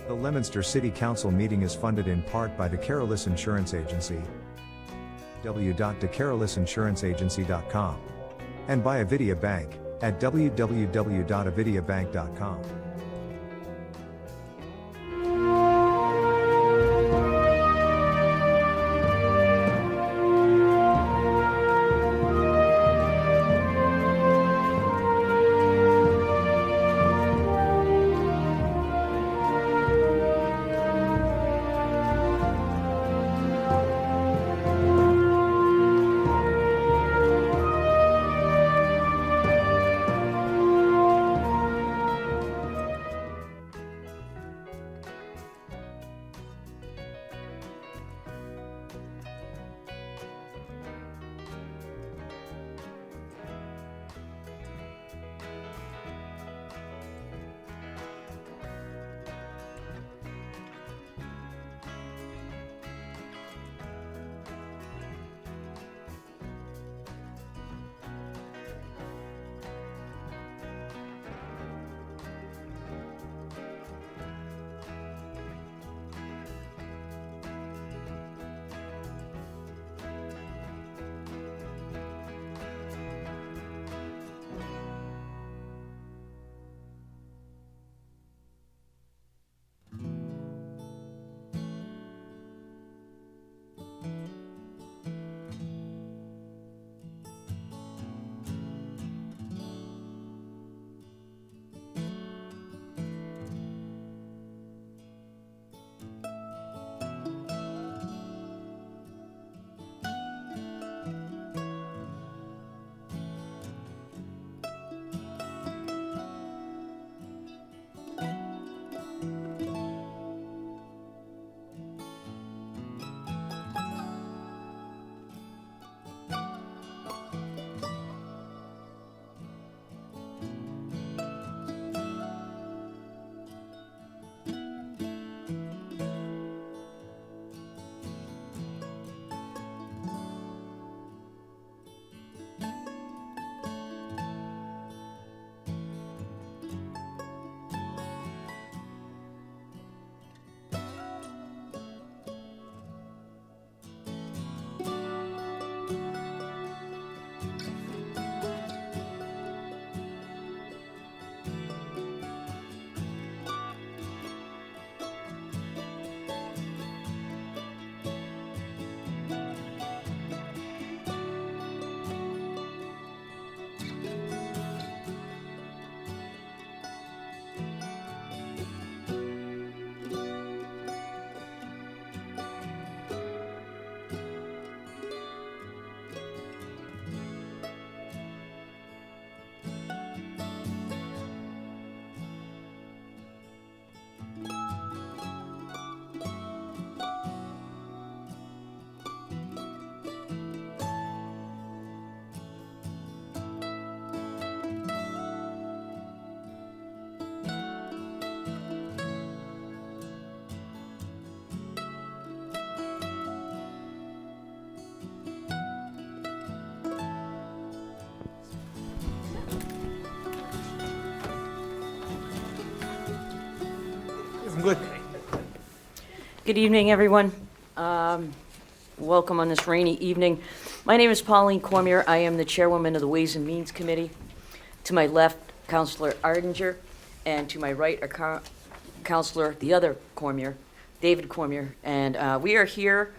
The Leominster City Council meeting is funded in part by DeCarolis Insurance Agency, www.decarolisinsuranceagency.com, and by Avidia Bank, at www.avidiabank.com. I'm good. Good evening, everyone. Welcome on this rainy evening. My name is Pauline Cormier. I am the chairwoman of the Ways and Means Committee. To my left, Councilor Ardinger, and to my right are Councilor, the other Cormier, David Cormier. And we are here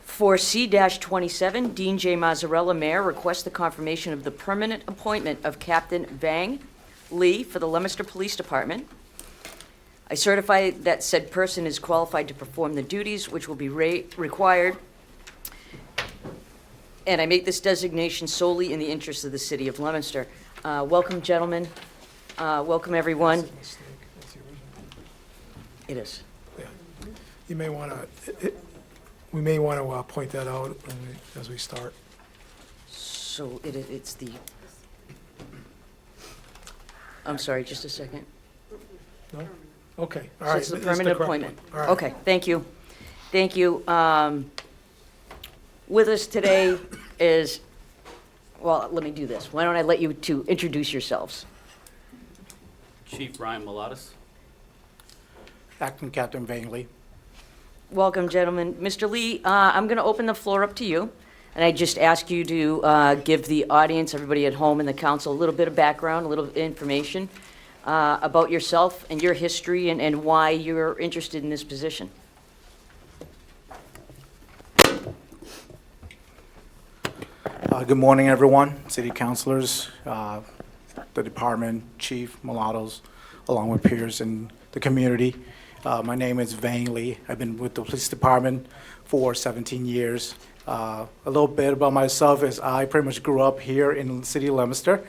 for C-27. Dean J. Mazzarella, Mayor, requests the confirmation of the permanent appointment of Captain Vang Lee for the Leominster Police Department. I certify that said person is qualified to perform the duties which will be required, and I make this designation solely in the interest of the city of Leominster. Welcome, gentlemen. Welcome, everyone. It is. Yeah. You may want to, we may want to point that out as we start. So it's the, I'm sorry, just a second. No? Okay, all So right. it's the It's permanent correct appointment. one. All right. Okay, thank you. Thank you. With us today is, well, let me do this. Why don't I let you two introduce yourselves? Chief Ryan Malatis. Acting Captain Vangley. Welcome, gentlemen. Mr. Lee, I'm going to open the floor up to you, and I just ask you to give the audience, everybody at home and the council, a little bit of background, a little information about yourself and your history and why you're interested in this position. Good morning, everyone, city councilors, the department, chief, mulattoes, along with peers in the community. My name is Vangley. I've been with the police department for 17 years. A little bit about myself is I pretty much grew up here in the city of Leominster.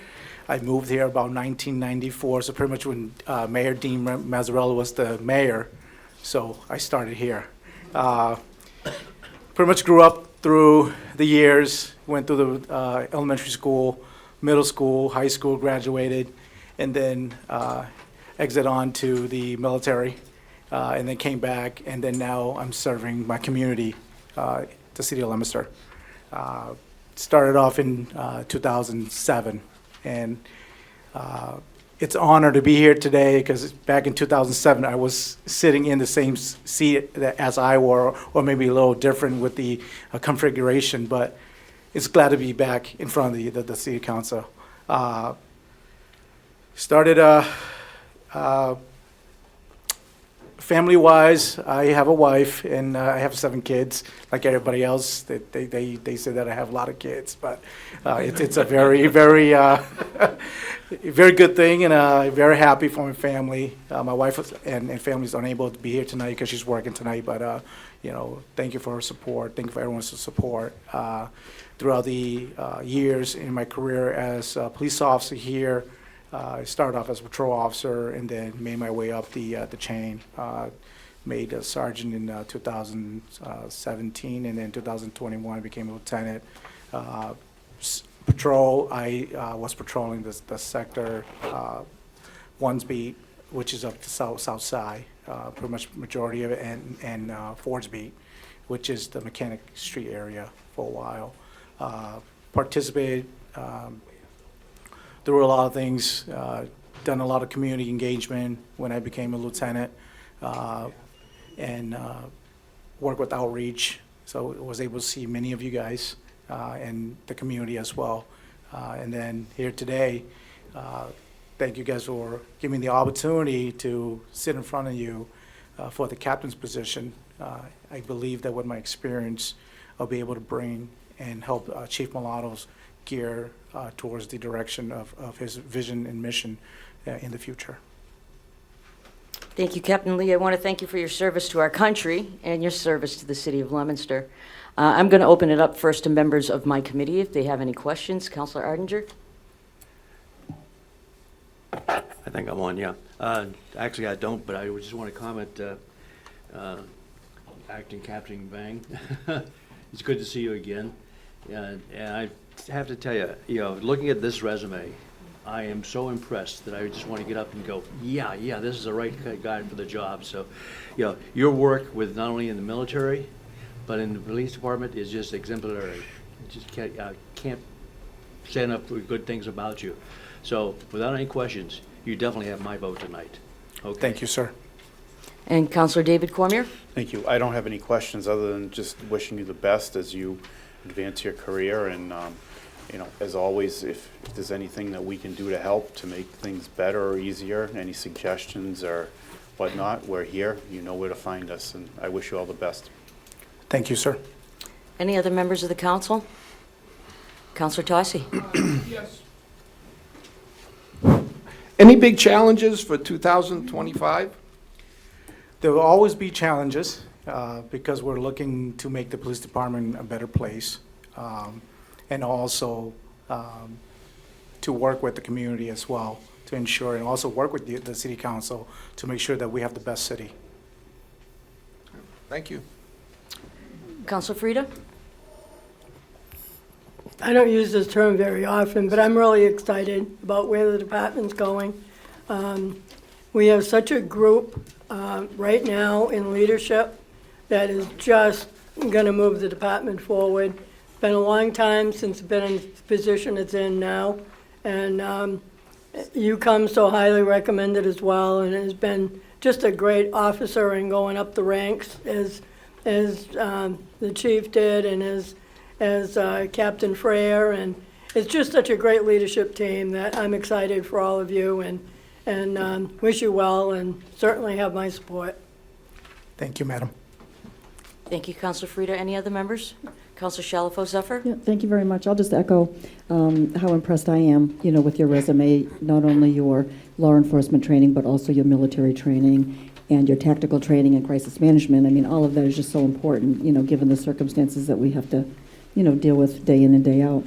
I moved here about 1994, so pretty much when Mayor Dean Mazzarella was the mayor, so I started here. Pretty much grew up through the years, went through the elementary school, middle school, high school, graduated, and then exit on to the military, and then came back, and then now I'm serving my community, the city of Leominster. Started off in 2007, and it's an honor to be here today because back in 2007, I was sitting in the same seat as I were, or maybe a little different with the configuration, but it's glad to be back in front of the city council. Started family-wise, I have a wife and I have 7 kids. Like everybody else, they say that I have a lot of kids, but it's a very, very, very good thing, and very happy for my family. My wife and family is unable to be here tonight because she's working tonight, but you know, thank you for her support. Thank you for everyone's support throughout the years in my career as a police officer here. I started off as a patrol officer and then made my way up the chain. Made a sergeant in 2017, and then 2021 I became a lieutenant. Patrol, I was patrolling the sector 1's beat, which is up the south side, pretty much majority of it, and 4's beat, which is the Mechanic Street area for a while. Participated through a lot of things, done a lot of community engagement when I became a lieutenant, and worked with outreach, so I was able to see many of you guys and the community as well. And then here today, thank you guys for giving me the opportunity to sit in front of you for the captain's position. I believe that with my experience, I'll be able to bring and help Chief Mulatto's gear towards the direction of his vision and mission in the future. Thank you, Captain Lee. I want to thank you for your service to our country and your service to the city of Leominster. I'm going to open it up first to members of my committee if they have any questions. Councilor Ardinger? I think I'm on, yeah. Actually, I don't, but I just want to comment, Acting Captain Vang. It's good to see you again. And I have to tell you, looking at this resume, I am so impressed that I just want to get up and go, yeah, this is the right guy for the job. So, your work with not only in the military, but in the police department is just exemplary. Just can't say enough good things about you. So, without any questions, you definitely have my vote tonight. Okay. Thank you, sir. And Councilor David Cormier? Thank you. I don't have any questions other than just wishing you the best as you advance your career. And, as always, if there's anything that we can do to help to make things better or easier, any suggestions or whatnot, we're here. You know where to find us. And I wish you all the best. Thank you, sir. Any other members of the council? Councilor Tossi? Yes. Any big challenges for 2025? There will always be challenges because we're looking to make the police department a better place, and also to work with the community as well to ensure, and also work with the city council to make sure that we have the best city. Thank you. Councilor Frida? I don't use this term very often, but I'm really excited about where the department's going. We have such a group right now in leadership that is just going to move the department forward. It's been a long time since it's been in the position it's in now, and You come so highly recommended as well, and has been just a great officer in going up the ranks as the chief did, and as Captain Freyer, and it's just such a great leadership team that I'm excited for all of you, and wish you well, and certainly have my support. Thank you, madam. Thank you, Counselor Frida. Any other members? Counselor Shalfo Zephyr? Yeah, thank you very much. I'll just echo how impressed I am, with your resume, not only your law enforcement training, but also your military training and your tactical training and crisis management. I mean, all of that is just so important, given the circumstances that we have to, deal with day in and day out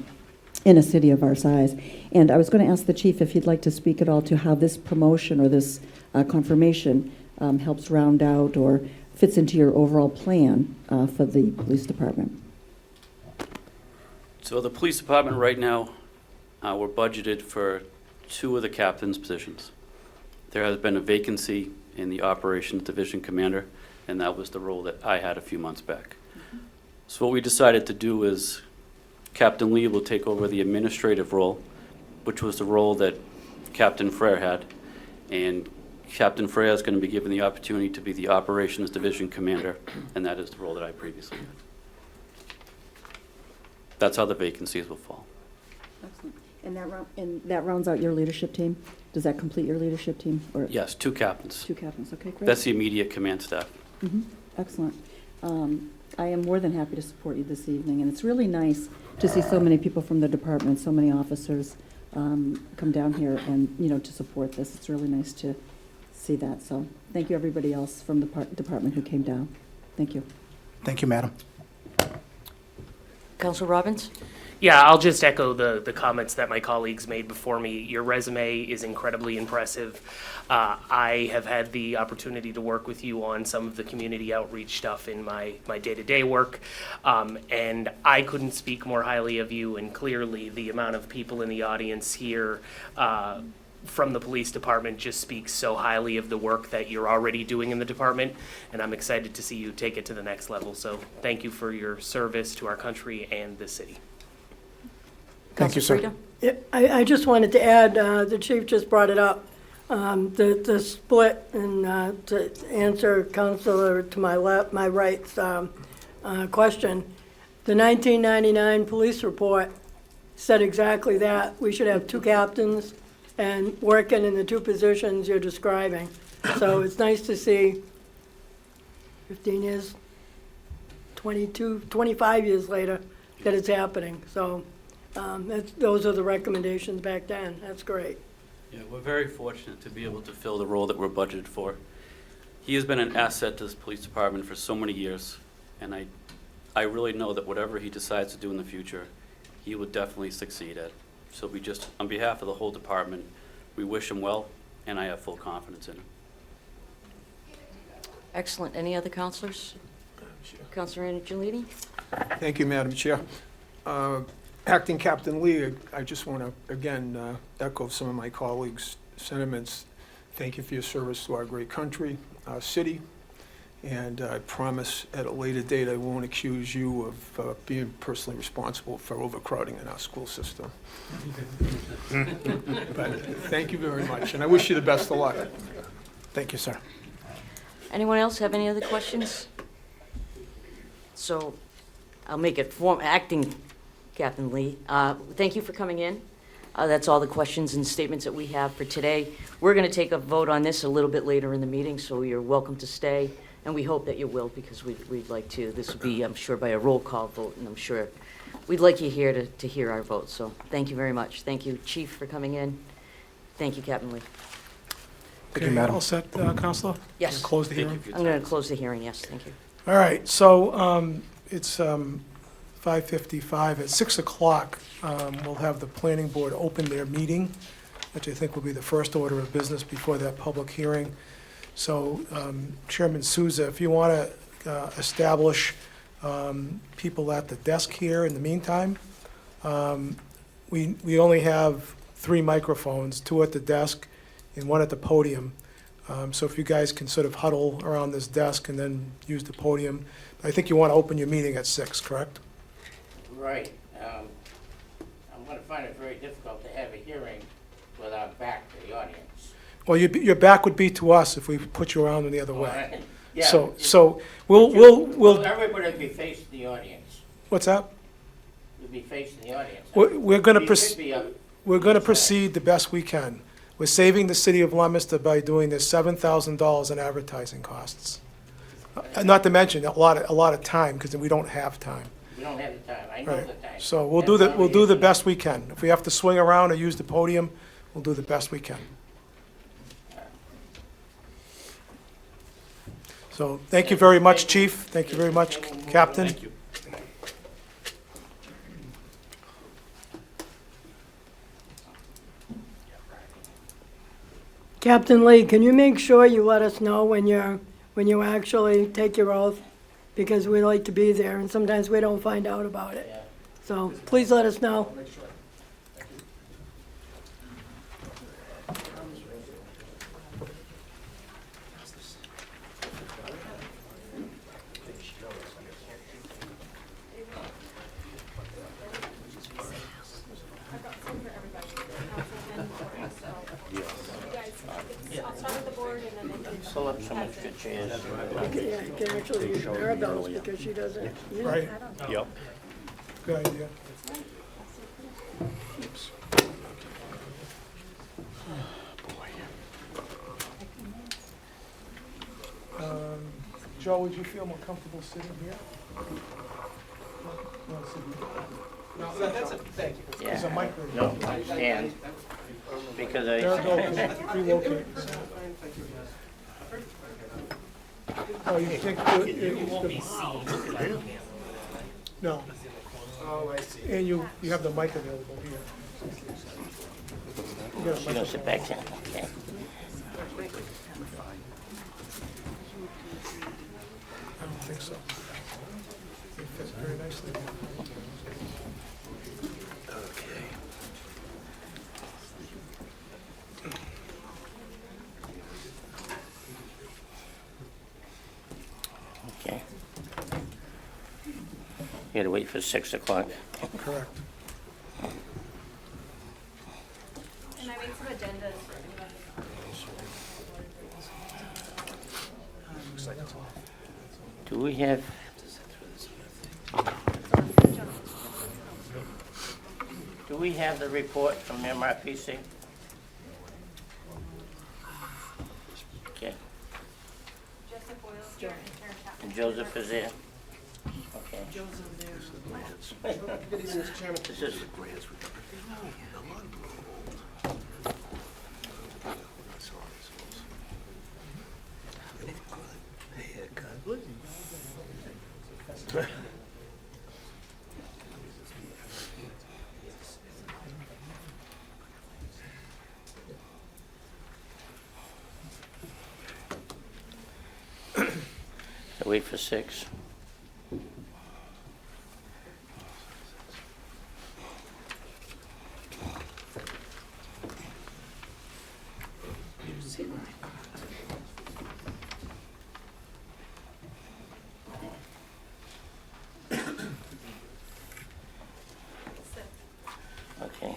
in a city of our size. And I was going to ask the chief if he'd like to speak at all to how this promotion or this confirmation helps round out or fits into your overall plan for the police department. So the police department right now, we're budgeted for 2 of the captain's positions. There has been a vacancy in the operations division commander, and that was the role that I had a few months back. So what we decided to do is Captain Lee will take over the administrative role, which was the role that Captain Frere had, and Captain Frere is going to be given the opportunity to be the operations division commander, and that is the role that I previously had. That's how the vacancies will fall. Excellent. And that rounds out your leadership team? Does that complete your leadership team? Or Yes, 2 captains. 2 captains, okay, great. That's the immediate command staff. Excellent. I am more than happy to support you this evening, and it's really nice to see so many people from the department, so many officers come down here and, to support this. It's really nice to see that. So thank you, everybody else from the department who came down. Thank you. Thank you, madam. Counselor Robbins? Yeah, I'll just echo the comments that my colleagues made before me. Your resume is incredibly impressive. I have had the opportunity to work with you on some of the community outreach stuff in my day-to-day work, and I couldn't speak more highly of you, and clearly the amount of people in the audience here from the police department just speaks so highly of the work that you're already doing in the department, and I'm excited to see you take it to the next level. So thank you for your service to our country and the city. Thank you, Counselor sir. Frida? I just wanted to add, the chief just brought it up, the split, and to answer Counselor to my left, my right's question. The 1999 police report said exactly that. We should have 2 captains and working in the 2 positions you're describing. So it's nice to see 15 years, 22, 25 years later that it's happening. So those are the recommendations back then. That's great. Yeah, we're very fortunate to be able to fill the role that we're budgeted for. He has been an asset to this police department for so many years, and I really know that whatever he decides to do in the future, he will definitely succeed at. So we just, on behalf of the whole department, we wish him well, and I have full confidence in him. Excellent. Any other counselors? Counselor Angelini? Thank you, Madam Chair. Acting Captain Lee, I just want to, again, echo some of my colleagues' sentiments. Thank you for your service to our great country, our city, and I promise at a later date I won't accuse you of being personally responsible for overcrowding in our school system. But thank you very much, and I wish you the best of luck. Thank you, sir. Anyone else have any other questions? So I'll make it acting Captain Lee. Thank you for coming in. That's all the questions and statements that we have for today. We're going to take a vote on this a little bit later in the meeting, so you're welcome to stay, and we hope that you will, because we'd like to. This will be, I'm sure, by a roll call vote, and I'm sure we'd like you here to hear our vote. So thank you very much. Thank you, Chief, for coming in. Thank you, Captain Lee. Thank you, madam. All set, Counselor? Yes. Close the Thank hearing? you for your I'm time. going to close the hearing, yes, thank you. All right, so it's 5:55. At 6 o'clock, we'll have the planning board open their meeting, which I think will be the first order of business before that public hearing. So Chairman Souza, if you want to establish people at the desk here in the meantime, we only have 3 microphones, 2 at the desk and 1 at the podium. So if you guys can sort of huddle around this desk and then use the podium. I think you want to open your meeting at 6, correct? Right. I'm going to find it very difficult to have a hearing with our back to the audience. Well, your back would be to us if we put you around in the other way. Right. Yeah, So we'll, everybody would be facing the audience. what's that? You'd be facing the audience. We're gonna You proceed. should be up- We're going to proceed the best we can. We're saving the city of Leominster by doing this $7,000 in advertising costs. Not to mention a lot of time, because we don't have time. We don't have the time. I know Right. the time. So we'll That's why do we're the here best we can. If we have to swing around or use the podium, we'll do the best we can. So thank you very much, Chief. Thank you very much, Captain. Thank you. Captain Lee, can you make sure you let us know when you actually take your oath? Because we like to be there, and sometimes we don't find out about it. Yeah. So please let us know. Pull up some extra chairs. Yeah, you can actually use Maribel's because she doesn't use it. Right, Yep. good idea. Joe, would you feel more comfortable sitting here? No, sit here. There's a Yeah. mic right No, there. I stand. Because There we I, go, relocate. Oh, you think, no. Oh, I see. And you have the mic available here. You got a you're gonna sit microphone. back then, okay? I don't think so. It fits very nicely. Okay. You gotta wait for 6 o'clock. Correct. And I made some agendas for anybody. Do we have? Do we have the report from MRPC? Okay, Joseph Boyle's here and Karen Chapman. and Joseph is there? Okay. This is, wait for 6. Okay.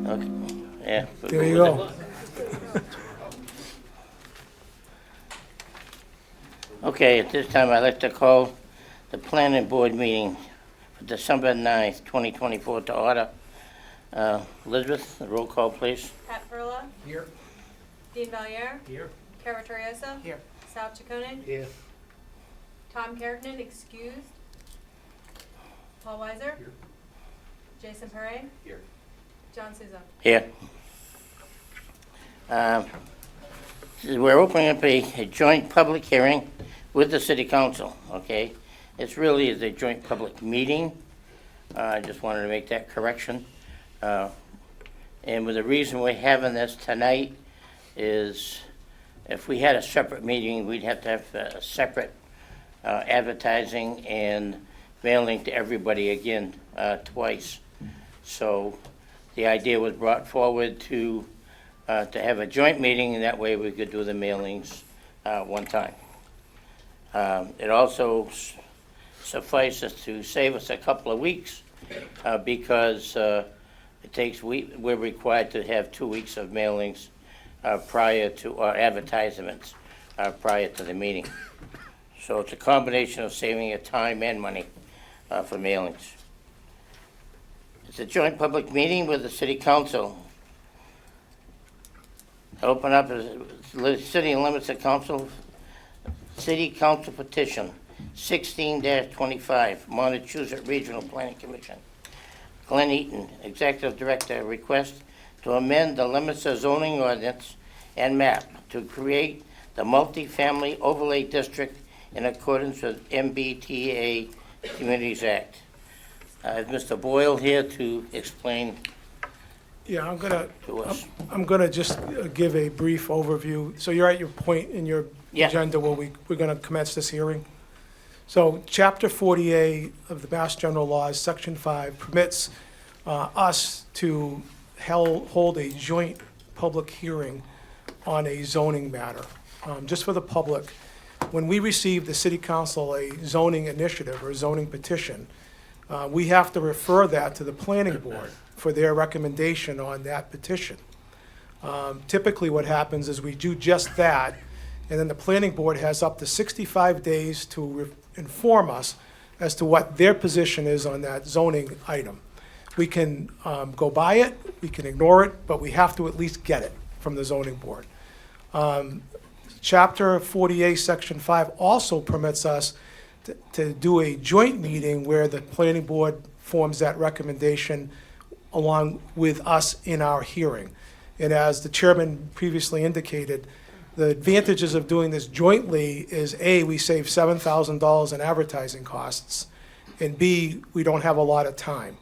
Okay, yeah. we'll There you with go. it. Okay, at this time, I'd like to call the planning board meeting for December 9th, 2024 to order. Elizabeth, the roll call, please. Pat Perla. Here. Dean Valier. Here. Carol Torioso. Here. Sal Chaconi. Here. Tom Kergnen, excused. Paul Weiser. Here. Jason Parre. Here. John Souza. Here. We're opening up a joint public hearing with the city council, okay? It's really is a joint public meeting. I just wanted to make that correction. And with the reason we're having this tonight is if we had a separate meeting, we'd have to have a separate advertising and mailing to everybody again twice. So the idea was brought forward to have a joint meeting, and that way we could do the mailings one time. It also suffices to save us a couple of weeks because it takes, we're required to have 2 weeks of mailings prior to, or advertisements prior to the meeting. So it's a combination of saving your time and money for mailings. It's a joint public meeting with the city council. Open up the City and Leominster Council, City Council Petition 16-25, Montezut Regional Planning Commission. Glenn Eaton, Executive Director, request to amend the Leominster zoning ordinance and map to create the multifamily overlay district in accordance with MBTA Communities Act. Is Mr. Boyle here to explain Yeah, to us? I'm gonna just give a brief overview. So you're at your point in your Yeah. agenda where we're gonna commence this hearing. So Chapter 48 of the Mass General Laws, Section 5, permits us to hold a joint public hearing on a zoning matter. Just for the public, when we receive the city council a zoning initiative or zoning petition, we have to refer that to the planning board for their recommendation on that petition. Typically, what happens is we do just that, and then the planning board has up to 65 days to inform us as to what their position is on that zoning item. We can go by it, we can ignore it, but we have to at least get it from the zoning board. Chapter 48, Section 5 also permits us to do a joint meeting where the planning board forms that recommendation along with us in our hearing. And as the chairman previously indicated, the advantages of doing this jointly is A, we save $7,000 in advertising costs, and B, we don't have a lot of time.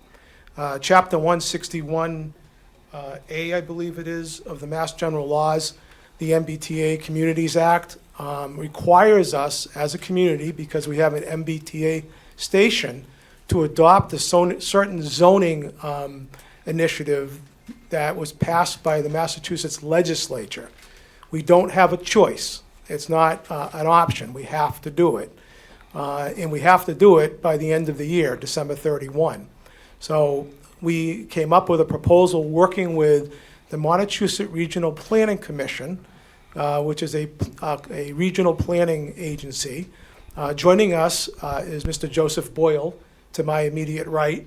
Chapter 161A, I believe it is, of the Mass General Laws, the MBTA Communities Act, requires us as a community, because we have an MBTA station, to adopt a certain zoning initiative that was passed by the Massachusetts legislature. We don't have a choice. It's not an option. We have to do it. And we have to do it by the end of the year, December 31. So we came up with a proposal working with the Montezut Regional Planning Commission, which is a regional planning agency. Joining us is Mr. Joseph Boyle, to my immediate right,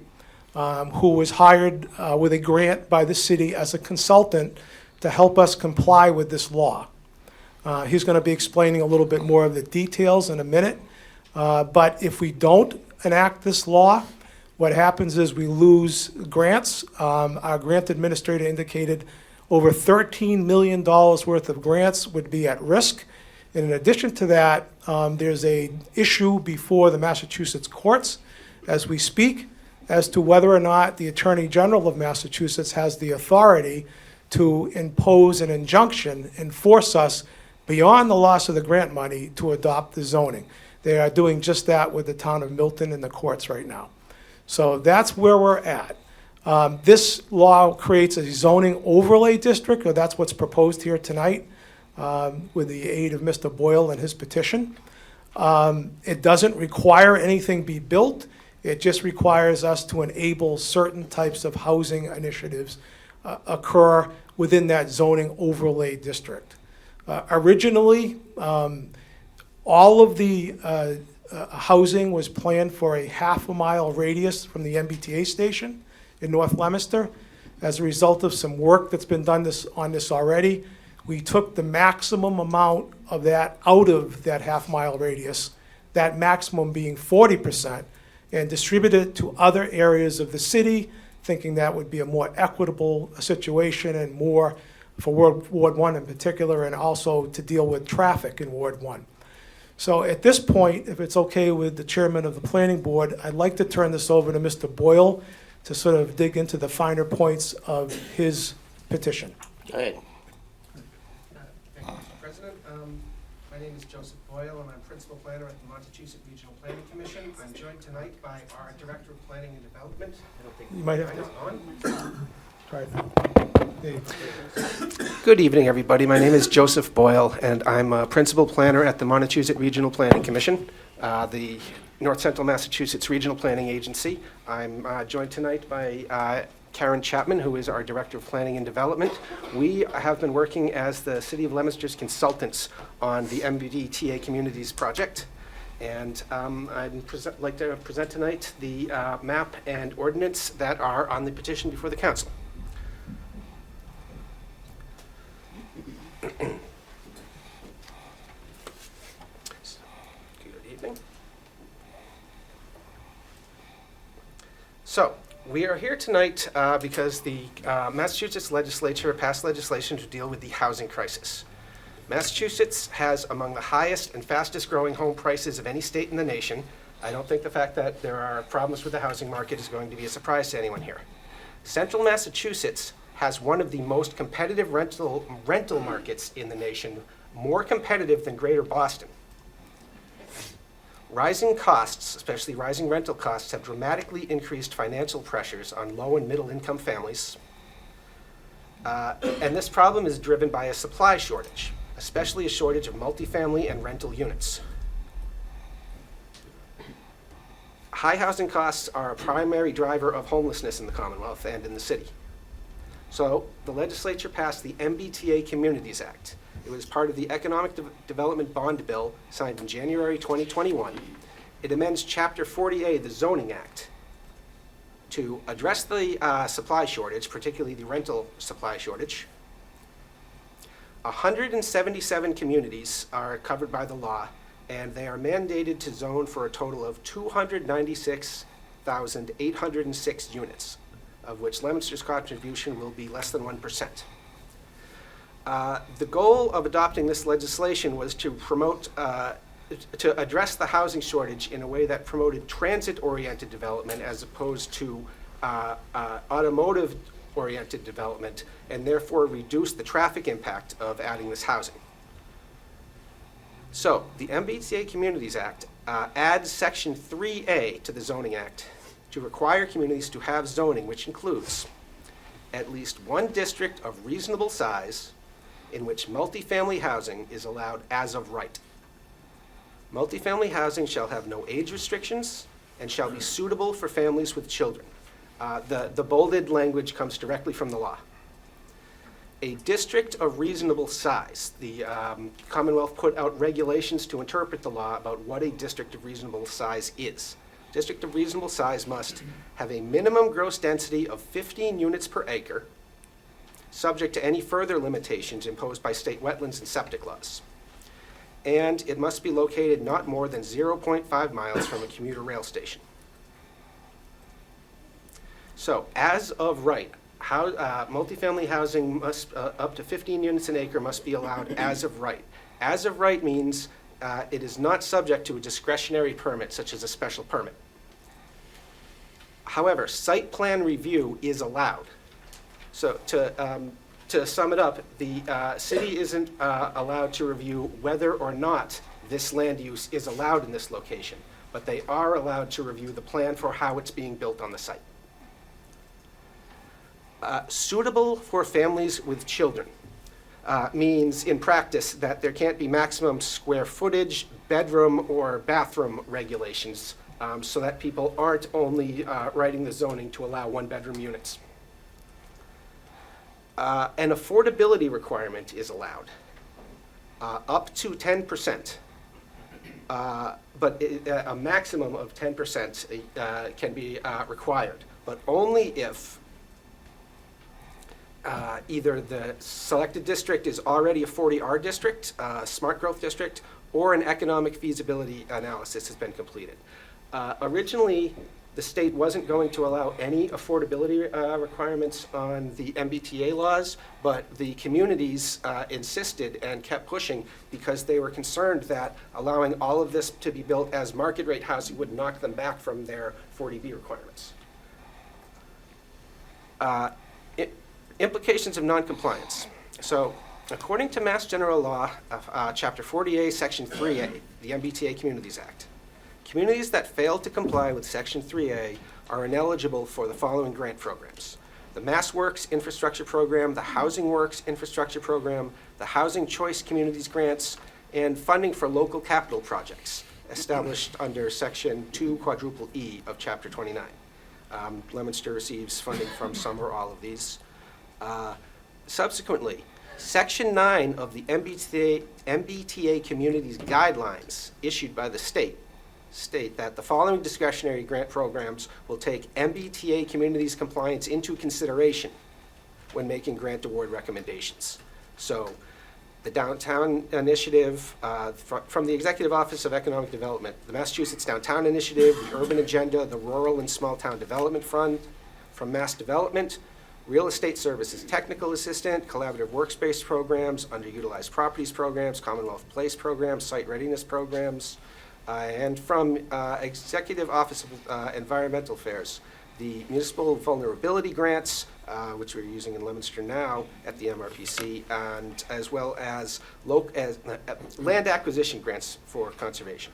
who was hired with a grant by the city as a consultant to help us comply with this law. He's going to be explaining a little bit more of the details in a minute. But if we don't enact this law, what happens is we lose grants. Our grant administrator indicated over $13 million worth of grants would be at risk. And in addition to that, there's an issue before the Massachusetts courts as we speak as to whether or not the Attorney General of Massachusetts has the authority to impose an injunction and force us, beyond the loss of the grant money, to adopt the zoning. They are doing just that with the town of Milton in the courts right now. So that's where we're at. This law creates a zoning overlay district, or that's what's proposed here tonight, with the aid of Mr. Boyle and his petition. It doesn't require anything be built. It just requires us to enable certain types of housing initiatives occur within that zoning overlay district. Originally, all of the housing was planned for a half-a-mile radius from the MBTA station in North Leominster. As a result of some work that's been done on this already, we took the maximum amount of that out of that half-mile radius, that maximum being 40%, and distributed it to other areas of the city, thinking that would be a more equitable situation and more for Ward 1 in particular, and also to deal with traffic in Ward 1. So at this point, if it's okay with the chairman of the planning board, I'd like to turn this over to Mr. Boyle to sort of dig into the finer points of his petition. Go ahead. Thank you, Mr. President. My name is Joseph Boyle, and I'm Principal Planner at the Montezut Regional Planning Commission. I'm joined tonight by our Director of Planning and Development. You might have Mine is to on. try it now. There you go. Good evening, everybody. My name is Joseph Boyle, and I'm a Principal Planner at the Montezut Regional Planning Commission. The North Central Massachusetts Regional Planning Agency. I'm joined tonight by Karen Chapman, who is our Director of Planning and Development. We have been working as the City of Leominster's consultants on the MBTA Communities project. And I'd like to present tonight the map and ordinance that are on the petition before the council. Good evening. So, we are here tonight because the Massachusetts legislature passed legislation to deal with the housing crisis. Massachusetts has among the highest and fastest growing home prices of any state in the nation. I don't think the fact that there are problems with the housing market is going to be a surprise to anyone here. Central Massachusetts has one of the most competitive rental markets in the nation, more competitive than Greater Boston. Rising costs, especially rising rental costs, have dramatically increased financial pressures on low and middle income families. And this problem is driven by a supply shortage, especially a shortage of multifamily and rental units. High housing costs are a primary driver of homelessness in the Commonwealth and in the city. So the legislature passed the MBTA Communities Act. It was part of the Economic Development Bond Bill signed in January 2021. It amends Chapter 40A, the Zoning Act, to address the supply shortage, particularly the rental supply shortage. 177 communities are covered by the law, and they are mandated to zone for a total of 296,806 units, of which Leominster's contribution will be less than 1%. The goal of adopting this legislation was to promote, to address the housing shortage in a way that promoted transit-oriented development as opposed to automotive-oriented development, and therefore reduce the traffic impact of adding this housing. So, the MBTA Communities Act adds Section 3A to the Zoning Act to require communities to have zoning, which includes at least one district of reasonable size in which multifamily housing is allowed as of right. Multifamily housing shall have no age restrictions and shall be suitable for families with children. The bolded language comes directly from the law. A district of reasonable size. The Commonwealth put out regulations to interpret the law about what a district of reasonable size is. District of reasonable size must have a minimum gross density of 15 units per acre, subject to any further limitations imposed by state wetlands and septic laws. And it must be located not more than 0.5 miles from a commuter rail station. So, as of right, multifamily housing must, up to 15 units an acre must be allowed as of right. As of right means it is not subject to a discretionary permit, such as a special permit. However, site plan review is allowed. So to sum it up, the city isn't allowed to review whether or not this land use is allowed in this location, but they are allowed to review the plan for how it's being built on the site. Suitable for families with children means in practice that there can't be maximum square footage, bedroom, or bathroom regulations so that people aren't only writing the zoning to allow one-bedroom units. An affordability requirement is allowed, up to 10%, but a maximum of 10% can be required, but only if either the selected district is already a 40R district, smart growth district, or an economic feasibility analysis has been completed. Originally, the state wasn't going to allow any affordability requirements on the MBTA laws, but the communities insisted and kept pushing because they were concerned that allowing all of this to be built as market rate housing would knock them back from their 40B requirements. Implications of noncompliance. So, according to Mass General Law, Chapter 40A, Section 3A, the MBTA Communities Act, communities that fail to comply with Section 3A are ineligible for the following grant programs: the Mass Works Infrastructure Program, the Housing Works Infrastructure Program, the Housing Choice Communities Grants, and funding for local capital projects. established under Section 2 quadruple E of Chapter 29. Leominster receives funding from some or all of these. Subsequently, Section 9 of the MBTA Communities Guidelines issued by the state state that the following discretionary grant programs will take MBTA communities compliance into consideration when making grant award recommendations. So the Downtown Initiative, from the Executive Office of Economic Development, the Massachusetts Downtown Initiative, the Urban Agenda, the Rural and Small Town Development Fund, from Mass Development, Real Estate Services Technical Assistant, Collaborative Workspace Programs, Underutilized Properties Programs, Commonwealth Place Programs, Site Readiness Programs, and from Executive Office of Environmental Affairs, the Municipal Vulnerability Grants, which we're using in Leominster now at the MRPC, and as well as land acquisition grants for conservation.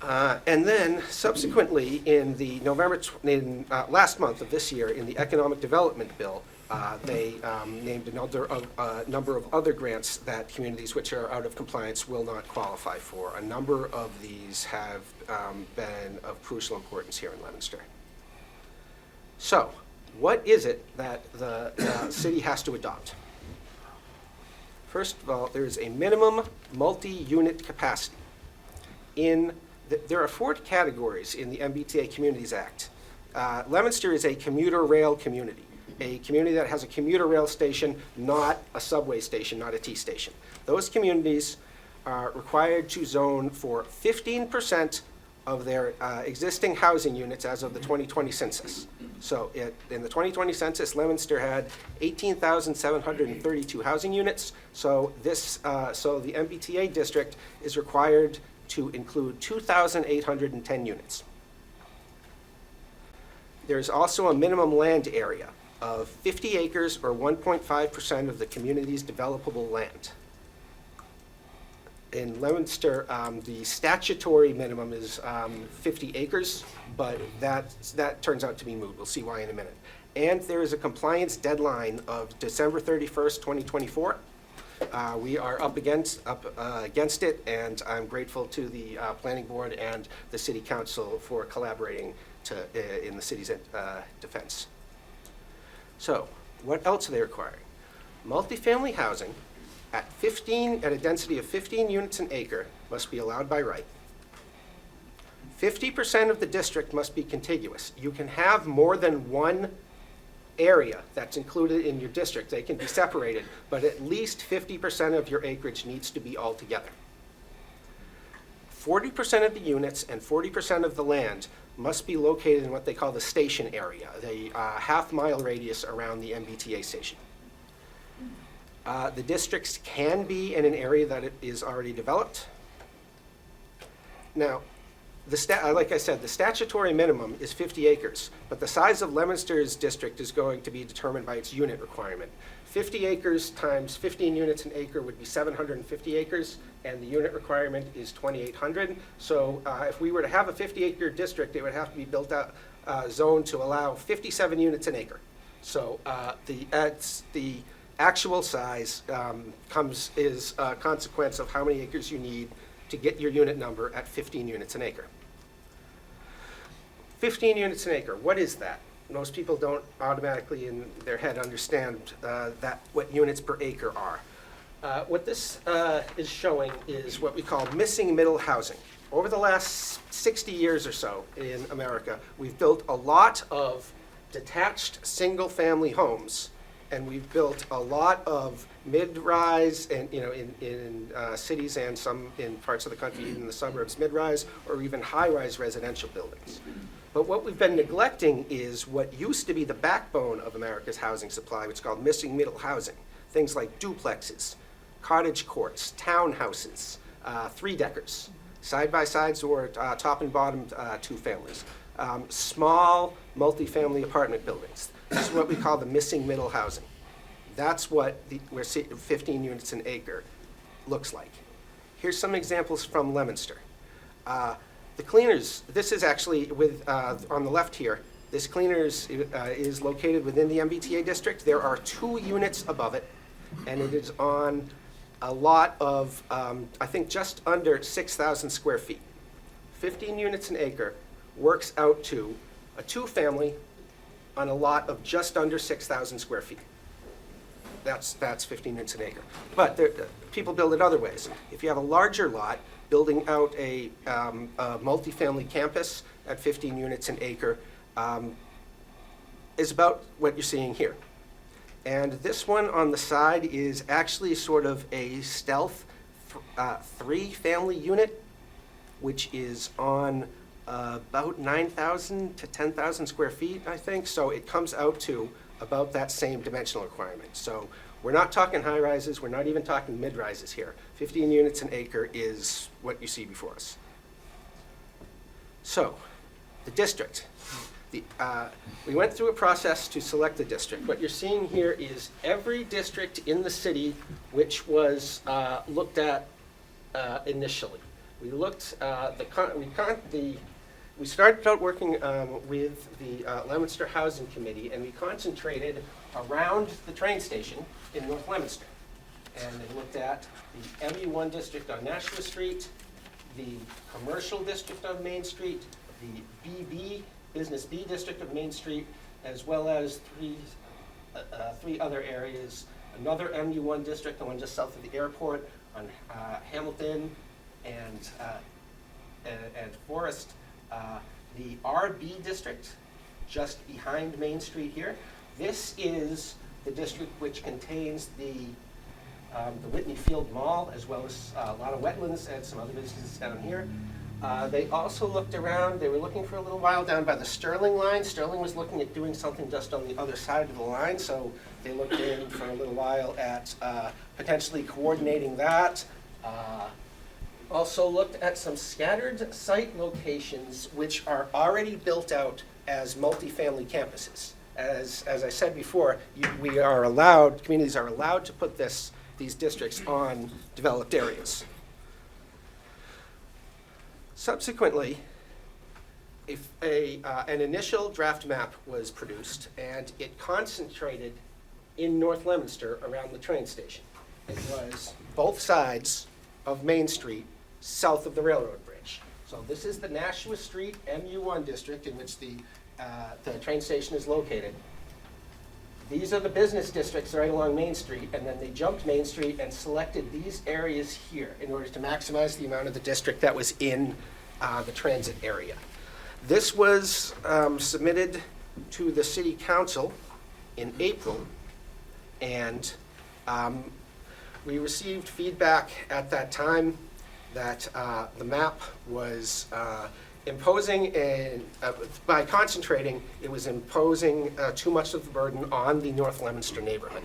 And then subsequently in the last month of this year in the Economic Development Bill, they named a number of other grants that communities which are out of compliance will not qualify for. A number of these have been of crucial importance here in Leominster. So, what is it that the city has to adopt? First of all, there is a minimum multi-unit capacity. There are 4 categories in the MBTA Communities Act. Leominster is a commuter rail community, a community that has a commuter rail station, not a subway station, not a T station. Those communities are required to zone for 15% of their existing housing units as of the 2020 census. So in the 2020 census, Leominster had 18,732 housing units. So the MBTA district is required to include 2,810 units. There's also a minimum land area of 50 acres or 1.5% of the community's developable land. In Leominster, the statutory minimum is 50 acres, but that turns out to be moot. We'll see why in a minute. And there is a compliance deadline of December 31st, 2024. We are up against it, and I'm grateful to the Planning Board and the City Council for collaborating in the city's defense. So, what else are they requiring? Multifamily housing at a density of 15 units an acre must be allowed by right. 50% of the district must be contiguous. You can have more than one area that's included in your district. They can be separated, but at least 50% of your acreage needs to be all together. 40% of the units and 40% of the land must be located in what they call the station area, the half-mile radius around the MBTA station. The districts can be in an area that is already developed. Now, like I said, the statutory minimum is 50 acres, but the size of Leominster's district is going to be determined by its unit requirement. 50 acres times 15 units an acre would be 750 acres, and the unit requirement is 2,800. So if we were to have a 50-acre district, it would have to be built out, zoned to allow 57 units an acre. So the actual size is a consequence of how many acres you need to get your unit number at 15 units an acre. 15 units an acre, what is that? Most people don't automatically in their head understand what units per acre are. What this is showing is what we call missing middle housing. Over the last 60 years or so in America, we've built a lot of detached single-family homes, and we've built a lot of mid-rise, and in cities and some in parts of the country, even in the suburbs, mid-rise or even high-rise residential buildings. But what we've been neglecting is what used to be the backbone of America's housing supply, which is called missing middle housing. Things like duplexes, cottage courts, townhouses, 3-deckers, side-by-sides or top and bottom 2 families, small multifamily apartment buildings. This is what we call the missing middle housing. That's what where 15 units an acre looks like. Here's some examples from Leominster. The cleaners, this is actually on the left here, this cleaners is located within the MBTA district. There are 2 units above it, and it is on a lot of, I think, just under 6,000 square feet. 15 units an acre works out to a two-family on a lot of just under 6,000 square feet. That's 15 units an acre. But people build it other ways. If you have a larger lot, building out a multifamily campus at 15 units an acre is about what you're seeing here. And this one on the side is actually sort of a stealth three-family unit, which is on about 9,000 to 10,000 square feet, I think. So it comes out to about that same dimensional requirement. So we're not talking high rises, we're not even talking mid rises here. 15 units an acre is what you see before us. So, the district. We went through a process to select the district. What you're seeing here is every district in the city which was looked at initially. We looked, we started out working with the Leominster Housing Committee, and we concentrated around the train station in North Leominster. And they looked at the MU1 district on Nashua Street, the commercial district on Main Street, the BB, Business B district of Main Street, as well as three other areas. Another MU1 district, the one just south of the airport, on Hamilton and Forest. The RB district, just behind Main Street here. This is the district which contains the Whitney Field Mall, as well as a lot of wetlands and some other businesses down here. They also looked around, they were looking for a little while down by the Sterling line. Sterling was looking at doing something just on the other side of the line, so they looked in for a little while at potentially coordinating that. Also looked at some scattered site locations which are already built out as multifamily campuses. As I said before, communities are allowed to put these districts on developed areas. Subsequently, an initial draft map was produced, and it concentrated in North Leominster around the train station. It was both sides of Main Street, south of the railroad bridge. So this is the Nashua Street MU1 district in which the train station is located. These are the business districts right along Main Street, and then they jumped Main Street and selected these areas here in order to maximize the amount of the district that was in the transit area. This was submitted to the City Council in April, and we received feedback at that time that the map was imposing, by concentrating, it was imposing too much of the burden on the North Leominster neighborhood.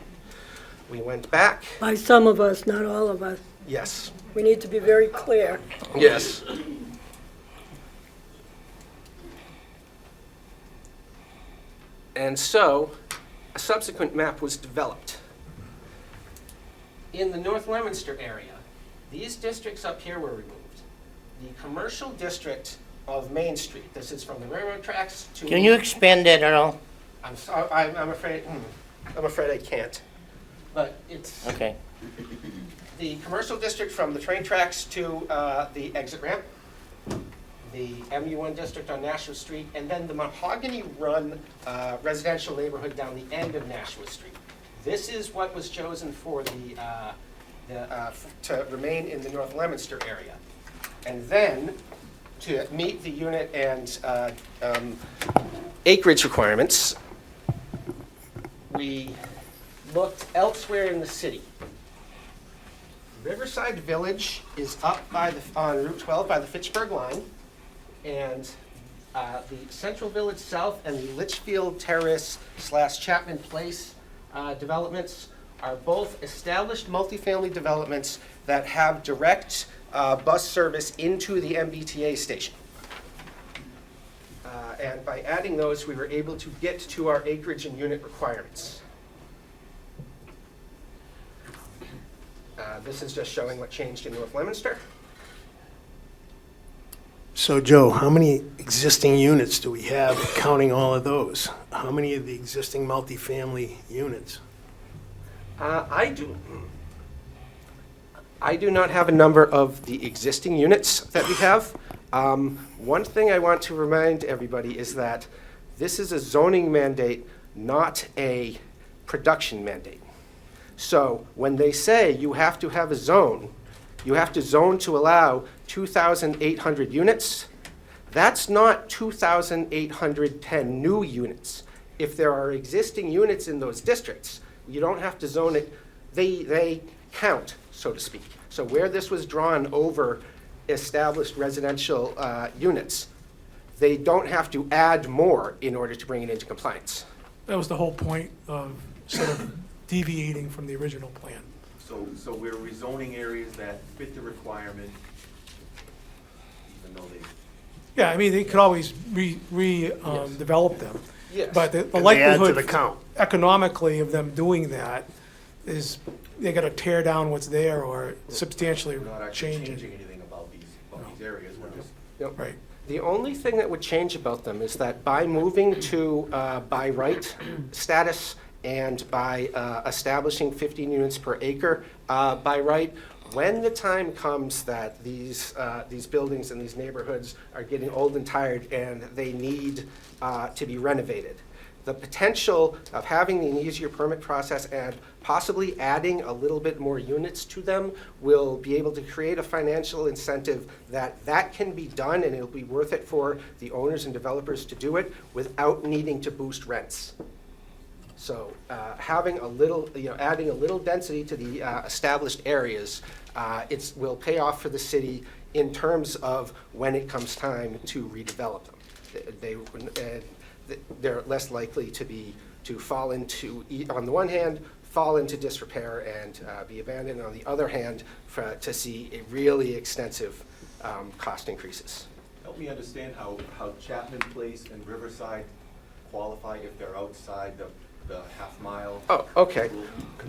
We went back. By some of us, not all of us. Yes. We need to be very clear. Yes. And so, a subsequent map was developed. In the North Leominster area, these districts up here were removed. The commercial district of Main Street, this is from the railroad tracks to... Can you expand that at all? I'm afraid I can't. But it's... Okay. The commercial district from the train tracks to the exit ramp, the MU1 district on Nashua Street, and then the Mahogany Run residential neighborhood down the end of Nashua Street. This is what was chosen for to remain in the North Leominster area. And then, to meet the unit and acreage requirements, we looked elsewhere in the city. Riverside Village is up on Route 12 by the Fitchburg line, and the Central Village South and the Litchfield Terrace / Chapman Place developments are both established multifamily developments that have direct bus service into the MBTA station. And by adding those, we were able to get to our acreage and unit requirements. This is just showing what changed in North Leominster. So Joe, how many existing units do we have counting all of those? How many of the existing multifamily units? I do. I do not have a number of the existing units that we have. One thing I want to remind everybody is that this is a zoning mandate, not a production mandate. So when they say you have to have a zone, you have to zone to allow 2,800 units, that's not 2,810 new units. If there are existing units in those districts, you don't have to zone it. They count, so to speak. So where this was drawn over established residential units, they don't have to add more in order to bring it into compliance. That was the whole point of sort of deviating from the original plan. So we're rezoning areas that fit the requirement, even though they. Yeah, I mean, they could always develop them. Yes. But the And they add to likelihood the count. economically of them doing that is they gotta tear down what's there or substantially We're not actually change changing it. anything about these areas, we're just. Yep. Right. The only thing that would change about them is that by moving to by right status and by establishing 15 units per acre by right, when the time comes that these buildings and these neighborhoods are getting old and tired and they need to be renovated, the potential of having an easier permit process and possibly adding a little bit more units to them will be able to create a financial incentive that can be done, and it'll be worth it for the owners and developers to do it without needing to boost rents. So having a little, adding a little density to the established areas, will pay off for the city in terms of when it comes time to redevelop them. They're less likely to fall into, on the one hand, fall into disrepair and be abandoned, on the other hand, to see a really extensive cost increases. Help me understand how Chapman Place and Riverside qualify if they're outside the half mile. Oh, okay.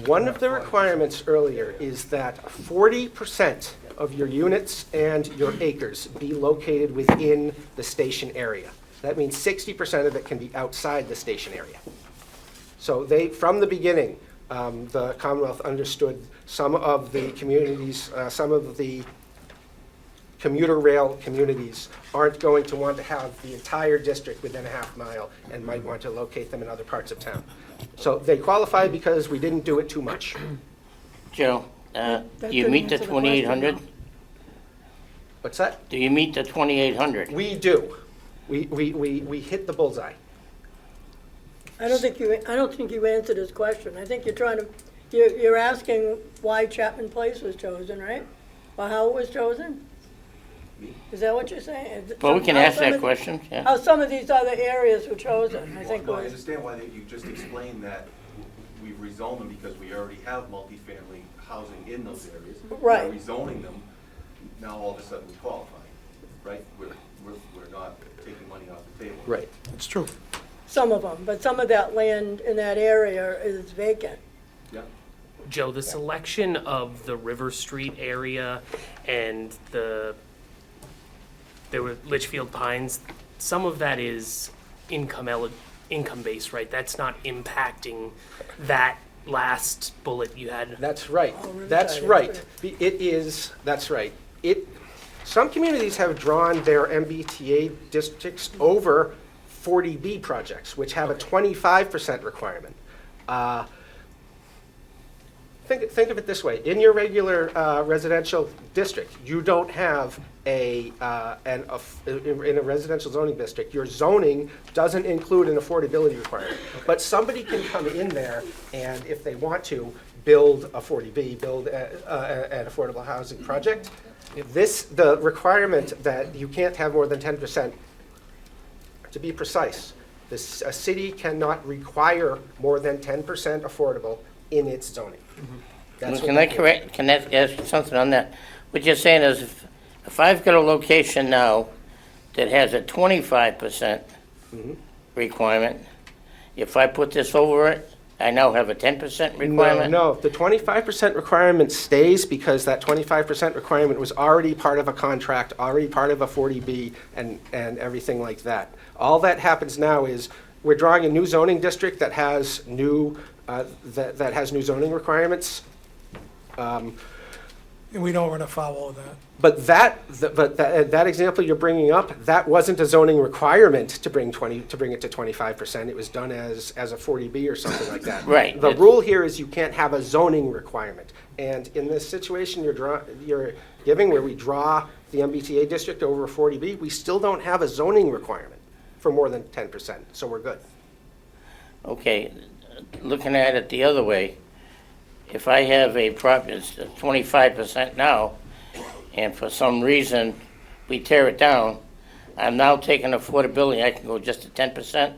One of the requirements earlier is that 40% of your units and your acres be located within the station area. That means 60% of it can be outside the station area. So from the beginning, the Commonwealth understood some of the communities, some of the commuter rail communities aren't going to want to have the entire district within a half mile and might want to locate them in other parts of town. So they qualify because we didn't do it too much. Joe, do you meet the 2,800? What's that? Do you meet the 2,800? We do. We hit the bullseye. I don't think you answered his question. I think you're asking why Chapman Place was chosen, right? Or how it was chosen? Is that what you're saying? Well, we can ask that question, yeah. How some of these other areas were chosen, I think No, I was. understand why you just explained that we've rezoned them because we already have multifamily housing in those areas. Right. We're rezoning them, now all of a sudden we qualify, right? We're not taking money off the table. Right. It's true. Some of them, but some of that land in that area is vacant. Yeah. Joe, the selection of the River Street area and there were Litchfield Pines, some of that is income-based, right? That's not impacting that last bullet you had. That's right. Riverside, That's right. That's right. Some communities have drawn their MBTA districts over 40B projects, which have a 25% requirement. Think of it this way. In your regular residential district, you don't have in a residential zoning district, your zoning doesn't include an affordability requirement. But somebody can come in there and, if they want to, build a 40B, build an affordable housing project. The requirement that you can't have more than 10%, to be precise, a city cannot require more than 10% affordable in its zoning. That's Can I ask something on that? What you're saying is if I've got a location now that has a 25% requirement, if I put this over it, I now have a 10% requirement? No, the 25% requirement stays because that 25% requirement was already part of a contract, already part of a 40B and everything like that. All that happens now is we're drawing a new zoning district that has new, that has new zoning requirements. And we don't run afoul of that. But that example you're bringing up, that wasn't a zoning requirement to bring it to 25%. It was done as a 40B or something like that. Right. The rule here is you can't have a zoning requirement. And in this situation you're giving, where we draw the MBTA district over a 40B, we still don't have a zoning requirement for more than 10%, so we're good. Okay, looking at it the other way, if I have a property, it's 25% now, and for some reason we tear it down, I'm now taking affordability, I can go just to 10%?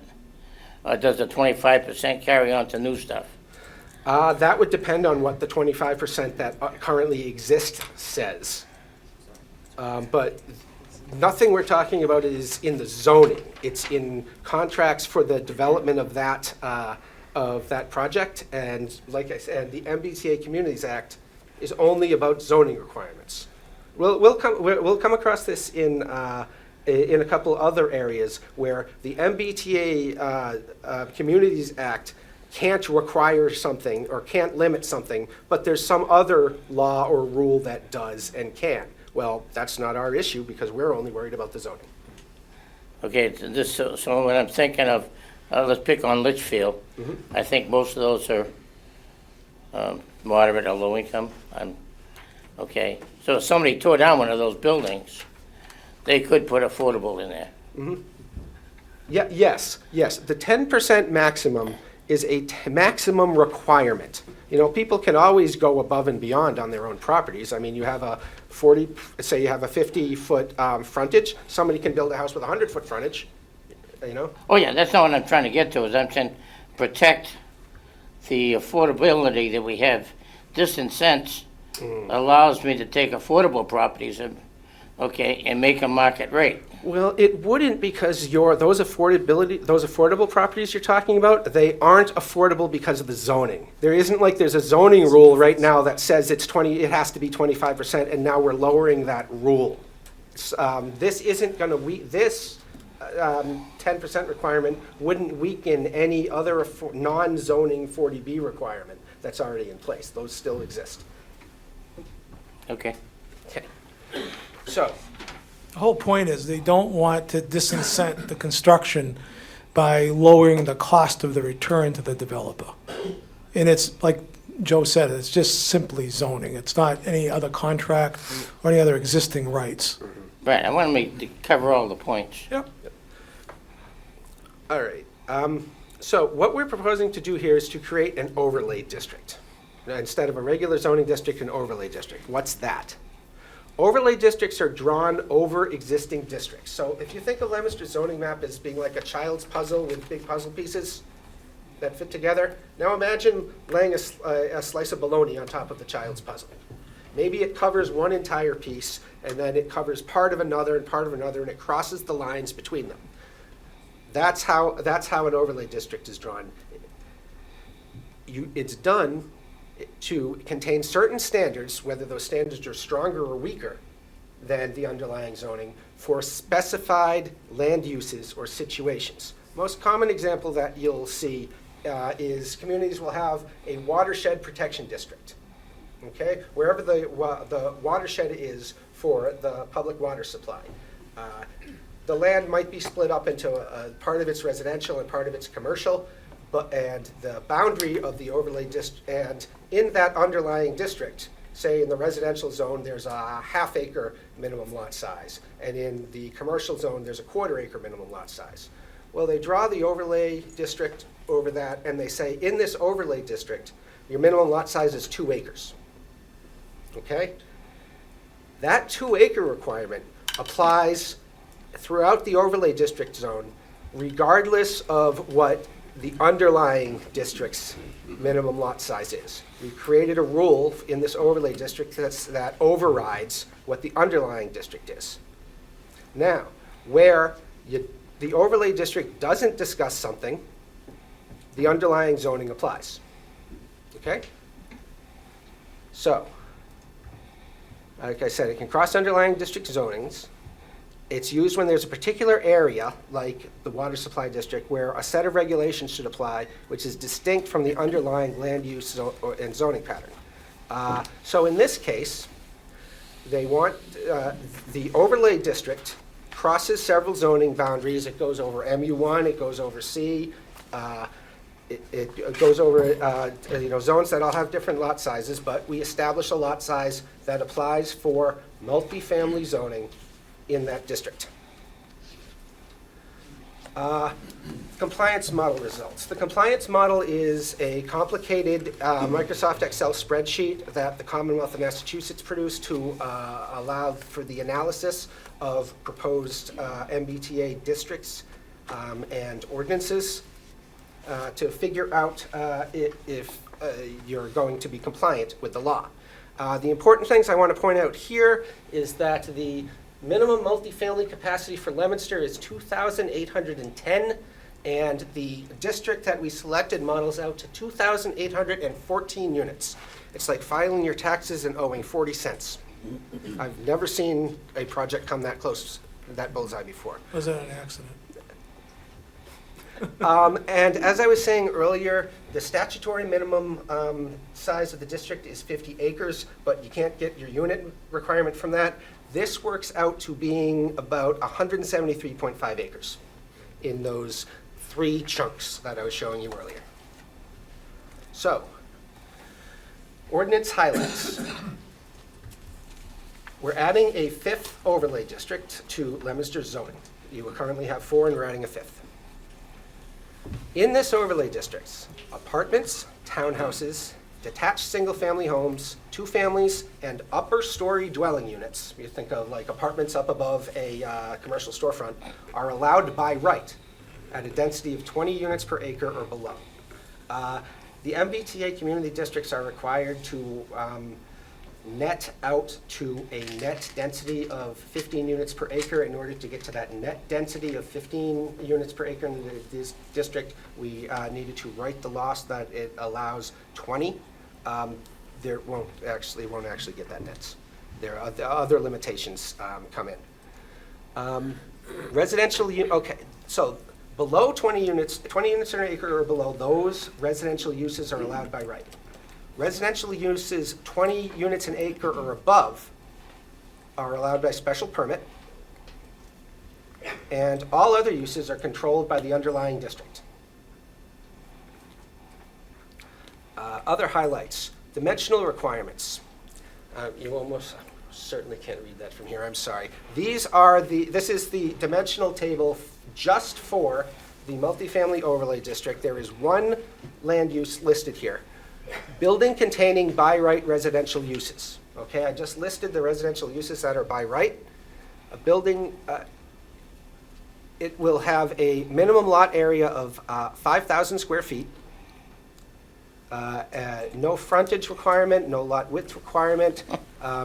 Or does the 25% carry on to new stuff? That would depend on what the 25% that currently exists says. But nothing we're talking about is in the zoning. It's in contracts for the development of that project. And like I said, the MBTA Communities Act is only about zoning requirements. We'll come across this in a couple other areas where the MBTA Communities Act can't require something or can't limit something, but there's some other law or rule that does and can. Well, that's not our issue because we're only worried about the zoning. Okay, so when I'm thinking of, let's pick on Litchfield, I think most of those are moderate or low income. Okay, so if somebody tore down one of those buildings, they could put affordable in there. Yeah, yes. The 10% maximum is a maximum requirement. You know, people can always go above and beyond on their own properties. I mean, you have a 50-foot frontage. Somebody can build a house with a 100-foot frontage, you know? Oh, yeah, that's not what I'm trying to get to, is I'm saying protect the affordability that we have. This incent allows me to take affordable properties and make a market rate. Well, it wouldn't, because those affordable properties you're talking about, they aren't affordable because of the zoning. There isn't like there's a zoning rule right now that says it has to be 25%, and now we're lowering that rule. This isn't going to this 10% requirement wouldn't weaken any other non-zoning 40B requirement that's already in place. Those still exist. Okay. So. The whole point is they don't want to disincent the construction by lowering the cost of the return to the developer. And it's like Joe said, it's just simply zoning. It's not any other contract or any other existing rights. Right, I want to cover all the points. Yep. All right. So what we're proposing to do here is to create an overlay district. Instead of a regular zoning district, an overlay district. What's that? Overlay districts are drawn over existing districts. So if you think of Leominster zoning map as being like a child's puzzle with big puzzle pieces that fit together, now imagine laying a slice of bologna on top of the child's puzzle. Maybe it covers one entire piece, and then it covers part of another, and it crosses the lines between them. That's how an overlay district is drawn. It's done to contain certain standards, whether those standards are stronger or weaker than the underlying zoning, for specified land uses or situations. Most common example that you'll see is communities will have a watershed protection district. Okay, wherever the watershed is for the public water supply. The land might be split up into a part of it's residential and part of it's commercial, and the boundary of the overlay district, and in that underlying district, say in the residential zone, there's a half-acre minimum lot size, and in the commercial zone, there's a quarter-acre minimum lot size. Well, they draw the overlay district over that, and they say, in this overlay district, your minimum lot size is 2 acres. Okay? That 2-acre requirement applies throughout the overlay district zone, regardless of what the underlying district's minimum lot size is. We created a rule in this overlay district that overrides what the underlying district is. Now, where the overlay district doesn't discuss something, the underlying zoning applies. Okay? So, like I said, it can cross underlying district zonings. It's used when there's a particular area, like the water supply district, where a set of regulations should apply, which is distinct from the underlying land use and zoning pattern. So in this case, They want, the overlay district crosses several zoning boundaries. It goes over MU1, it goes over C, it goes over, zones that all have different lot sizes, but we establish a lot size that applies for multifamily zoning in that district. Compliance model results. The compliance model is a complicated Microsoft Excel spreadsheet that the Commonwealth of Massachusetts produced to allow for the analysis of proposed MBTA districts and ordinances to figure out if you're going to be compliant with the law. The important things I want to point out here is that the minimum multifamily capacity for Leominster is 2,810, and the district that we selected models out to 2,814 units. It's like filing your taxes and owing 40 cents. I've never seen a project come that close, that bullseye before. Was that an accident? And as I was saying earlier, the statutory minimum size of the district is 50 acres, but you can't get your unit requirement from that. This works out to being about 173.5 acres in those 3 chunks that I was showing you earlier. So, ordinance highlights. We're adding a 5th overlay district to Leominster zoning. You will currently have 4, and we're adding a 5th. In this overlay district, apartments, townhouses, detached single-family homes, 2 families, and upper-story dwelling units, you think of like apartments up above a commercial storefront, are allowed by right at a density of 20 units per acre or below. The MBTA community districts are required to net out to a net density of 15 units per acre. In order to get to that net density of 15 units per acre in this district, we needed to write the law so that it allows 20. There won't actually get that nets. There are other limitations come in. Residential, okay, so below 20 units an acre or below, those residential uses are allowed by right. Residential uses 20 units an acre or above are allowed by special permit, and all other uses are controlled by the underlying district. Other highlights, dimensional requirements. You almost certainly can't read that from here, I'm sorry. This is the dimensional table just for the multifamily overlay district. There is one land use listed here. Building containing by right residential uses. Okay, I just listed the residential uses that are by right. A building, it will have a minimum lot area of 5,000 square feet. No frontage requirement, no lot width requirement.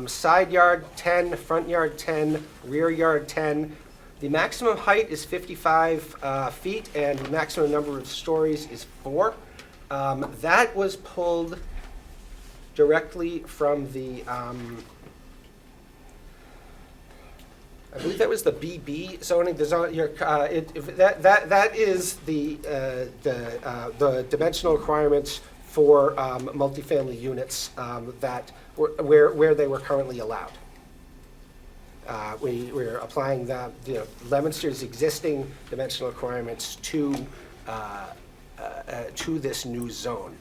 Side yard 10, front yard 10, rear yard 10. The maximum height is 55 feet, and the maximum number of stories is 4. That was pulled directly from the, I believe that was the BB zoning. That is the dimensional requirements for multifamily units where they were currently allowed. We're applying Leominster's existing dimensional requirements to this new zone.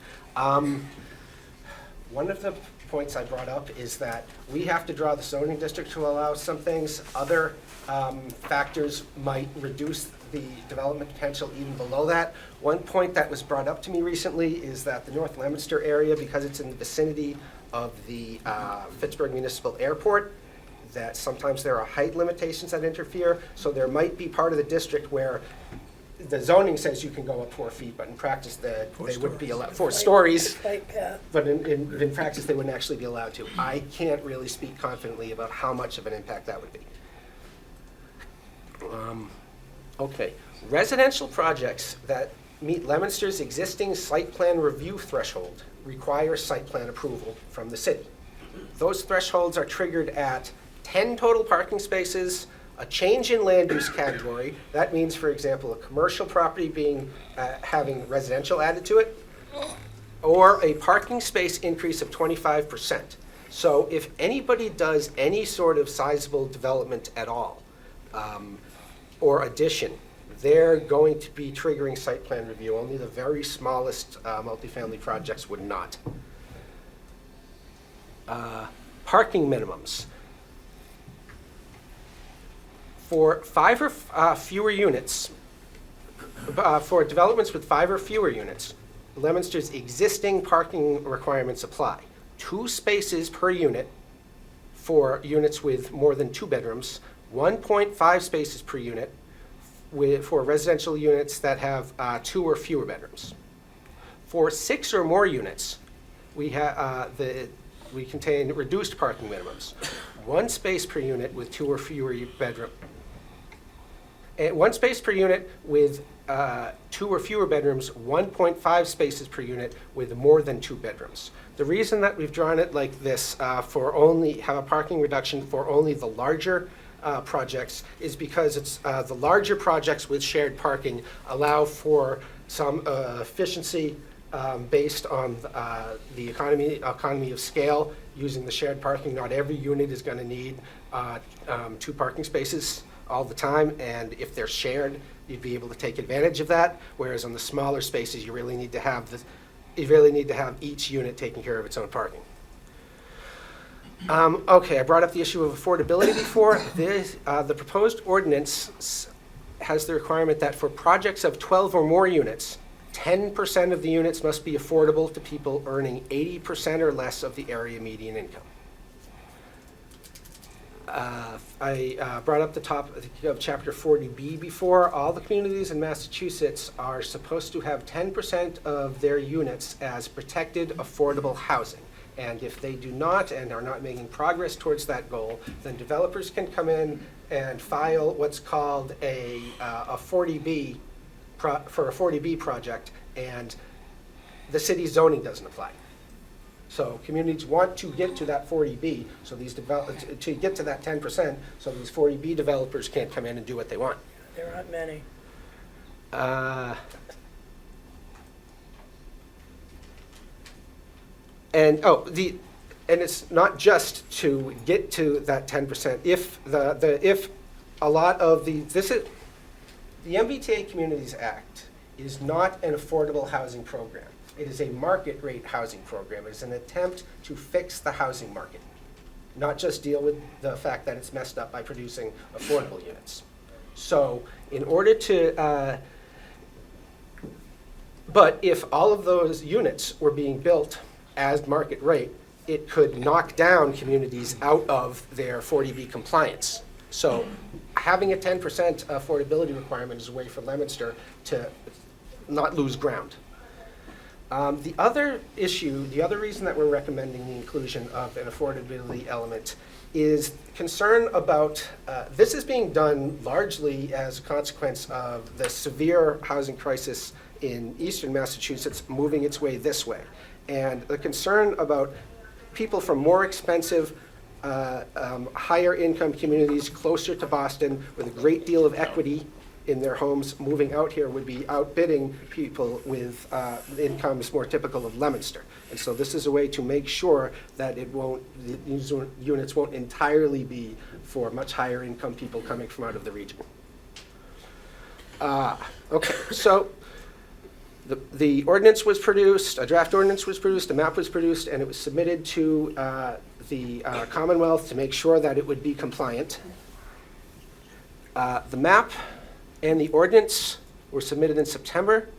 One of the points I brought up is that we have to draw the zoning district to allow some things. Other factors might reduce the development potential even below that. One point that was brought up to me recently is that the North Leominster area, because it's in the vicinity of the Fitchburg Municipal Airport, that sometimes there are height limitations that interfere. So there might be part of the district where the zoning says you can go up 4 feet, but in practice they wouldn't be allowed 4 stories. But in practice they wouldn't actually be allowed to. I can't really speak confidently about how much of an impact that would be. Okay, residential projects that meet Leominster's existing site plan review threshold require site plan approval from the city. Those thresholds are triggered at 10 total parking spaces, a change in land use category. That means, for example, a commercial property having residential added to it, or a parking space increase of 25%. So if anybody does any sort of sizable development at all, or addition, they're going to be triggering site plan review. Only the very smallest multifamily projects would not. Parking minimums. For 5 or fewer units, for developments with 5 or fewer units, Leominster's existing parking requirements apply. 2 spaces per unit for units with more than 2 bedrooms, 1.5 spaces per unit for residential units that have 2 or fewer bedrooms. For 6 or more units, we contain reduced parking minimums. 1 space per unit with 2 or fewer bedrooms. 1 space per unit with 2 or fewer bedrooms, 1.5 spaces per unit with more than 2 bedrooms. The reason that we've drawn it like this for only have a parking reduction for only the larger projects is because it's the larger projects with shared parking allow for some efficiency based on the economy of scale using the shared parking. Not every unit is going to need 2 parking spaces all the time, and if they're shared, you'd be able to take advantage of that. Whereas on the smaller spaces, you really need to have each unit taking care of its own parking. Okay, I brought up the issue of affordability before. The proposed ordinance has the requirement that for projects of 12 or more units, 10% of the units must be affordable to people earning 80% or less of the area median income. I brought up the top of Chapter 40B before. All the communities in Massachusetts are supposed to have 10% of their units as protected affordable housing. And if they do not and are not making progress towards that goal, then developers can come in and file what's called a 40B for a 40B project, and the city's zoning doesn't apply. So communities want to get to that 40B, so to get to that 10%, so these 40B developers can't come in and do what they want. There aren't many. And it's not just to get to that 10%. If a lot of the MBTA Communities Act is not an affordable housing program. It is a market rate housing program. It is an attempt to fix the housing market, not just deal with the fact that it's messed up by producing affordable units. So in order to, but if all of those units were being built as market rate, it could knock down communities out of their 40B compliance. So having a 10% affordability requirement is a way for Leominster to not lose ground. The other issue, the other reason that we're recommending the inclusion of an affordability element is concern about, this is being done largely as a consequence of the severe housing crisis in eastern Massachusetts moving its way this way. And the concern about people from more expensive, higher income communities closer to Boston with a great deal of equity in their homes moving out here would be outbidding people with incomes more typical of Leominster. And so this is a way to make sure that these units won't entirely be for much higher income people coming from out of the region. Okay, so the ordinance was produced, a draft ordinance was produced, a map was produced, and it was submitted to the Commonwealth to make sure that it would be compliant. The map and the ordinance were submitted in September,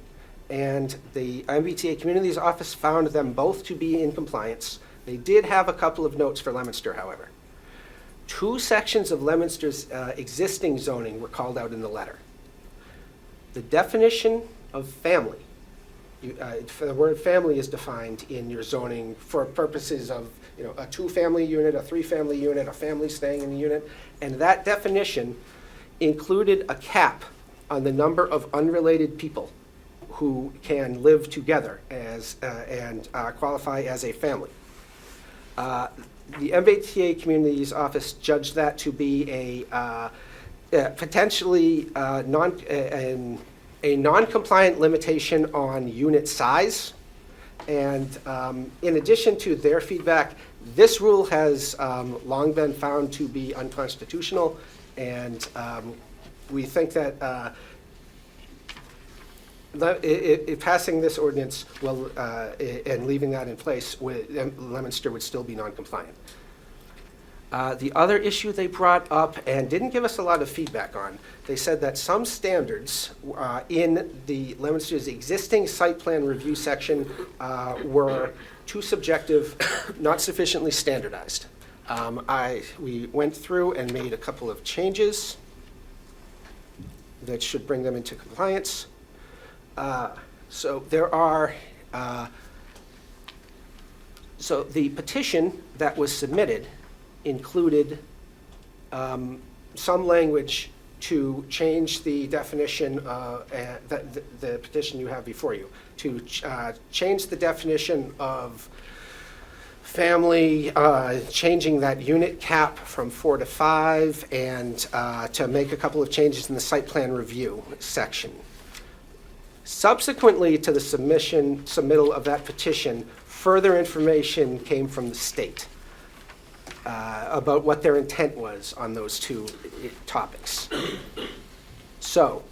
and the MBTA Communities Office found them both to be in compliance. They did have a couple of notes for Leominster, however. 2 sections of Leominster's existing zoning were called out in the letter. The definition of family, the word family is defined in your zoning for purposes of a 2-family unit, a 3-family unit, a family staying in the unit, and that definition included a cap on the number of unrelated people who can live together as and qualify as a family. The MBTA Communities Office judged that to be a potentially a non-compliant limitation on unit size. And in addition to their feedback, This rule has long been found to be unconstitutional, and we think that passing this ordinance will, and leaving that in place, Leominster would still be non-compliant. The other issue they brought up and didn't give us a lot of feedback on, they said that some standards in the Leominster's existing site plan review section were too subjective, not sufficiently standardized. We went through and made a couple of changes that should bring them into compliance. So there are, so the petition that was submitted included some language to change the definition, the petition you have before you, to change the definition of family, changing that unit cap from 4 to 5, and to make a couple of changes in the site plan review section. Subsequently to the submittal of that petition, further information came from the state about what their intent was on those two topics. So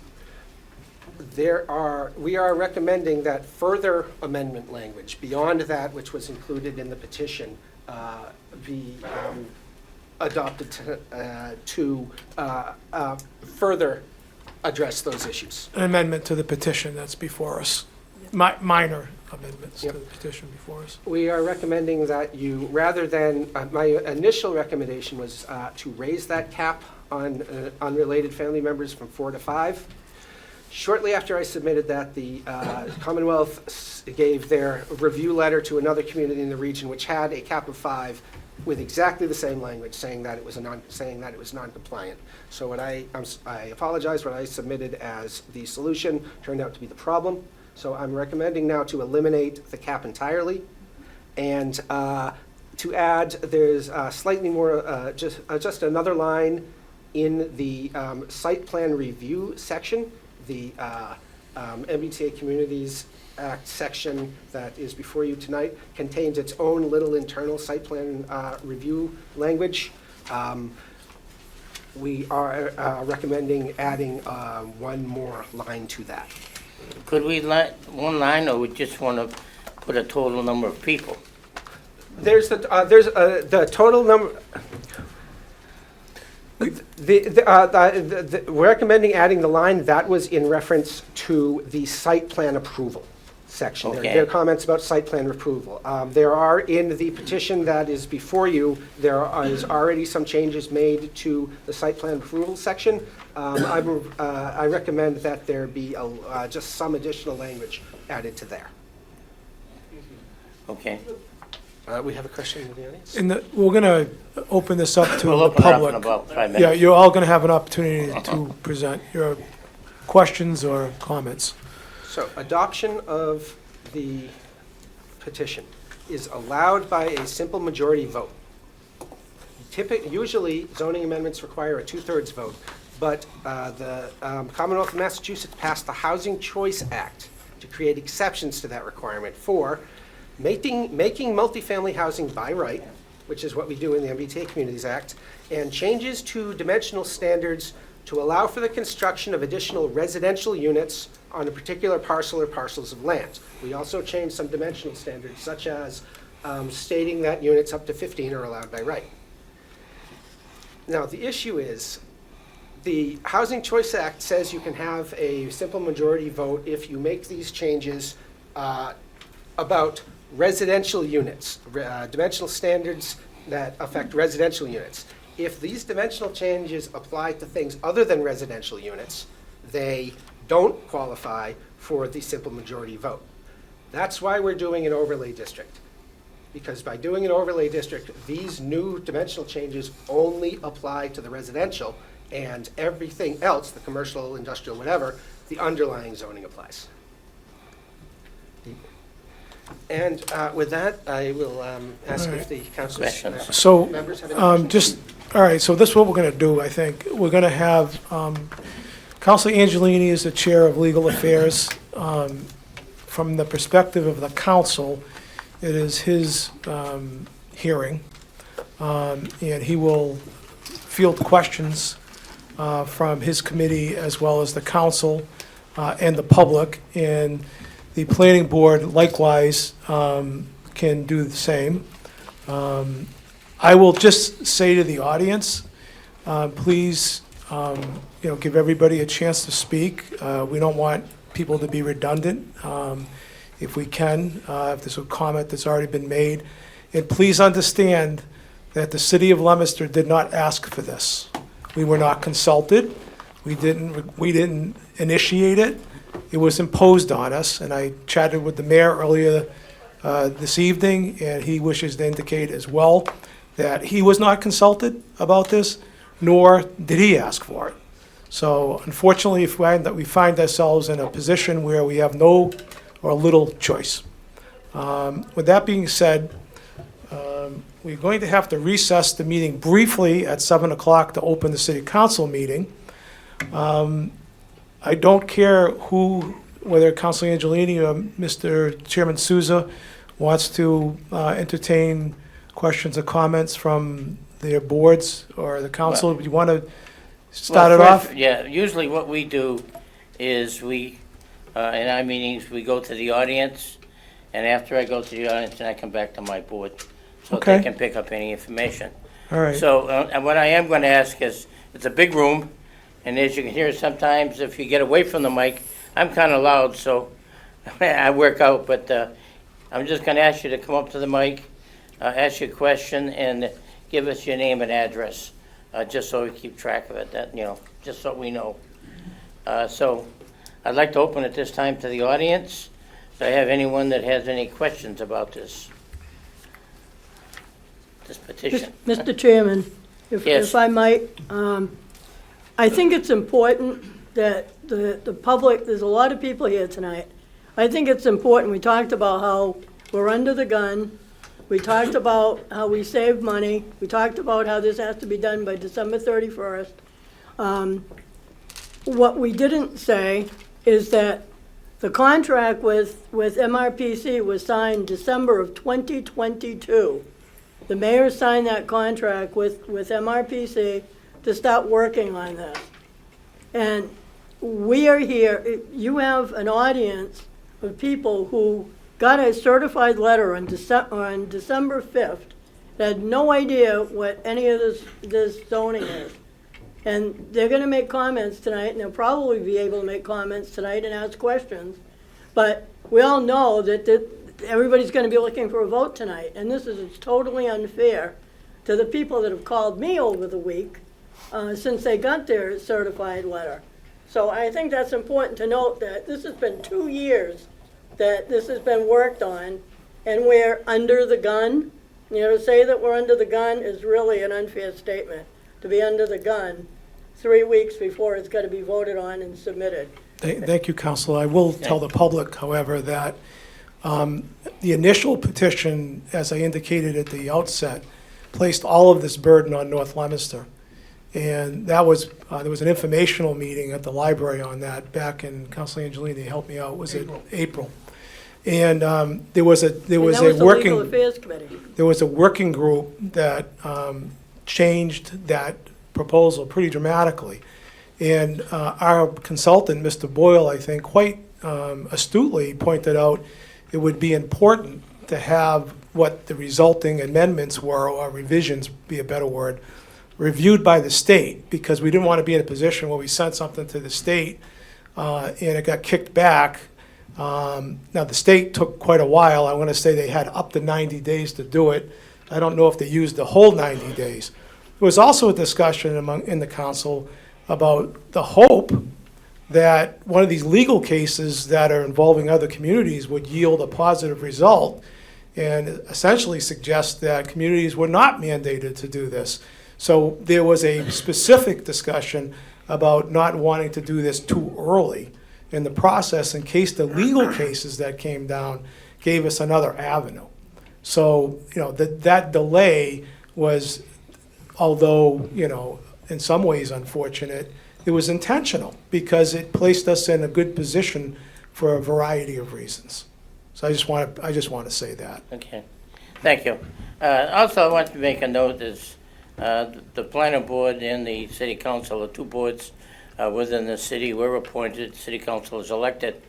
we are recommending that further amendment language beyond that which was included in the petition be adopted to further address those issues. An amendment to the petition that's before us, minor amendments to the petition before us. We are recommending that you, rather than, my initial recommendation was to raise that cap on unrelated family members from 4 to 5. Shortly after I submitted that, the Commonwealth gave their review letter to another community in the region which had a cap of 5 with exactly the same language, saying that it was non-compliant. So what I apologize, what I submitted as the solution turned out to be the problem. So I'm recommending now to eliminate the cap entirely, and to add, there's slightly more, just another line in the site plan review section. The MBTA Communities Act section that is before you tonight contains its own little internal site plan review language. We are recommending adding one more line to that. Could we let one line, or we just want to put a total number of people? There's the total number. We're recommending adding the line that was in reference to the site plan approval section. Okay. There are comments about site plan approval. There are, in the petition that is before you, there is already some changes made to the site plan approval section. I recommend that there be just some additional language added to there. Okay. We have a question in the audience? We're going to open this up to We'll the open it up public. in about 5 minutes. Yeah, you're all going to have an opportunity to present your questions or comments. So adoption of the petition is allowed by a simple majority vote. Usually zoning amendments require a 2/3 vote, but the Commonwealth of Massachusetts passed the Housing Choice Act to create exceptions to that requirement for making multifamily housing by right, which is what we do in the MBTA Communities Act, and changes to dimensional standards to allow for the construction of additional residential units on a particular parcel or parcels of land. We also changed some dimensional standards, such as stating that units up to 15 are allowed by right. Now, the issue is, the Housing Choice Act says you can have a simple majority vote if you make these changes about residential units, dimensional standards that affect residential units. If these dimensional changes apply to things other than residential units, they don't qualify for the simple majority vote. That's why we're doing an overlay district. Because by doing an overlay district, these new dimensional changes only apply to the residential, and everything else, the commercial, industrial, whatever, the underlying zoning applies. And with that, I will ask if the council's So, members have any questions. all right, so this is what we're going to do, I think. We're going to have Councilor Angelini is the Chair of Legal Affairs. From the perspective of the council, it is his hearing, and he will field questions from his committee as well as the council and the public, and the planning board likewise can do the same. I will just say to the audience, please, give everybody a chance to speak. We don't want people to be redundant. If we can, if there's a comment that's already been made. And please understand that the city of Leominster did not ask for this. We were not consulted. We didn't initiate it. It was imposed on us, and I chatted with the mayor earlier this evening, and he wishes to indicate as well that he was not consulted about this, nor did he ask for it. So unfortunately, we find ourselves in a position where we have no or little choice. With that being said, we're going to have to recess the meeting briefly at 7 o'clock to open the city council meeting. I don't care whether Councilor Angelini or Mr. Chairman Souza wants to entertain questions or comments from their boards or the council. Do you want to start it off? Yeah, usually what we do is in our meetings, we go to the audience, and after I go to the audience, then I come back to my board, so Okay. they can pick up any information. All right. So, and what I am going to ask is, it's a big room, and as you can hear, sometimes if you get away from the mic, I'm kind of loud, so I work out, but I'm just going to ask you to come up to the mic, ask your question, and give us your name and address, just so we keep track of it, just so we know. So I'd like to open at this time to the audience. Do I have anyone that has any questions about this petition? Mr. Chairman, Yes. if I might, I think it's important that the public, there's a lot of people here tonight. I think it's important, we talked about how we're under the gun. We talked about how we save money. We talked about how this has to be done by December 31st. What we didn't say is that the contract with MRPC was signed December of 2022. The mayor signed that contract with MRPC to start working on this. And we are here, you have an audience of people who got a certified letter on December 5th, that had no idea what any of this zoning is. And they're gonna make comments tonight, and they'll probably be able to make comments tonight and ask questions. But we all know that everybody's gonna be looking for a vote tonight, and this is totally unfair to the people that have called me over the week since they got their certified letter. So I think that's important to note that this has been 2 years that this has been worked on, and we're under the gun. To say that we're under the gun is really an unfair statement. To be under the gun 3 weeks before it's got to be voted on and submitted. Thank you, Council. I will tell the public, however, that the initial petition, as I indicated at the outset, placed all of this burden on North Leominster. And that was, there was an informational meeting at the library on that back in, Councilor Angelini, help me out, was it April? And there was a working, Legal Affairs Committee. there was a working group that changed that proposal pretty dramatically. And our consultant, Mr. Boyle, I think, quite astutely pointed out it would be important to have what the resulting amendments were, or revisions, be a better word, reviewed by the state, because we didn't want to be in a position where we sent something to the state and it got kicked back. Now, the state took quite a while. I want to say they had up to 90 days to do it. I don't know if they used the whole 90 days. There was also a discussion in the council about the hope that one of these legal cases that are involving other communities would yield a positive result and essentially suggest that communities were not mandated to do this. So there was a specific discussion about not wanting to do this too early in the process in case the legal cases that came down gave us another avenue. So, that delay was, although, in some ways unfortunate, it was intentional because it placed us in a good position for a variety of reasons. So I just want to say that. Okay, thank you. Also, I want to make a note is the planning board and the city council are two boards within the city. We're appointed, city council is elected.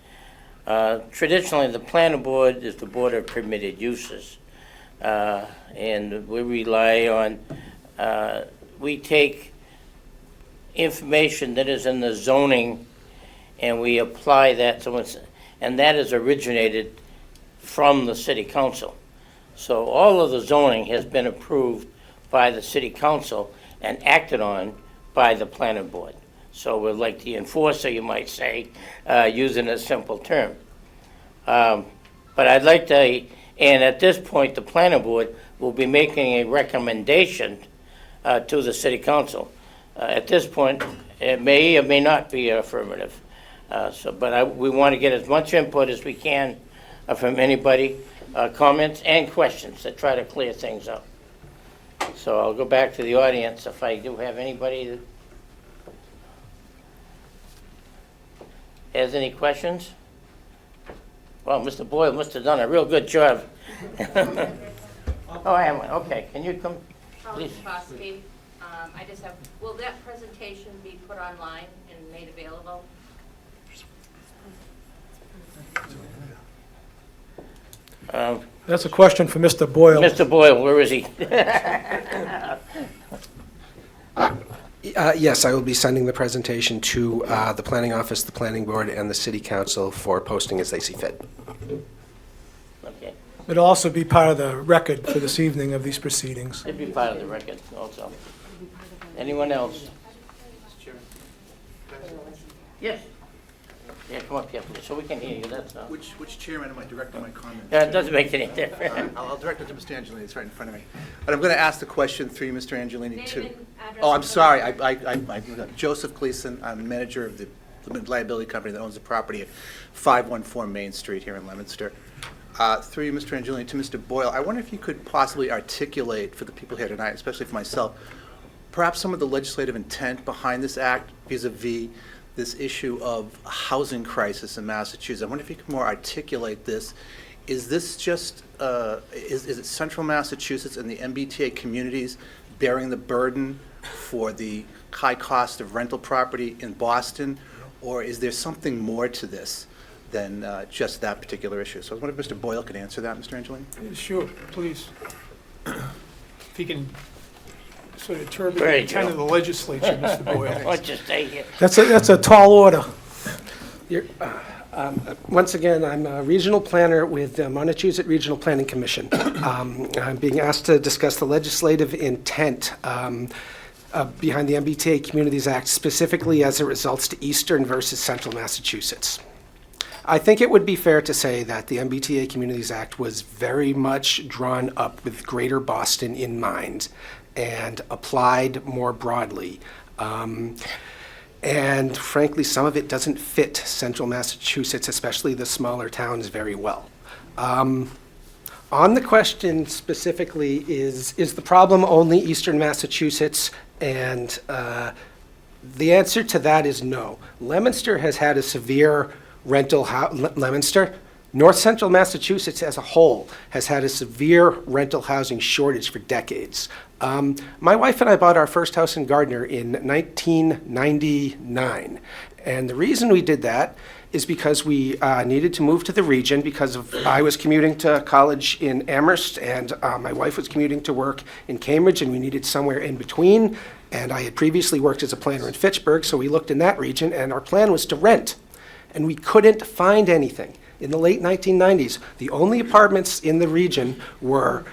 Traditionally, the planning board is the board of permitted uses. And we rely on, we take information that is in the zoning and we apply that to it, and that is originated from the city council. So all of the zoning has been approved by the city council and acted on by the planning board. So we're like the enforcer, you might say, using a simple term. But I'd like to, and at this point, the planning board will be making a recommendation to the city council. At this point, it may or may not be affirmative. But we want to get as much input as we can from anybody, comments and questions to try to clear things up. So I'll go back to the audience if I do have anybody that has any questions. Well, Mr. Boyle must have done a real good job. Oh, I have one. Okay, can you come, please? I just have, will that presentation be put online and made available? That's a question for Mr. Boyle. Mr. Boyle, where is he? Yes, I will be sending the presentation to the planning office, the planning board, and the city council for posting as they see fit. Okay, It'll also be part of the record for this evening of these proceedings. it'd be part of the record also. Anyone else? Yes. Yeah, come up here, please, so we can hear you, that's all. Which chairman am I directing my comment Yeah, to? it doesn't make any difference. I'll direct it to Mr. Angelini, it's right in front of me. But I'm going to ask the question through you, Mr. Angelini, Name too. and address Oh, I'm for the sorry, record. I'm Joseph Gleason, I'm manager of the limited liability company that owns the property at 514 Main Street here in Leominster. Through you, Mr. Angelini, to Mr. Boyle, I wonder if you could possibly articulate for the people here tonight, especially for myself, perhaps some of the legislative intent behind this act vis-a-vis this issue of housing crisis in Massachusetts. I wonder if you could more articulate this. Is this just, is it central Massachusetts and the MBTA communities bearing the burden for the high cost of rental property in Boston? Or is there something more to this than just that particular issue? So I wonder if Mr. Boyle could answer that, Mr. Angelini? Sure, please. If he can sort of turbine There the you intent go. of the legislature, Mr. Boyle. Why don't you stay here? That's a tall order. Once again, I'm a regional planner with the Montechusett Regional Planning Commission. I'm being asked to discuss the legislative intent behind the MBTA Communities Act, specifically as it results to Eastern versus Central Massachusetts. I think it would be fair to say that the MBTA Communities Act was very much drawn up with Greater Boston in mind and applied more broadly. And frankly, some of it doesn't fit Central Massachusetts, especially the smaller towns, very well. On the question specifically, is the problem only Eastern Massachusetts? And the answer to that is no. Leominster has had a severe Leominster, North Central Massachusetts as a whole has had a severe rental housing shortage for decades. My wife and I bought our first house in Gardner in 1999. And the reason we did that is because we needed to move to the region because I was commuting to college in Amherst and my wife was commuting to work in Cambridge, and we needed somewhere in between. And I had previously worked as a planner in Fitchburg, so we looked in that region, and our plan was to rent. And we couldn't find anything. In the late 1990s, the only apartments in the region were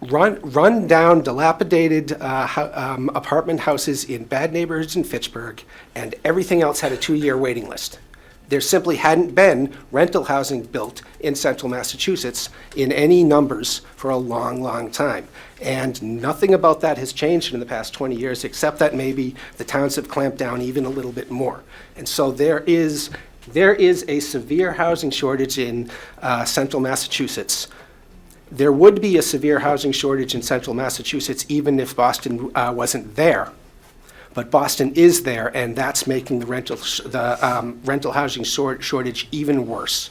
run-down, dilapidated apartment houses in bad neighborhoods in Fitchburg, and everything else had a 2-year waiting list. There simply hadn't been rental housing built in central Massachusetts in any numbers for a long, long time. And nothing about that has changed in the past 20 years, except that maybe the towns have clamped down even a little bit more. And so there is a severe housing shortage in central Massachusetts. There would be a severe housing shortage in central Massachusetts even if Boston wasn't there. But Boston is there, and that's making the rental housing shortage even worse.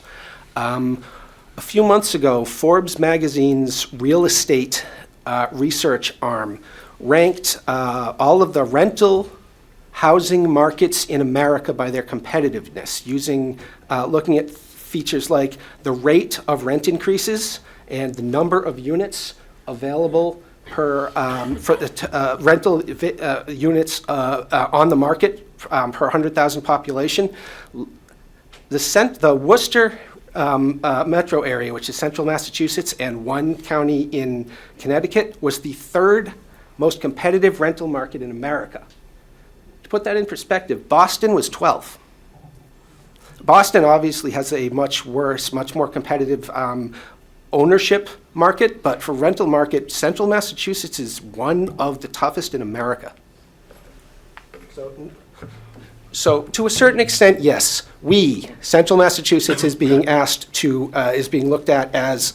But A few months ago, Forbes magazine's real estate research arm ranked all of the rental housing markets in America by their competitiveness, looking at features like the rate of rent increases and the number of units available per for the rental units on the market per 100,000 population. The Worcester metro area, which is central Massachusetts and one county in Connecticut, was the third most competitive rental market in America. To put that in perspective, Boston was 12th. Boston obviously has a much worse, much more competitive ownership market, but for rental market, central Massachusetts is one of the toughest in America. So to a certain extent, yes, central Massachusetts is being looked at as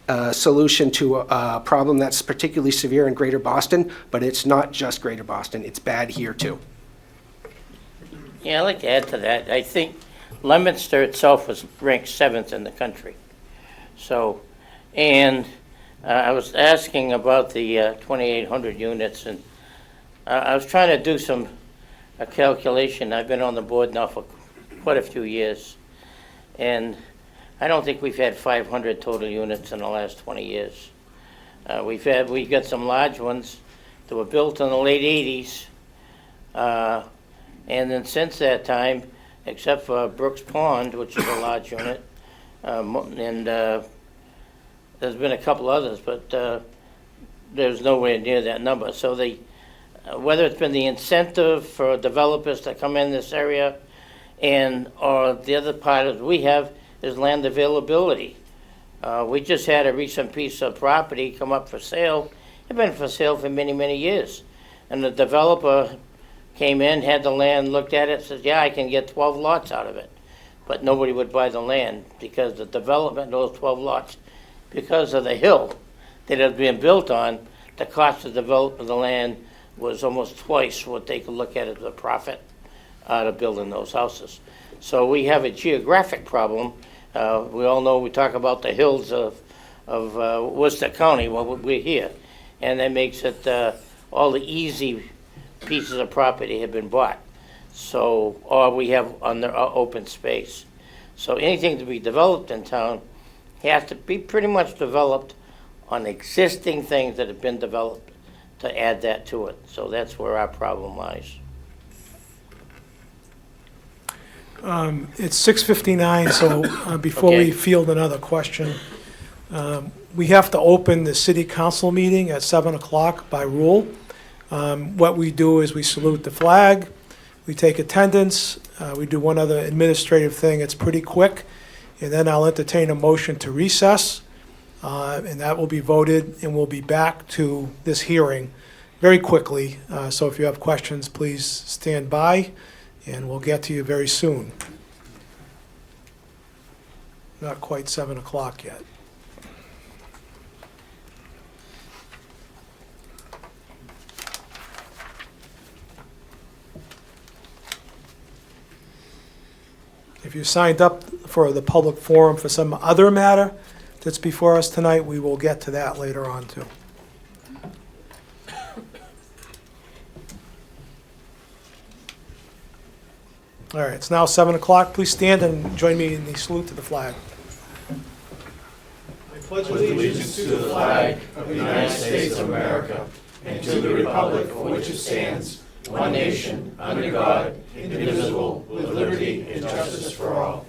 a solution to a problem that's particularly severe in Greater Boston, but it's not just Greater Boston, it's bad here too. Yeah, I'd like to add to that. I think Leominster itself was ranked 7th in the country. So, and I was asking about the 2,800 units, and I was trying to do a calculation. I've been on the board now for quite a few years, and I don't think we've had 500 total units in the last 20 years. We've got some large ones that were built in the late 80s, and then since that time, except for Brooks Pond, which is a large unit, and there's been a couple others, but there's nowhere near that number. So whether it's been the incentive for developers to come in this area, or the other part we have is land availability. We just had a recent piece of property come up for sale. It's been for sale for many, many years. And the developer came in, had the land, looked at it, said, yeah, I can get 12 lots out of it. But nobody would buy the land because the development, those 12 lots, because of the hill that had been built on, the cost to develop the land was almost twice what they could look at as a profit out of building those houses. So we have a geographic problem. We all know, we talk about the hills of Worcester County, well, we're here. And that makes it, all the easy pieces of property have been bought. So, or we have on the open space. So anything to be developed in town has to be pretty much developed on existing things that have been developed to add that to it. So that's where our problem lies. It's 6:59, so before we field another question, we have to open the city council meeting at 7 o'clock by rule. What we do is we salute the flag, we take attendance, we do one other administrative thing. It's pretty quick, and then I'll entertain a motion to recess, and that will be voted, and we'll be back to this hearing very quickly. So if you have questions, please stand by, and we'll get to you very soon. Not quite 7 o'clock yet. If you signed up for the public forum for some other matter that's before us tonight, we will get to that later on too. All right, it's now 7 o'clock. Please stand and join me in the salute to the flag. I pledge allegiance to the flag of the United States of America and to the republic for which it stands, one nation, under God, indivisible, with liberty and justice for all.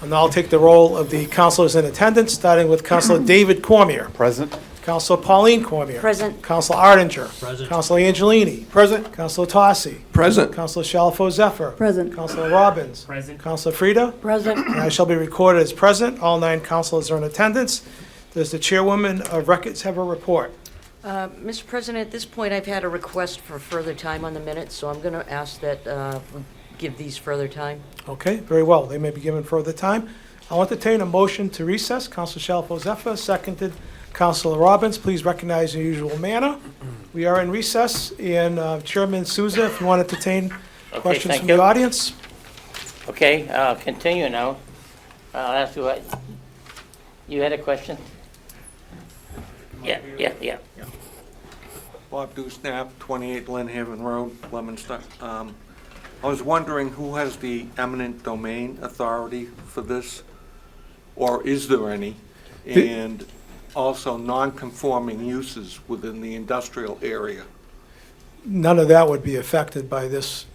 And now I'll take the roll of the councilors in attendance, starting with Councilor David Cormier. Present. Councilor Pauline Cormier. Present. Councilor Arndinger. Present. Councilor Angelini. Present. Councilor Tossi. Present. Councilor Shalfo Zephyr. Present. Councilor Robbins. Present. Councilor Frida. Present. And I shall be recorded as present. All 9 councilors are in attendance. Does the chairwoman of records have a report? Mr. President, at this point, I've had a request for further time on the minutes, so I'm going to ask that we give these further time. Okay, very well. They may be given further time. I'll entertain a motion to recess. Councilor Shalfo Zephyr, seconded. Councilor Robbins, please recognize in the usual manner. We are in recess, and Chairman Souza, if you want to entertain questions from the audience. Okay, I'll continue now. I'll ask you what, you had a question? Yeah. Bob Dewsnap, 28 Glen Haven Road, Leominster. I was wondering who has the eminent domain authority for this, or is there any? And also non-conforming uses within the industrial area. None of that would be affected by this,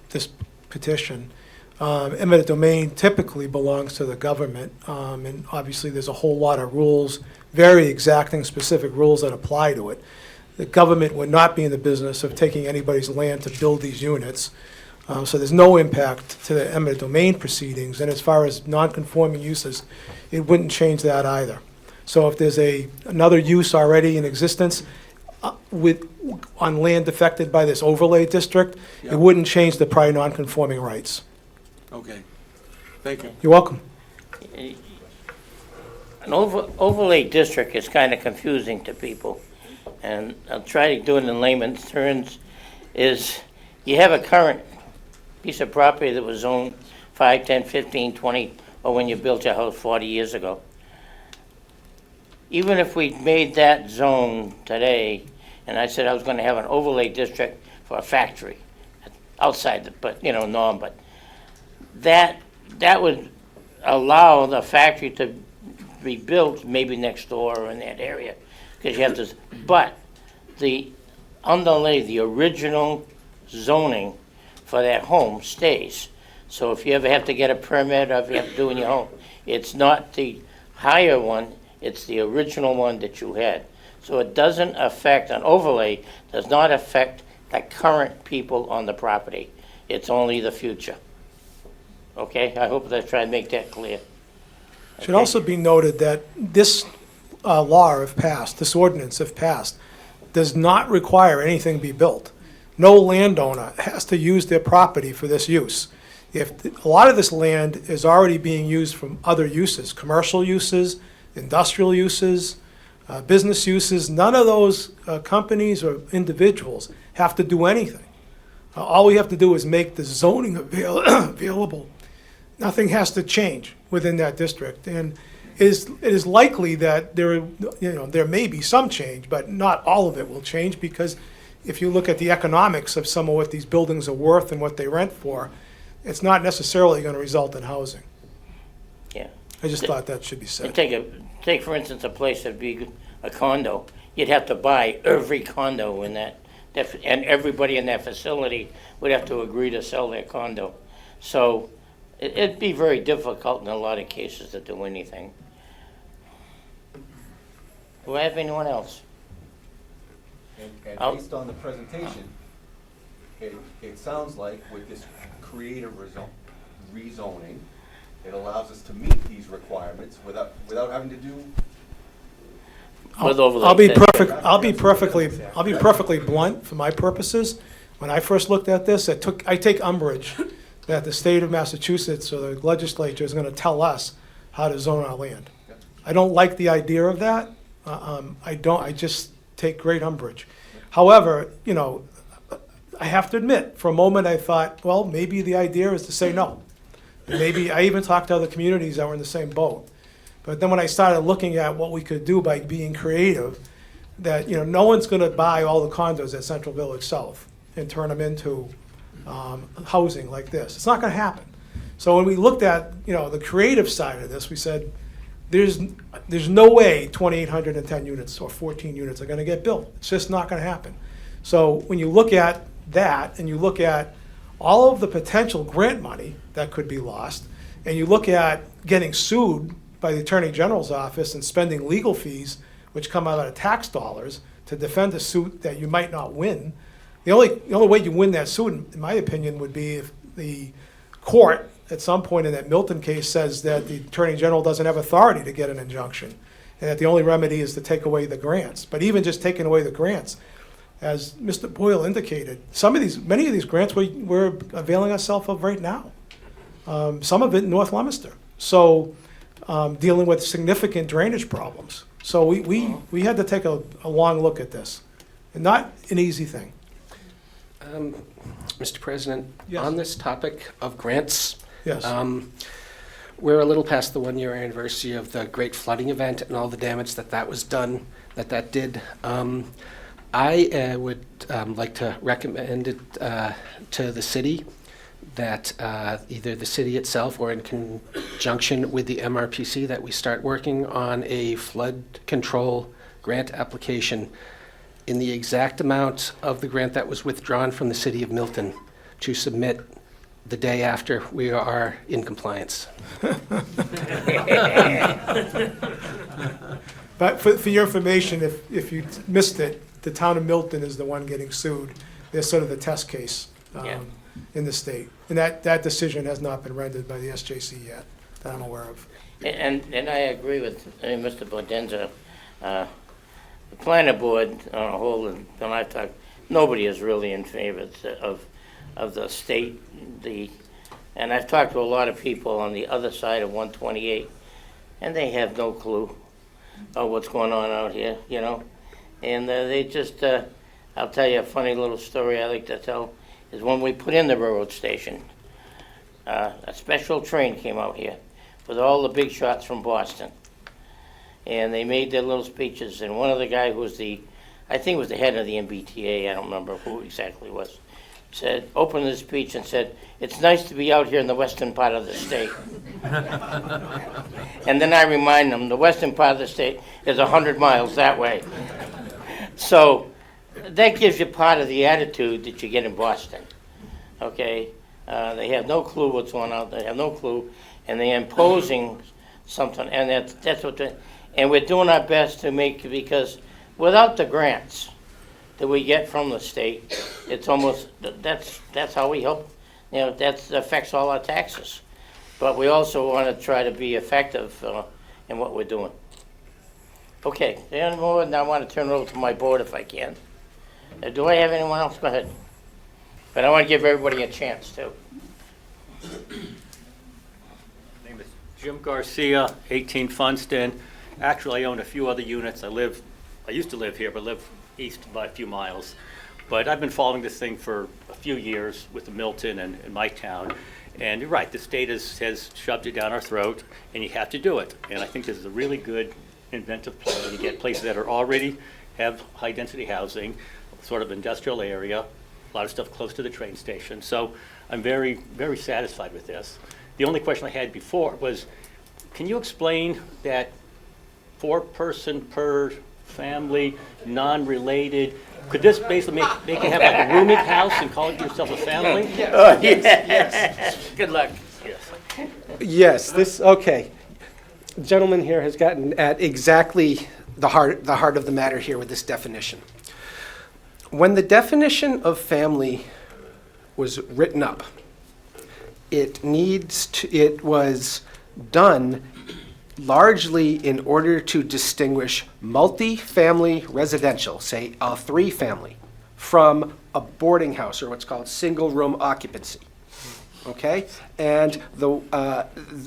this petition. Eminent domain typically belongs to the government, and obviously there's a whole lot of rules, very exacting specific rules that apply to it. The government would not be in the business of taking anybody's land to build these units, so there's no impact to the eminent domain proceedings, and as far as non-conforming uses, it wouldn't change that either. So if there's another use already in existence on land affected by this overlay district, it wouldn't change the prior non-conforming rights. Okay, thank you. You're welcome. An overlay district is kind of confusing to people, and I'll try to do it in layman's terms, is you have a current piece of property that was owned 5, 10, 15, 20, or when you built your house 40 years ago. Even if we made that zone today, and I said I was going to have an overlay district for a factory outside, but norm, but that would allow the factory to be built maybe next door or in that area, because you have to. But the underlay, the original zoning for that home stays. So if you ever have to get a permit or if you have to do in your home, it's not the higher one, it's the original one that you had. So it doesn't affect, an overlay does not affect the current people on the property. It's only the future. Okay, I hope that I try to make that clear. It should also be noted that this law, if passed, this ordinance, if passed, does not require anything be built. No landowner has to use their property for this use. If a lot of this land is already being used from other uses, commercial uses, industrial uses, business uses, none of those companies or individuals have to do anything. All we have to do is make the zoning available. Nothing has to change within that district, and it is likely that there may be some change, but not all of it will change, because if you look at the economics of some of what these buildings are worth and what they rent for, it's not necessarily going to result in housing. Yeah. I just thought that should be said. Take for instance a place that'd be a condo. You'd have to buy every condo in that, and everybody in that facility would have to agree to sell their condo. So it'd be very difficult in a lot of cases to do anything. Do I have anyone else? And based on the presentation, it sounds like with this creative rezoning, it allows us to meet these requirements without having to do. I'll be perfectly blunt for my purposes. When I first looked at this, I take umbrage that the state of Massachusetts or the legislature is going to tell us how to zone our land. I don't like the idea of that. I just take great umbrage. However, I have to admit, for a moment I thought, well, maybe the idea is to say no. And maybe I even talked to other communities that were in the same boat. But then when I started looking at what we could do by being creative, that no one's going to buy all the condos at Central Village South and turn them into housing like this. It's not going to happen. So when we looked at the creative side of this, we said there's no way 2,810 units or 14 units are going to get built. It's just not going to happen. So when you look at that and you look at all of the potential grant money that could be lost, and you look at getting sued by the Attorney General's office and spending legal fees, which come out of tax dollars, to defend a suit that you might not win, the only way you win that suit, in my opinion, would be if the court, at some point in that Milton case, says that the Attorney General doesn't have authority to get an injunction, and that the only remedy is to take away the grants. But even just taking away the grants, as Mr. Boyle indicated, many of these grants we're availing ourselves of right now. Some of it in North Leominster. So dealing with significant drainage problems. So we had to take a long look at this, and not an easy thing. Mr. President, Yes. on this topic of grants, Yes. We're a little past the one-year anniversary of the great flooding event and all the damage that was done, that did. I would like to recommend it to the city that either the city itself or in conjunction with the MRPC that we start working on a flood control grant application in the exact amount of the grant that was withdrawn from the city of Milton to submit the day after we are in compliance. But for your information, if you missed it, the town of Milton is the one getting sued. They're sort of the test case in the state. And that decision has not been rendered by the SJC yet, that I'm aware of. And I agree with Mr. Bodenza. The planning board on a whole, and I've talked, nobody is really in favor of the state. And I've talked to a lot of people on the other side of 128, and they have no clue of what's going on out here, you know. And they just, I'll tell you a funny little story I like to tell, is when we put in the railroad station, a special train came out here with all the big shots from Boston. And they made their little speeches, and one of the guy who was I think was the head of the MBTA, I don't remember who exactly was, opened his speech and said, "It's nice to be out here in the western part of the state." And then I remind them, the western part of the state is 100 miles that way. So that gives you part of the attitude that you get in Boston, okay? They have no clue what's going on, they have no clue, and they're imposing something, and that's what and we're doing our best to make, because without the grants that we get from the state, it's almost, that's how we help, you know, that affects all our taxes. But we also want to try to be effective in what we're doing. Okay, any more? And I want to turn it over to my board if I can. Do I have anyone else? Go ahead. But I want to give everybody a chance too. My name is Jim Garcia, 18 Funston. Actually, I own a few other units. I used to live here, but live east by a few miles. But I've been following this thing for a few years with the Milton and my town. And you're right, the state has shoved it down our throat, and you have to do it. And I think this is a really good inventive plan. You get places that are already have high-density housing, sort of industrial area, a lot of stuff close to the train station. So I'm very, very satisfied with this. The only question I had before was, can you explain that 4-person per family, non-related, could this basically make you have like a rooming house and call it yourself a family? Yes. Good luck. Yes, okay. The gentleman here has gotten at exactly the heart of the matter here with this definition. When the definition of family was written up, it was done largely in order to distinguish multi-family residential, say a 3-family, from a boarding house or what's called single-room occupancy. Okay, and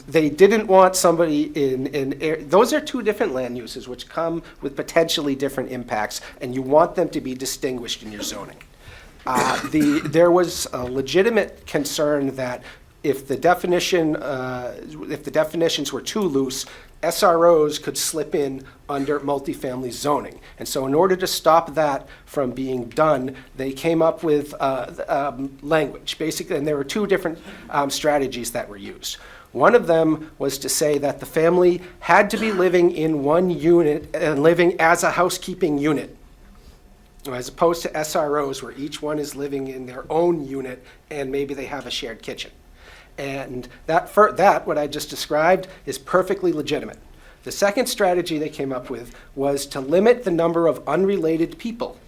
they didn't want somebody those are 2 different land uses which come with potentially different impacts, and you want them to be distinguished in your zoning. There was a legitimate concern that if the definitions were too loose, SROs could slip in under multifamily zoning. And so in order to stop that from being done, they came up with language, basically, and there were 2 different strategies that were used. One of them was to say that the family had to be living in one unit and living as a housekeeping unit, as opposed to SROs where each one is living in their own unit and maybe they have a shared kitchen. And that, what I just described, is perfectly legitimate. The second strategy they came up with was to limit the number of unrelated people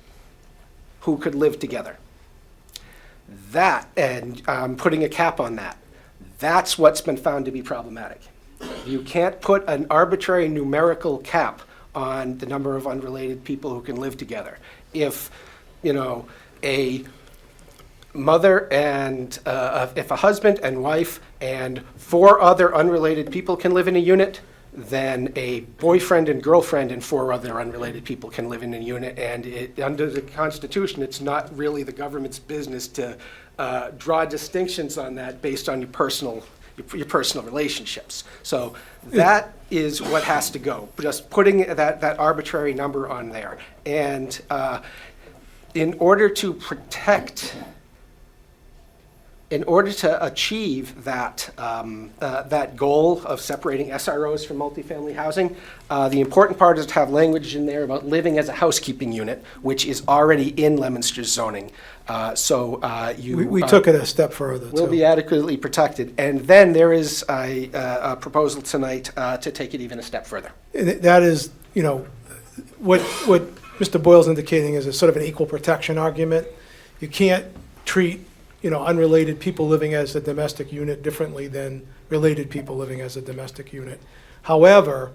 who could live together. That, and putting a cap on that, that's what's been found to be problematic. You can't put an arbitrary numerical cap on the number of unrelated people who can live together. If, a mother and if a husband and wife and 4 other unrelated people can live in a unit, then a boyfriend and girlfriend and 4 other unrelated people can live in a unit. And under the Constitution, it's not really the government's business to draw distinctions on that based on your your personal relationships. So that is what has to go, just putting that arbitrary number on there. And in order to achieve that, that goal of separating SROs from multifamily housing, the important part is to have language in there about living as a housekeeping unit, which is already in Leominster's zoning. We took it a step further, will too. be adequately protected. And then there is a proposal tonight to take it even a step further. And that is, you know, what Mr. Boyle's indicating is a sort of an equal protection argument. You can't treat, you know, unrelated people living as a domestic unit differently than related people living as a domestic unit. However,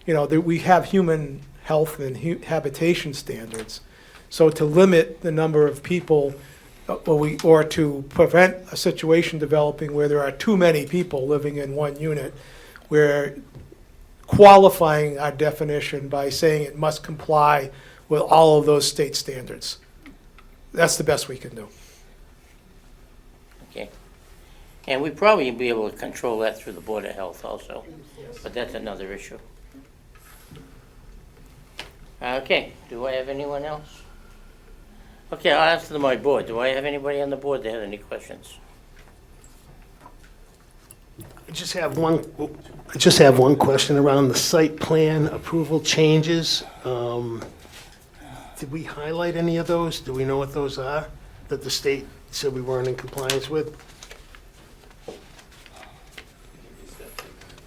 you know, we have human health and habitation standards. So to limit the number of people, or to prevent a situation developing where there are too many people living in one unit, we're qualifying our definition by saying it must comply with all of those state standards. That's the best we can do. Okay. And we'd probably be able to control that through the Board of Health also, but that's another issue. Okay, do I have anyone else? Okay, I'll ask my board. Do I have anybody on the board that has any questions? I just have one question around the site plan approval changes. Did we highlight any of those? Do we know what those are that the state said we weren't in compliance with?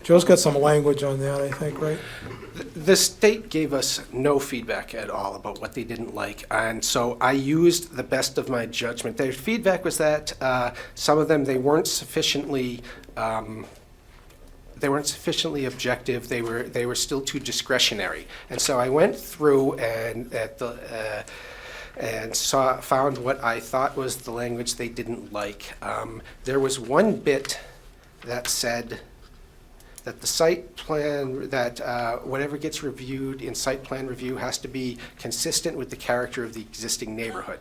Joe's got some language on that, I think, right? The state gave us no feedback at all about what they didn't like, and so I used the best of my judgment. Their feedback was that some of them, they weren't sufficiently objective. They were still too discretionary, and so I went through and found what I thought was the language they didn't like. There was one bit that said that the site plan, that whatever gets reviewed in site plan review has to be consistent with the character of the existing neighborhood.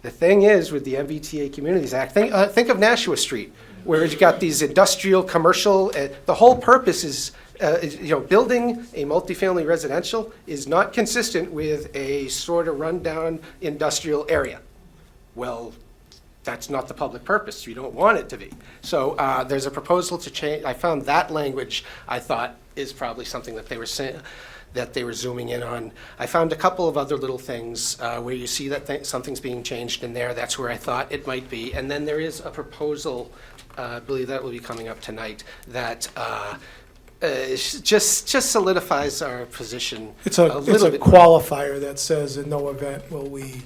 The thing is, with the MBTA Communities Act, think of Nashua Street, where you've got these industrial, commercial, the whole purpose is, you know, building a multifamily residential is not consistent with a sort of rundown industrial area. Well, that's not the public purpose. You don't want it to be. So there's a proposal to change. I found that language, I thought, is probably something that they were saying, that they were zooming in on. I found a couple of other little things where you see that something's being changed in there. That's where I thought it might be. And then there is a proposal, I believe that will be coming up tonight, that just solidifies our position It's a little bit. qualifier that says in no event will we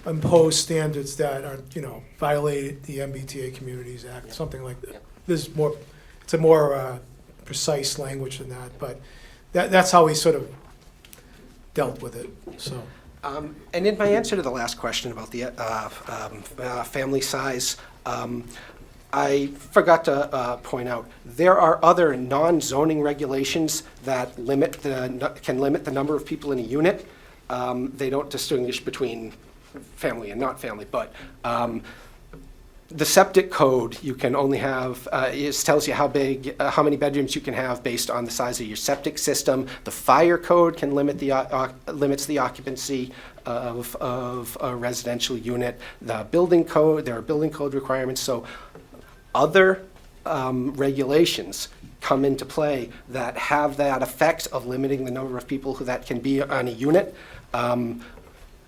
impose standards that are, you know, violate the MBTA Communities Act, something like that. There's more, it's a more precise language than that, but that's how we sort of dealt with it, so. And in my answer to the last question about the family size, I forgot to point out, there are other non-zoning regulations that can limit the number of people in a unit. They don't distinguish between family and not family, but the septic code, you can only have, it tells you how big, how many bedrooms you can have based on the size of your septic system. The fire code can limit limits the occupancy of a residential unit. The building code, there are building code requirements. So other regulations come into play that have that effect of limiting the number of people that can be on a unit.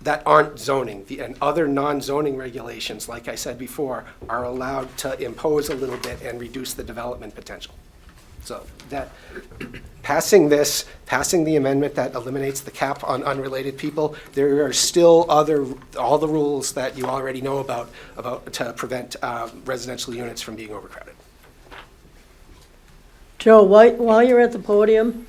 That aren't zoning. And other non-zoning regulations, like I said before, are allowed to impose a little bit and reduce the development potential. So that, passing the amendment that eliminates the cap on unrelated people, there are still all the rules that you already know about to prevent residential units from being overcrowded. Joe, while you're at the podium,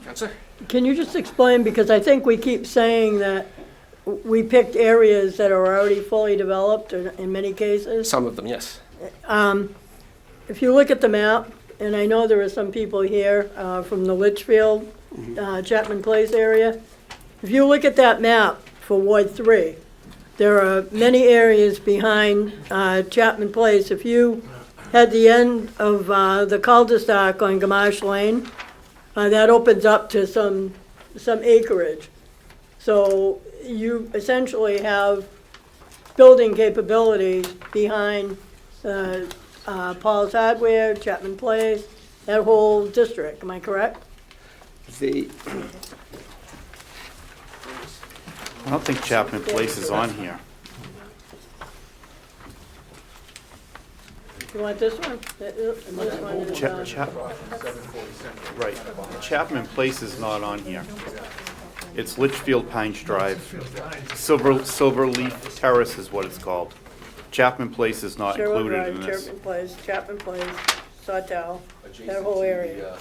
Counselor? can you just explain, because I think we keep saying that we picked areas that are already fully developed in many cases. Some of them, yes. If you look at the map, and I know there are some people here from the Litchfield, Chapman Place area. If you look at that map for Ward 3, there are many areas behind Chapman Place. If you had the end of the cul-de-sac on Gamache Lane, that opens up to some acreage. So you essentially have building capabilities behind Paul's Hardware, Chapman Place, that whole district. Am I correct? I don't think Chapman Place is on here. You want this one? This one is, Right. Chapman Place is not on here. It's Litchfield Pines Drive. Silverleaf Terrace is what it's called. Chapman Place is not Sherwood included in Drive, this. Chapman Place, Sawtell, that whole area.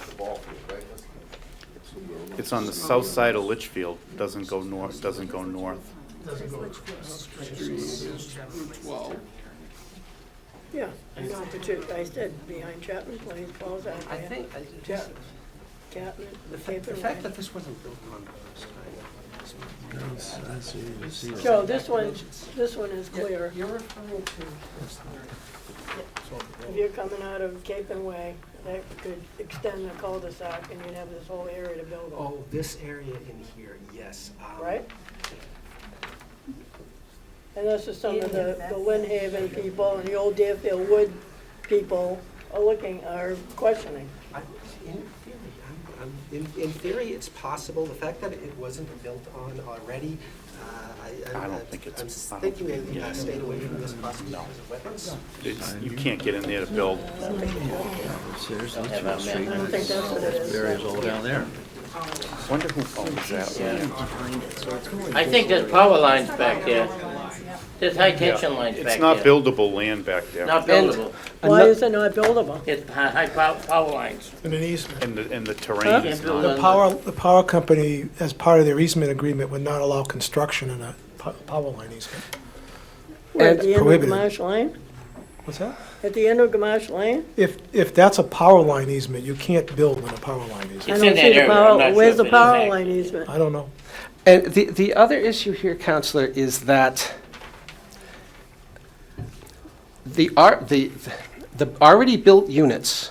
It's on the south side of Litchfield. Doesn't go north. Doesn't go north. Yeah, I know, but I said behind Chapman Place, Paul's Hardware. I think, Chapman, the fact that this wasn't built on Joe, this one is clear. You're referring to. If you're coming out of Cape and Way, that could extend the cul-de-sac and you'd have this whole area to build on. Oh, this area in here, yes. Right? And this is some of the Lynn Haven people and the old Deerfield Wood people are questioning. In theory, it's possible. The fact that it wasn't built on already, I don't think it's. I'm thinking maybe stayed away from this possibly because of wetlands. You can't get in there to build. I don't think that's what it is. Areas all down there. Wonder who owns that. I think there's power lines back there. There's high tension lines back there. It's not buildable land back there. Not buildable. Why is it not buildable? It's high power lines. In an easement. And the terrain is not. The power company, as part of their easement agreement, would not allow construction in a power line easement. Where, at the end of Prohibited. Gamache Lane? What's that? At the end of Gamache Lane? If that's a power line easement, you can't build in a power line It's easement. I in don't that see the area. I'm power, not sure where's if the it is power actually. line easement? I don't know. And the other issue here, Counselor, is that the already built units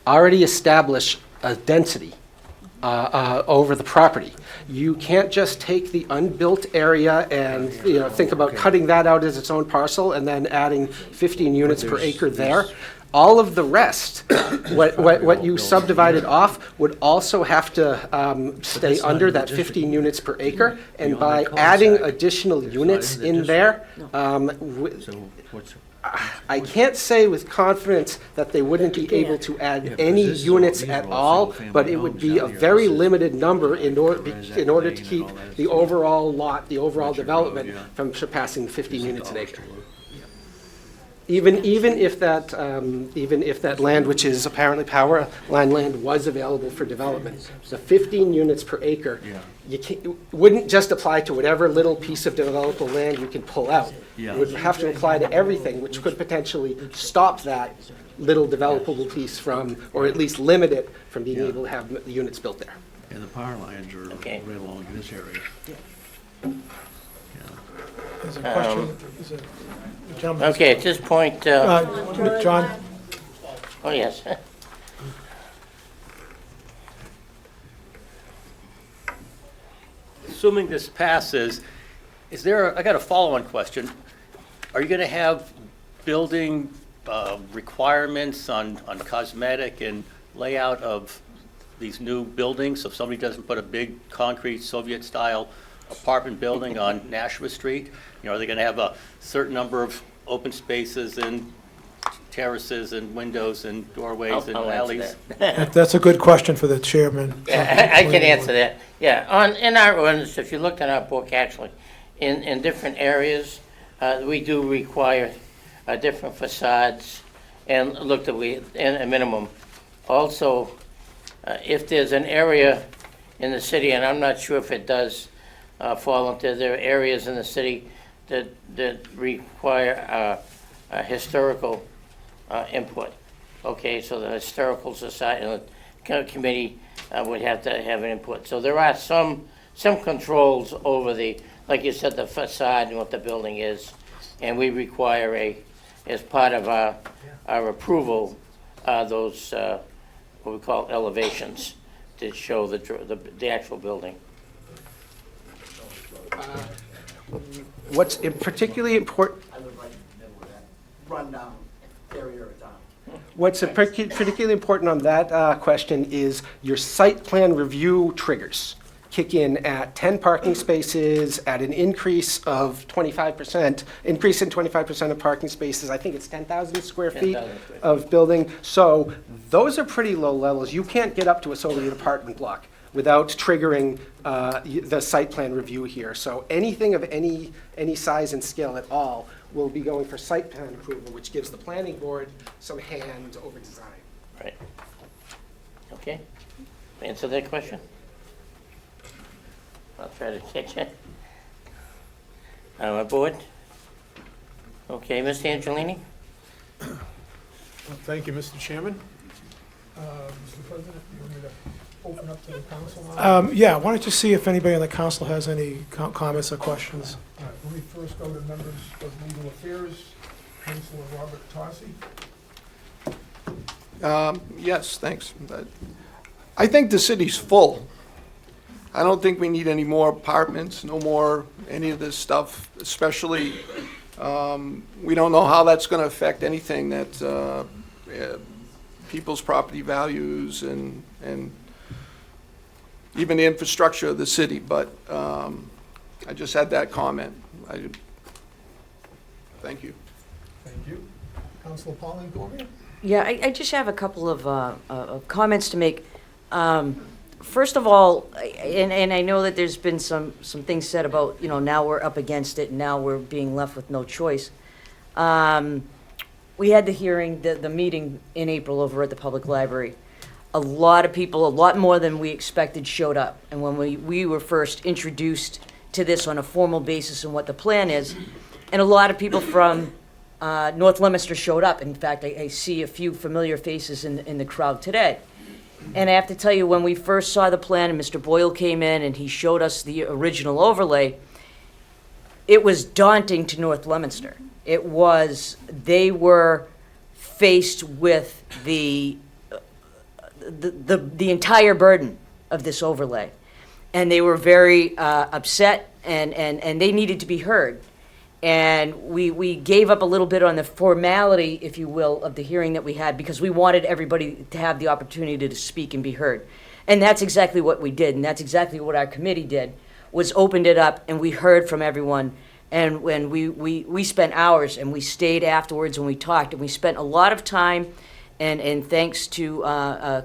already establish a density over the property. You can't just take the unbuilt area and, think about cutting that out as its own parcel and then adding 15 units per acre there. All of the rest, what you subdivided off, would also have to stay under that 15 units per acre. And by adding additional units in there, I can't say with confidence that they wouldn't be able to add any units at all, but it would be a very limited number in order to keep the overall lot, the overall development from surpassing the 15 units an acre. Even if that land, which is apparently power line land, was available for development, the 15 units per acre, wouldn't just apply to whatever little piece of developable land you can pull out. It would have to apply to everything, which could potentially stop that little developable piece from, or at least limit it from being able to have the units built there. And the power lines are right along this area. There's a question, is it, the gentleman- Okay, at this point, John? oh, yes. Assuming this passes, I got a follow-on question. Are you going to have building requirements on cosmetic and layout of these new buildings? So if somebody doesn't put a big concrete Soviet-style apartment building on Nashua Street, are they going to have a certain number of open spaces and terraces and windows and doorways and I'll alleys? answer That's a good question for the chairman. I can answer that. Yeah, in our ordinance, if you look at our book, actually, in different areas, we do require different facades and a minimum. Also, if there's an area in the city, and I'm not sure if it does fall into, there are areas in the city that require historical input. Okay, so the historical society committee would have to have an input. So there are some controls over the like you said, the facade and what the building is, and we require as part of our approval, those, what we call elevations, to show the actual building. What's particularly important, I would like rundown area of town. what's particularly important on that question is your site plan review triggers kick in at 10 parking spaces, at an increase of 25%, increase in 25% of parking spaces. I think it's 10,000 square feet 10,000 square of building. So those are pretty low levels. You can't get up to a solar apartment block without triggering the site plan review here. So anything of any size and scale at all will be going for site plan approval, which gives the planning board some hand over design. Right. Okay. Answer that question? I'll try to catch it. On board? Okay, Mr. Angelini? Thank you, Mr. Chairman. Mr. President, you want me to open up to the council now? Yeah, why don't you see if anybody on the council has any comments or questions? All right, let me first go to members of legal affairs. Councilor Robert Tossi. Yes, thanks. I think the city's full. I don't think we need any more apartments, no more any of this stuff, especially, we don't know how that's going to affect anything that people's property values and even the infrastructure of the city, but I just had that comment. Thank you. Thank you. Councilor Pauline Cormier. Yeah, I just have a couple of comments to make. First of all, and I know that there's been some things said about, now we're up against it, and now we're being left with no choice. We had the hearing, the meeting in April over at the public library. A lot of people, a lot more than we expected, showed up. And when we were first introduced to this on a formal basis and what the plan is, and a lot of people from North Leominster showed up. In fact, I see a few familiar faces in the crowd today. And I have to tell you, when we first saw the plan and Mr. Boyle came in and he showed us the original overlay, it was daunting to North Leominster. They were faced with the entire burden of this overlay. And they were very upset and they needed to be heard. And we gave up a little bit on the formality, if you will, of the hearing that we had because we wanted everybody to have the opportunity to speak and be heard. And that's exactly what we did, and that's exactly what our committee did, was opened it up and we heard from everyone. And when we spent hours and we stayed afterwards and we talked and we spent a lot of time, and thanks to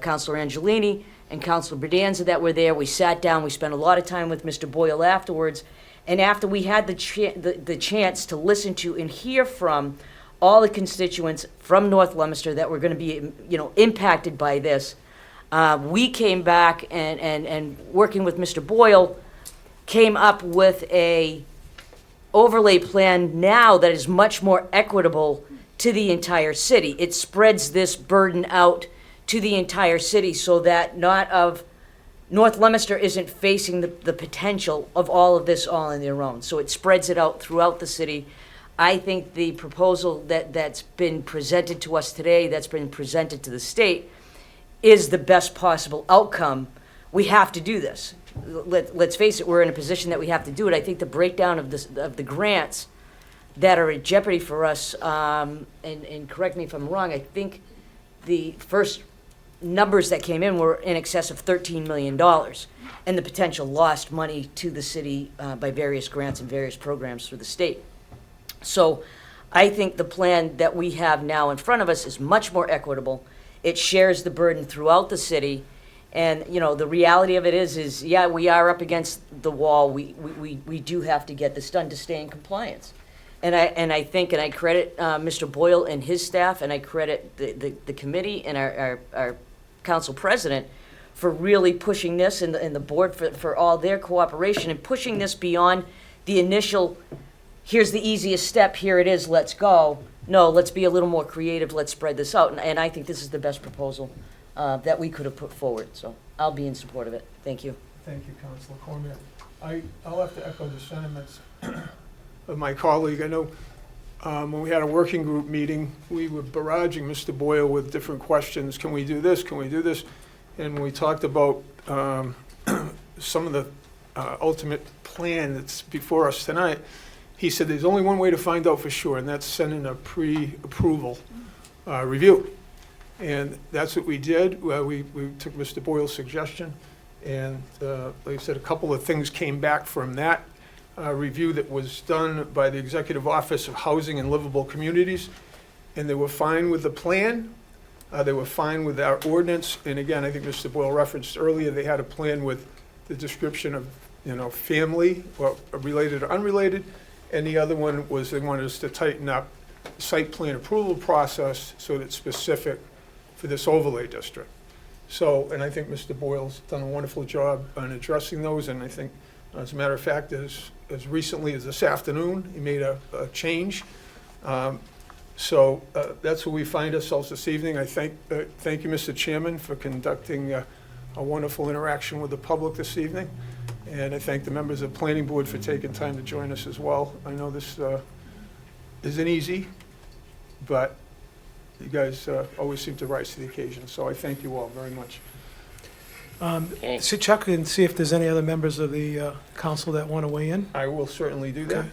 Councilor Angelini and Councilor Berdanza that were there, we sat down, we spent a lot of time with Mr. Boyle afterwards. And after we had the chance to listen to and hear from all the constituents from North Leominster that were going to be, impacted by this, we came back and working with Mr. Boyle, came up with a overlay plan now that is much more equitable to the entire city. It spreads this burden out to the entire city so that North Leominster isn't facing the potential of all of this all on their own. So it spreads it out throughout the city. I think the proposal that's been presented to us today, that's been presented to the state, is the best possible outcome. We have to do this. Let's face it, we're in a position that we have to do it. I think the breakdown of the grants that are at jeopardy for us, and correct me if I'm wrong, I think the first numbers that came in were in excess of $13 million, and the potential lost money to the city by various grants and various programs through the state. So I think the plan that we have now in front of us is much more equitable. It shares the burden throughout the city. And, the reality of it is yeah, we are up against the wall. We do have to get this done to stay in compliance. And I think, and I credit Mr. Boyle and his staff, and I credit the committee and our council president for really pushing this, and the board for all their cooperation and pushing this beyond the initial, here's the easiest step, here it is, let's go. No, let's be a little more creative, let's spread this out. And I think this is the best proposal that we could have put forward. So I'll be in support of it. Thank you. Thank you, Councilor Cormier. I'll have to echo the sentiments of my colleague. I know when we had a working group meeting, we were barraging Mr. Boyle with different questions. Can we do this? Can we do this? And when we talked about some of the ultimate plan that's before us tonight, he said there's only one way to find out for sure, and that's sending a pre-approval review. And that's what we did. We took Mr. Boyle's suggestion, and like I said, a couple of things came back from that review that was done by the Executive Office of Housing and Livable Communities, and they were fine with the plan. They were fine with our ordinance, and again, I think Mr. Boyle referenced earlier, they had a plan with the description of, family, or related or unrelated, and the other one was they wanted us to tighten up the site plan approval process so that it's specific for this overlay district. So, and I think Mr. Boyle's done a wonderful job on addressing those, and I think, as a matter of fact, as recently as this afternoon, he made a change. So that's where we find ourselves this evening. I thank you, Mr. Chairman, for conducting a wonderful interaction with the public this evening. And I thank the members of the Planning Board for taking time to join us as well. I know this isn't easy, but you guys always seem to rise to the occasion. So I thank you all very much. So check and see if there's any other members of the council that want to weigh in. I will certainly do that.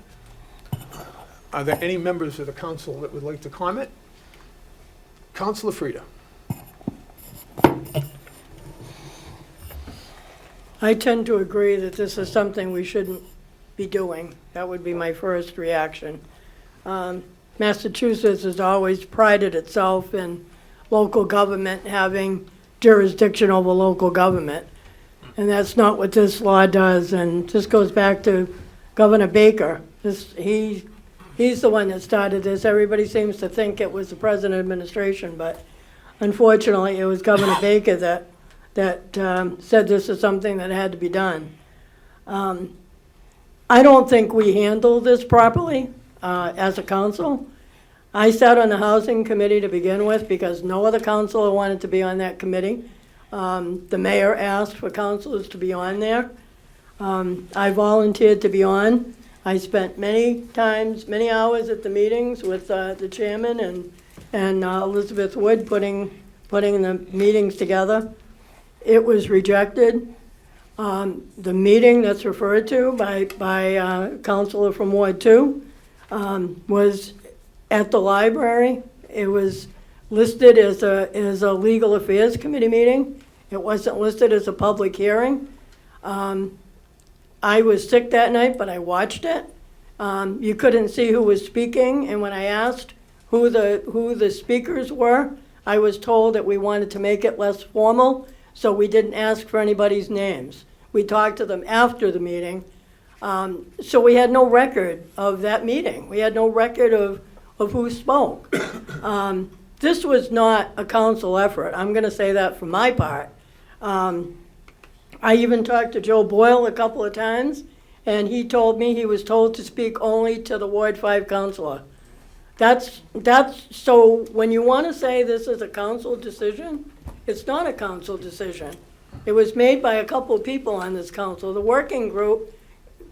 Okay. Are there any members of the council that would like to comment? Councilor Frida. I tend to agree that this is something we shouldn't be doing. That would be my first reaction. Massachusetts has always prided itself in local government having jurisdiction over local government. And that's not what this law does. And this goes back to Governor Baker. He's the one that started this. Everybody seems to think it was the present administration, but unfortunately, it was Governor Baker that said this is something that had to be done. I don't think we handled this properly as a council. I sat on the housing committee to begin with because no other councilor wanted to be on that committee. The mayor asked for councilors to be on there. I volunteered to be on. I spent many hours at the meetings with the chairman and Elizabeth Wood putting the meetings together. It was rejected. The meeting that's referred to by a councilor from Ward 2 was at the library. It was listed as a legal affairs committee meeting. It wasn't listed as a public hearing. I was sick that night, but I watched it. You couldn't see who was speaking, and when I asked who the speakers were, I was told that we wanted to make it less formal, so we didn't ask for anybody's names. We talked to them after the meeting, so we had no record of that meeting. We had no record of who spoke. This was not a council effort. I'm going to say that for my part. I even talked to Joe Boyle a couple of times, and he told me he was told to speak only to the Ward 5 councilor. So when you want to say this is a council decision, it's not a council decision. It was made by a couple of people on this council. The working group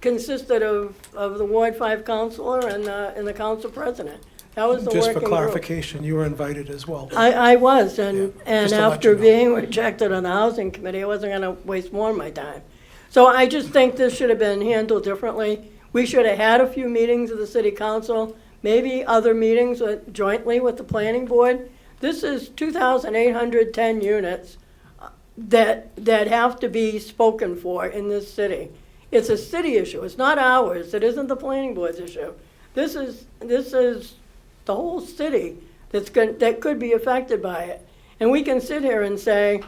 consisted of the Ward 5 councilor and the council president. That was the working Just group. for clarification, you were invited as well. I was, and Just to let after you know. being rejected on the housing committee, I wasn't going to waste more of my time. So I just think this should have been handled differently. We should have had a few meetings of the city council, maybe other meetings jointly with the planning board. This is 2,810 units that have to be spoken for in this city. It's a city issue. It's not ours. It isn't the planning board's issue. This is the whole city that could be affected by it. And we can sit here and say,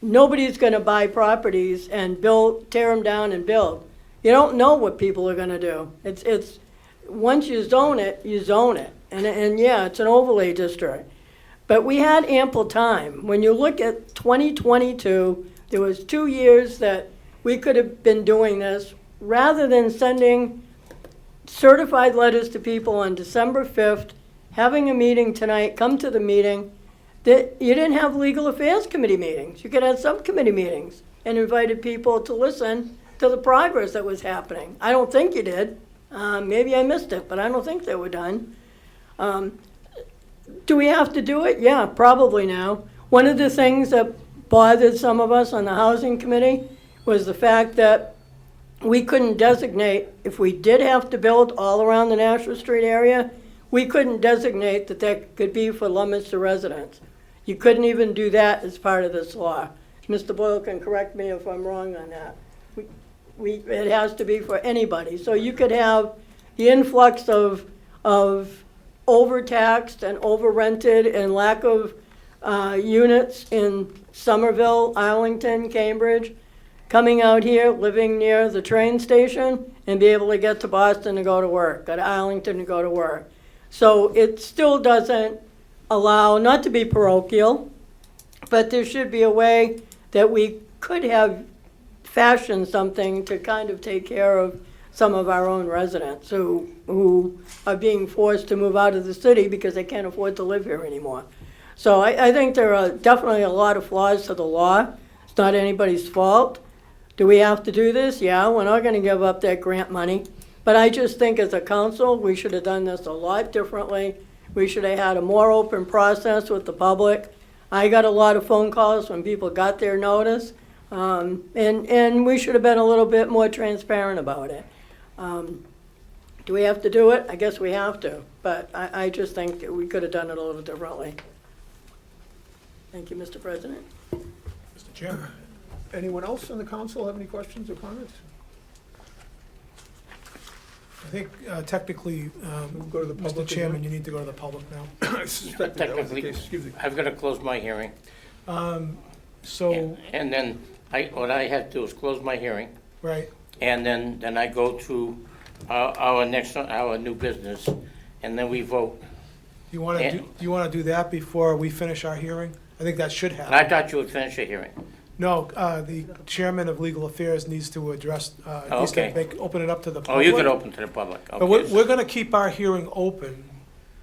nobody's going to buy properties and tear them down and build. You don't know what people are going to do. It's once you zone it, you zone it. And yeah, it's an overlay district. But we had ample time. When you look at 2022, there was 2 years that we could have been doing this rather than sending certified letters to people on December 5th, having a meeting tonight, come to the meeting. That you didn't have legal affairs committee meetings. You could have subcommittee meetings and invited people to listen to the progress that was happening. I don't think you did. Maybe I missed it, but I don't think they were done. Do we have to do it? Yeah, probably now. One of the things that bothered some of us on the housing committee was the fact that we couldn't designate, if we did have to build all around the Nashua Street area, we couldn't designate that that could be for Leominster residents. You couldn't even do that as part of this law. Mr. Boyle can correct me if I'm wrong on that. It has to be for anybody. So you could have the influx of overtaxed and over-rented and lack of units in Somerville, Arlington, Cambridge, coming out here, living near the train station, and be able to get to Boston to go to work, go to Arlington to go to work. So it still doesn't allow, not to be parochial, but there should be a way that we could have fashioned something to kind of take care of some of our own residents who are being forced to move out of the city because they can't afford to live here anymore. So I think there are definitely a lot of flaws to the law. It's not anybody's fault. Do we have to do this? Yeah, we're not going to give up that grant money. But I just think as a council, we should have done this a lot differently. We should have had a more open process with the public. I got a lot of phone calls when people got their notice. And we should have been a little bit more transparent about it. Do we have to do it? I guess we have to. But I just think we could have done it a little differently. Thank you, Mr. President. Mr. Chairman. Anyone else on the council have any questions or comments? I think technically, Go to the Mr. public Chairman, again? you need to go to the public now. I suspected that was the Technically, case. Excuse me. I've got to close my hearing. So, And then what I have to do is close my hearing, right, and then I go to our new business, and then we vote. you want to do that before we finish our hearing? I think that should happen. I thought you would finish your hearing. No, the chairman of legal affairs needs to address, needs to Okay. open it up to the Oh, public. you can open to the public, But okay. we're going to keep our hearing open.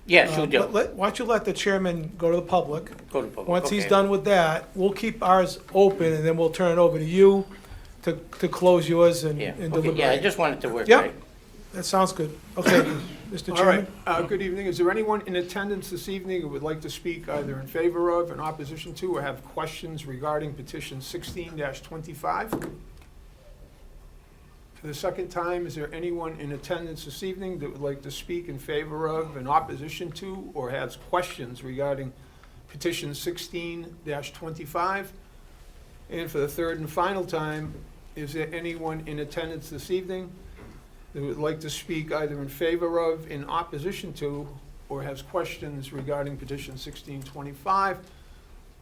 Yes, you do. Why don't you let the chairman go to the public? Go to public, Once he's okay. done with that, we'll keep ours open, and then we'll turn it over to you to close yours and Yeah, and okay, deliberate. yeah, I just want it to work Yep. right. That sounds good. Okay, Mr. All Chairman? right, good evening. Is there anyone in attendance this evening who would like to speak either in favor of, in opposition to, or have questions regarding petition 16-25? For the second time, is there anyone in attendance this evening that would like to speak in favor of, in opposition to, or has questions regarding petition 16-25? And for the third and final time, is there anyone in attendance this evening that would like to speak either in favor of, in opposition to, or has questions regarding petition 1625?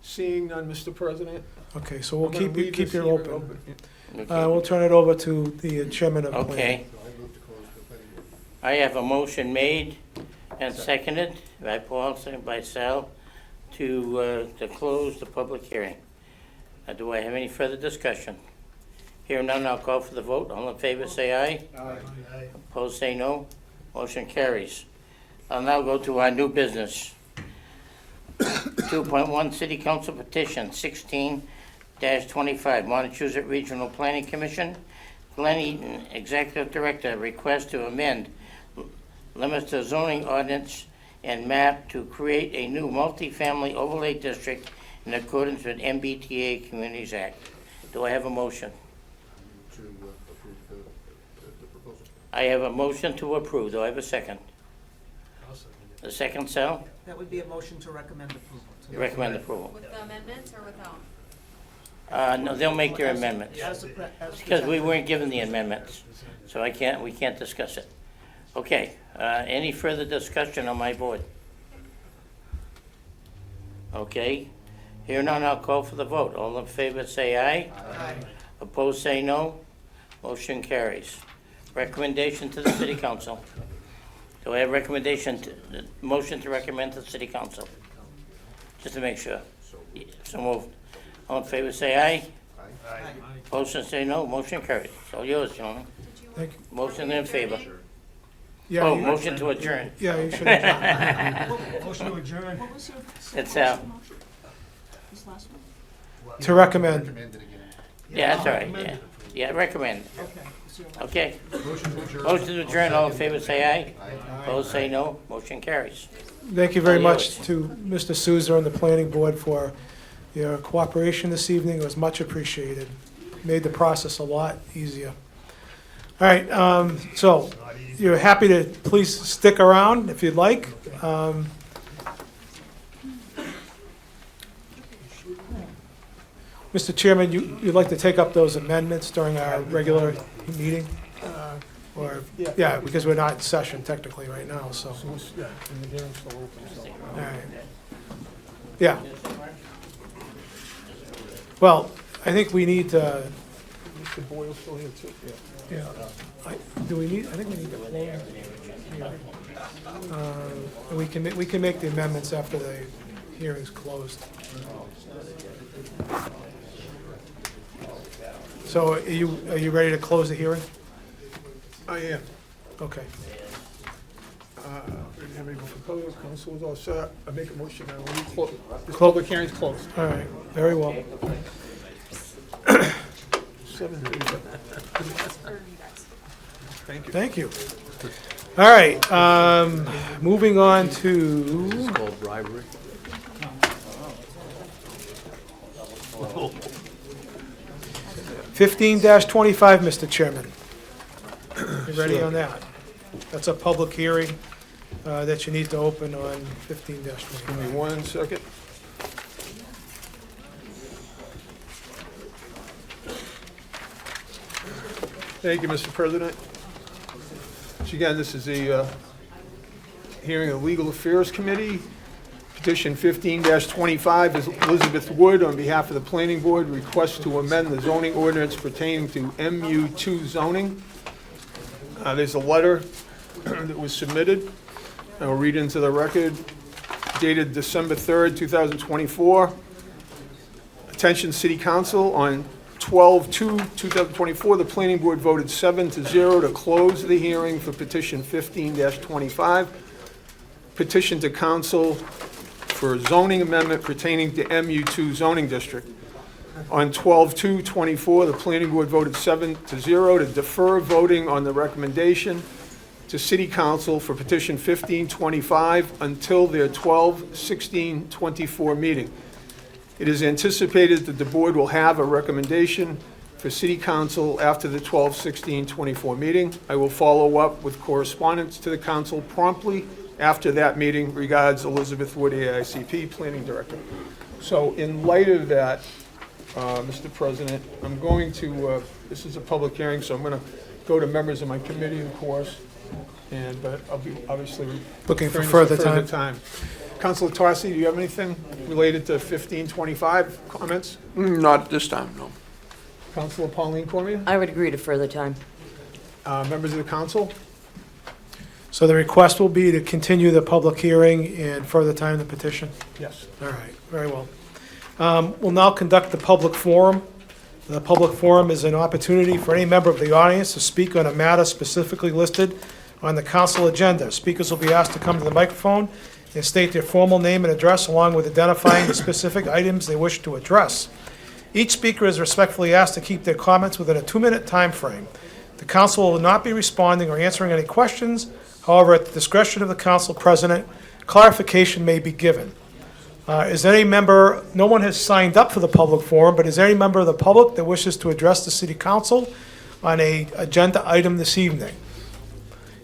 Seeing none, Mr. President. Okay, so we'll I'm gonna leave keep this it hearing open. Okay. We'll turn it over to the chairman of planning. Okay. I have a motion made and seconded by Paul, seconded by Sal, to close the public hearing. Do I have any further discussion? Hearing none, I'll call for the vote. All in favor, say aye. Aye. Opposed, say no. Motion carries. I'll now go to our new business. 2.1 City Council Petition 16-25, Montezut Regional Planning Commission. Glenn Eaton, Executive Director, request to amend Leominster zoning ordinance and map to create a new multifamily overlay district in accordance with MBTA Communities Act. Do I have a motion? I have a motion to approve. Do I have a second? A second, Sal? That would be a motion to recommend approval. Recommend approval. With the amendments or without? No, they'll make their amendments. As Because we weren't given the amendments, so we can't discuss it. Okay, any further discussion on my board? Okay, here none, I'll call for the vote. All in favor, say aye. Aye. Opposed, say no. Motion carries. Recommendation to the city council. Do I have motion to recommend to the city council? Just to make sure. So moved. All in favor, say aye. Aye. Opposed, say no. Motion carries. It's all yours, gentlemen. Thank you. Motion in favor. Yeah, Oh, you- motion to adjourn. Yeah, you should adjourn. Motion to adjourn. What was your It's last motion? This last one? To recommend. Yeah, that's all right, yeah. Yeah, recommend. Okay. Motion to adjourn, all in favor say aye. Opposed say no. Motion carries. Thank you very All much yours. to Mr. Souza and the planning board for your cooperation this evening. It was much appreciated. Made the process a lot easier. All right, so you're happy to please stick around if you'd like. Mr. Chairman, you'd like to take up those amendments during our regular meeting? Or, yeah, because we're not in session technically right now, so. Yeah, and the hearing's still open, so. All right. Yeah. Well, I think we need to, Mr. Boyle's still here too, yeah. yeah. Do we need, I think we need to close. And we can make the amendments after the hearing's closed. So are you ready to close the hearing? I am. Okay. We didn't have any proposed, council is all set. I make a motion that we this public hearing's closed. All right, very well. 7:37. Thank you. Thank you. All right, moving on to It's called bribery. 15-25, Mr. Chairman. You ready on that? That's a public hearing that you need to open on 15-25. Give me 1 second. Thank you, Mr. President. So again, this is a hearing of the Legal Affairs Committee. Petition 15-25 is Elizabeth Wood, on behalf of the Planning Board, requests to amend the zoning ordinance pertaining to MU2 zoning. There's a letter that was submitted. I'll read into the record, dated December 3rd, 2024. Attention City Council, on 12/2/2024, the Planning Board voted 7-0 to close the hearing for petition 15-25. Petition to council for zoning amendment pertaining to MU2 zoning district. On 12/2/24, the Planning Board voted 7-0 to defer voting on the recommendation to City Council for petition 1525 until their 12/16/24 meeting. It is anticipated that the board will have a recommendation for City Council after the 12/16/24 meeting. I will follow up with correspondence to the council promptly after that meeting. Regards, Elizabeth Wood, AICP Planning Director. So in light of that, Mr. President, I'm going to, this is a public hearing, so I'm going to go to members of my committee, of course, but I'll be obviously Looking for referring to further time. Councilor Tarsi, do you have anything related to 1525 comments? Not at this time, no. Councilor Pauline Cormier? I would agree to further time. Members of the council? So the request will be to continue the public hearing and further time the petition? Yes. All right, very well. We'll now conduct the public forum. The public forum is an opportunity for any member of the audience to speak on a matter specifically listed on the council agenda. Speakers will be asked to come to the microphone and state their formal name and address, along with identifying the specific items they wish to address. Each speaker is respectfully asked to keep their comments within a 2-minute time frame. The council will not be responding or answering any questions. However, at the discretion of the council president, clarification may be given. Is any member, no one has signed up for the public forum, but is there any member of the public that wishes to address the city council on an agenda item this evening?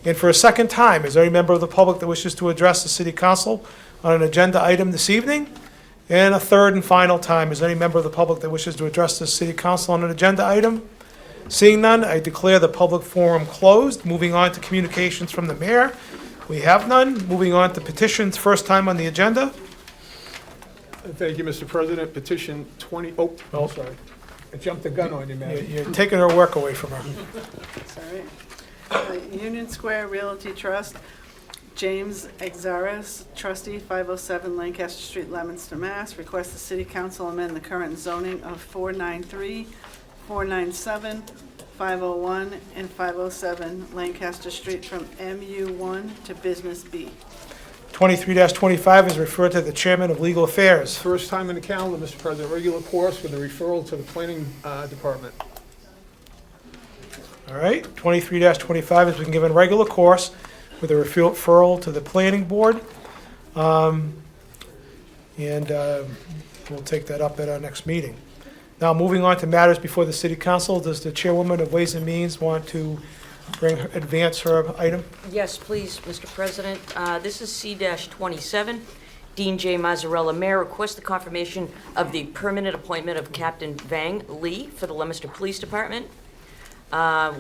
And for a second time, is there any member of the public that wishes to address the city council on an agenda item this evening? And a third and final time, is there any member of the public that wishes to address the city council on an agenda item? Seeing none, I declare the public forum closed. Moving on to communications from the mayor. We have none. Moving on to petitions, first time on the agenda. Thank you, Mr. President. Petition 20, sorry. I jumped the gun on you, man. You're taking her work away from her. That's all right. Union Square Realty Trust, James Exares, trustee, 507 Lancaster Street, Leominster, Mass. Request the city council amend the current zoning of 493, 497, 501, and 507 Lancaster Street from MU1 to Business B. 23-25 is referred to the chairman of legal affairs. First time in the calendar, Mr. President. Regular course with a referral to the planning department. All right, 23-25 has been given regular course with a referral to the planning board. And we'll take that up at our next meeting. Now, moving on to matters before the city council, does the chairwoman of Ways and Means want to advance her item? Yes, please, Mr. President. This is C-27. Dean J. Mazzarella, Mayor, requests the confirmation of the permanent appointment of Captain Vang Lee for the Leominster Police Department.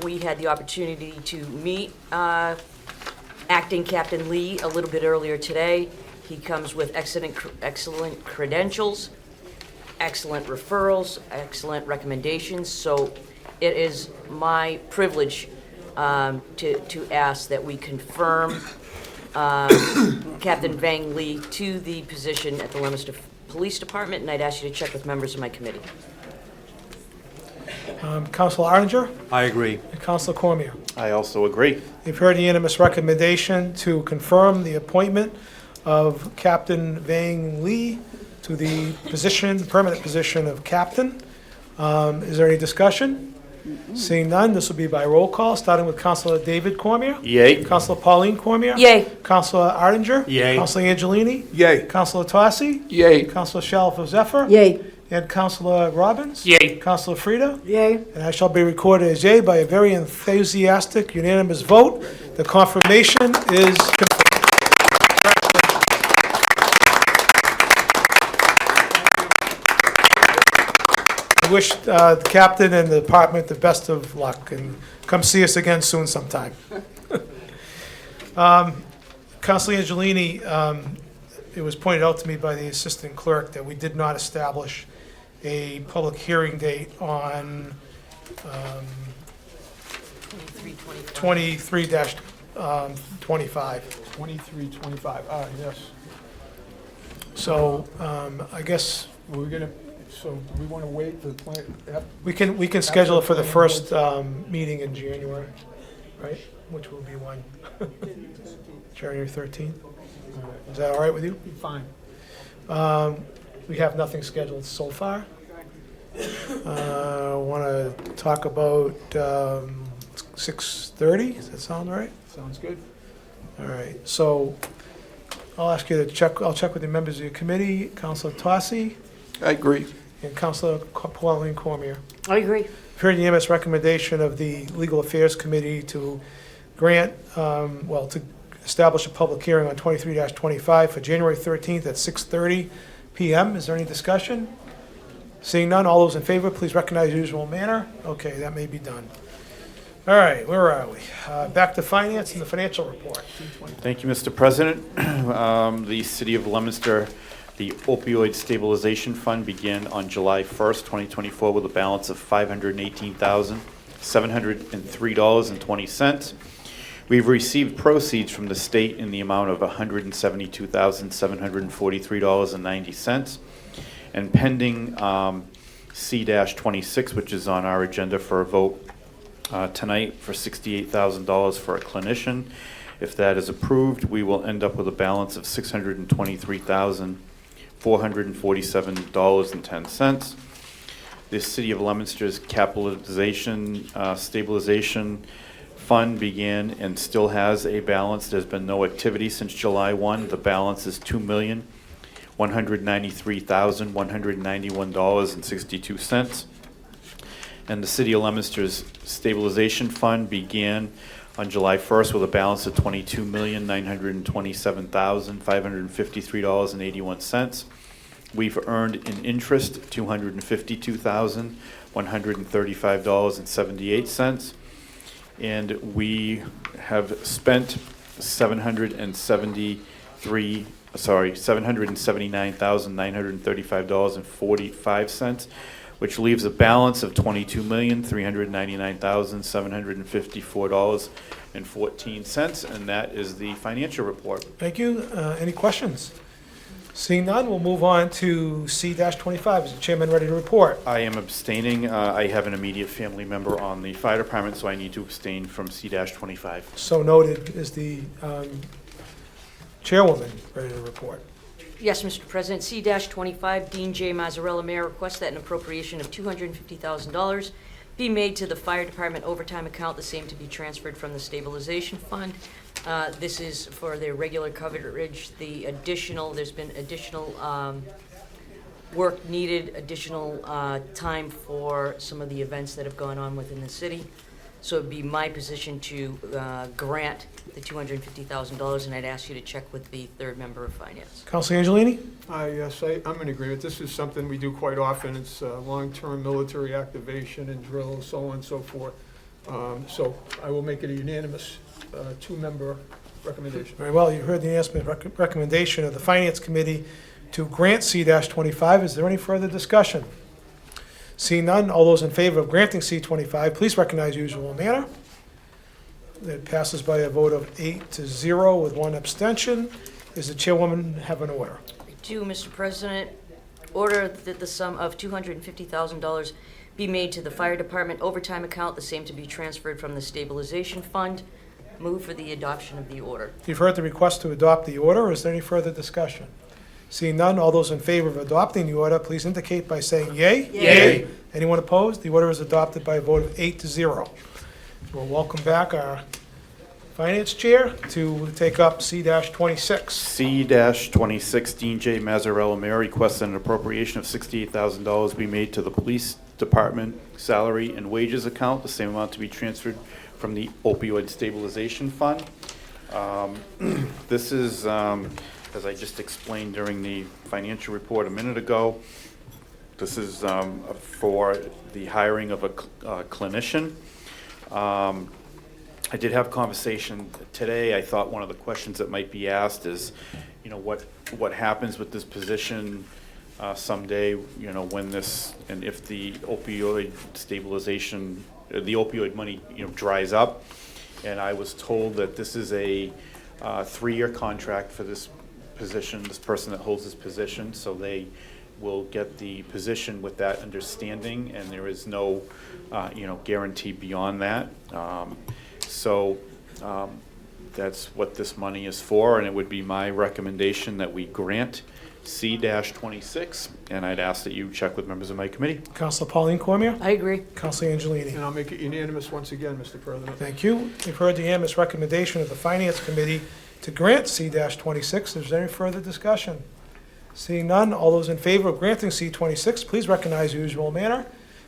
We had the opportunity to meet Acting Captain Lee a little bit earlier today. He comes with excellent credentials, excellent referrals, excellent recommendations. So it is my privilege to ask that we confirm Captain Vang Lee to the position at the Leominster Police Department, and I'd ask you to check with members of my committee. Councilor Arndinger? I agree. And Councilor Cormier? I also agree. You've heard the unanimous recommendation to confirm the appointment of Captain Vang Lee to the position, permanent position of captain. Is there any discussion? Seeing none, this will be by roll call, starting with Councilor David Cormier. Yay. Councilor Pauline Cormier. Yay. Councilor Arndinger. Yay. Councilor Angelini. Yay. Councilor Tossi. Yay. Councilor Shalfo Zephyr. Yay. And Councilor Robbins. Yay. Councilor Frida. Yay. And I shall be recorded as yay by a very enthusiastic, unanimous vote. The confirmation is confirmed. I wish the captain and the department the best of luck, and come see us again soon sometime. Councilor Angelini, it was pointed out to me by the assistant clerk that we did not establish a public hearing date on 23-25. 2325, yes. So I guess We're gonna, so we want to wait for the plan. we can schedule it for the first meeting in January, right? Which will be when? January 13th? Is that all right with you? Fine. We have nothing scheduled so far. Want to talk about 6:30? Does that sound right? Sounds good. All right, so I'll ask you to check, I'll check with the members of your committee, Councilor Tossi I agree. and Councilor Pauline Cormier. I agree. Heard the unanimous recommendation of the Legal Affairs Committee to grant, to establish a public hearing on 23-25 for January 13th at 6:30 PM. Is there any discussion? Seeing none, all those in favor, please recognize the usual manner. Okay, that may be done. All right, where are we? Back to finance and the financial report. Thank you, Mr. President. The City of Leominster, the opioid stabilization fund began on July 1st, 2024 with a balance of $518,703.20. We've received proceeds from the state in the amount of $172,743.90. And pending C-26, which is on our agenda for a vote tonight for $68,000 for a clinician. If that is approved, we will end up with a balance of $623,447.10. The City of Leominster's capitalization stabilization fund began and still has a balance. There's been no activity since July 1. The balance is $2,193,191.62. And the City of Leominster's stabilization fund began on July 1st with a balance of $22,927,553.81. We've earned in interest $252,135.78. And we have spent $779,935.45, which leaves a balance of $22,399,754.14, and that is the financial report. Thank you. Any questions? Seeing none, we'll move on to C-25. Is the chairman ready to report? I am abstaining. I have an immediate family member on the fire department, so I need to abstain from C-25. So noted. Is the chairwoman ready to report? Yes, Mr. President. C-25, Dean J. Mazzarella, Mayor, requests that an appropriation of $250,000 be made to the fire department overtime account, the same to be transferred from the stabilization fund. This is for their regular coverage. There's been additional work needed, additional time for some of the events that have gone on within the city. So it'd be my position to grant the $250,000, and I'd ask you to check with the third member of finance. Councilor Angelini? Yes, I'm in agreement. This is something we do quite often. It's long-term military activation and drills, so on and so forth. So I will make it a unanimous two-member recommendation. Very well, you heard the unanimous recommendation of the Finance Committee to grant C-25. Is there any further discussion? Seeing none, all those in favor of granting C-25, please recognize usual manner. It passes by a vote of 8-0 with one abstention. Does the chairwoman have an order? I do, Mr. President. Order that the sum of $250,000 be made to the fire department overtime account, the same to be transferred from the stabilization fund. Move for the adoption of the order. You've heard the request to adopt the order. Is there any further discussion? Seeing none, all those in favor of adopting the order, please indicate by saying yea. Yea. Anyone opposed? The order is adopted by a vote of 8-0. We'll welcome back our Finance Chair to take up C-26. C-26, Dean J. Mazzarella Mayor requests an appropriation of $68,000 be made to the Police Department salary and wages account, the same amount to be transferred from the opioid stabilization fund. This is, as I just explained during the financial report a minute ago, this is for the hiring of a clinician. I did have a conversation today. I thought one of the questions that might be asked is, you know, what happens with this position someday, you know, when this, and if the opioid stabilization, the opioid money, you know, dries up. And I was told that this is a 3-year contract for this position, this person that holds this position, so they will get the position with that understanding, and there is no, you know, guarantee beyond that. That's what this money is for, and it would be my recommendation that we grant C-26, and I'd ask that you check with members of my committee. Councilor Pauline Cormier? I agree. Councilor Angelini? And I'll make it unanimous once again, Mr. President. Thank you. You've heard the unanimous recommendation of the Finance Committee to grant C-26. Is there any further discussion? Seeing none, all those in favor of granting C-26, please recognize the usual manner.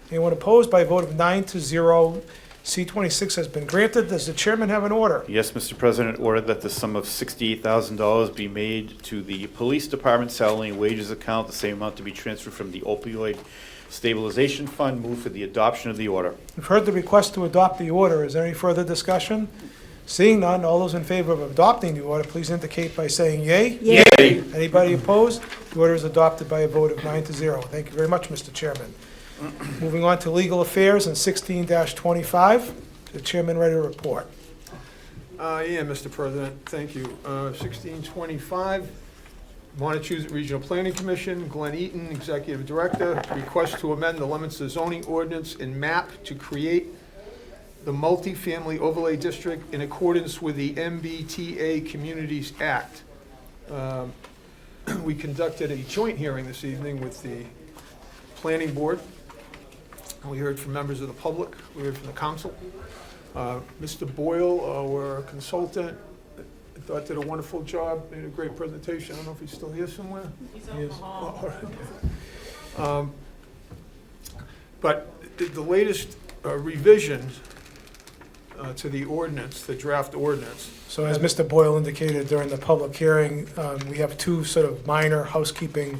Anyone opposed? By a vote of 9-0, C-26 has been granted. Does the chairman have an order? Yes, Mr. President, order that the sum of $68,000 be made to the Police Department salary and wages account, the same amount to be transferred from the opioid stabilization fund. Move for the adoption of the order. You've heard the request to adopt the order. Is there any further discussion? Seeing none, all those in favor of adopting the order, please indicate by saying yea. Yea. Anybody opposed? The order is adopted by a vote of 9-0. Thank you very much, Mr. Chairman. Moving on to legal affairs and 16-25. The chairman ready to report. Yeah, Mr. President, thank you. 1625, Montechusett Regional Planning Commission, Glenn Eaton, Executive Director, request to amend the Leominster zoning ordinance and map to create the multifamily overlay district in accordance with the MBTA Communities Act. We conducted a joint hearing this evening with the Planning Board. We heard from members of the public. We heard from the council. Mr. Boyle, our consultant, I thought did a wonderful job, made a great presentation. I don't know if he's still here somewhere. He's out in the hall. Oh, right. But the latest revisions to the ordinance, the draft ordinance. So as Mr. Boyle indicated during the public hearing, we have two sort of minor housekeeping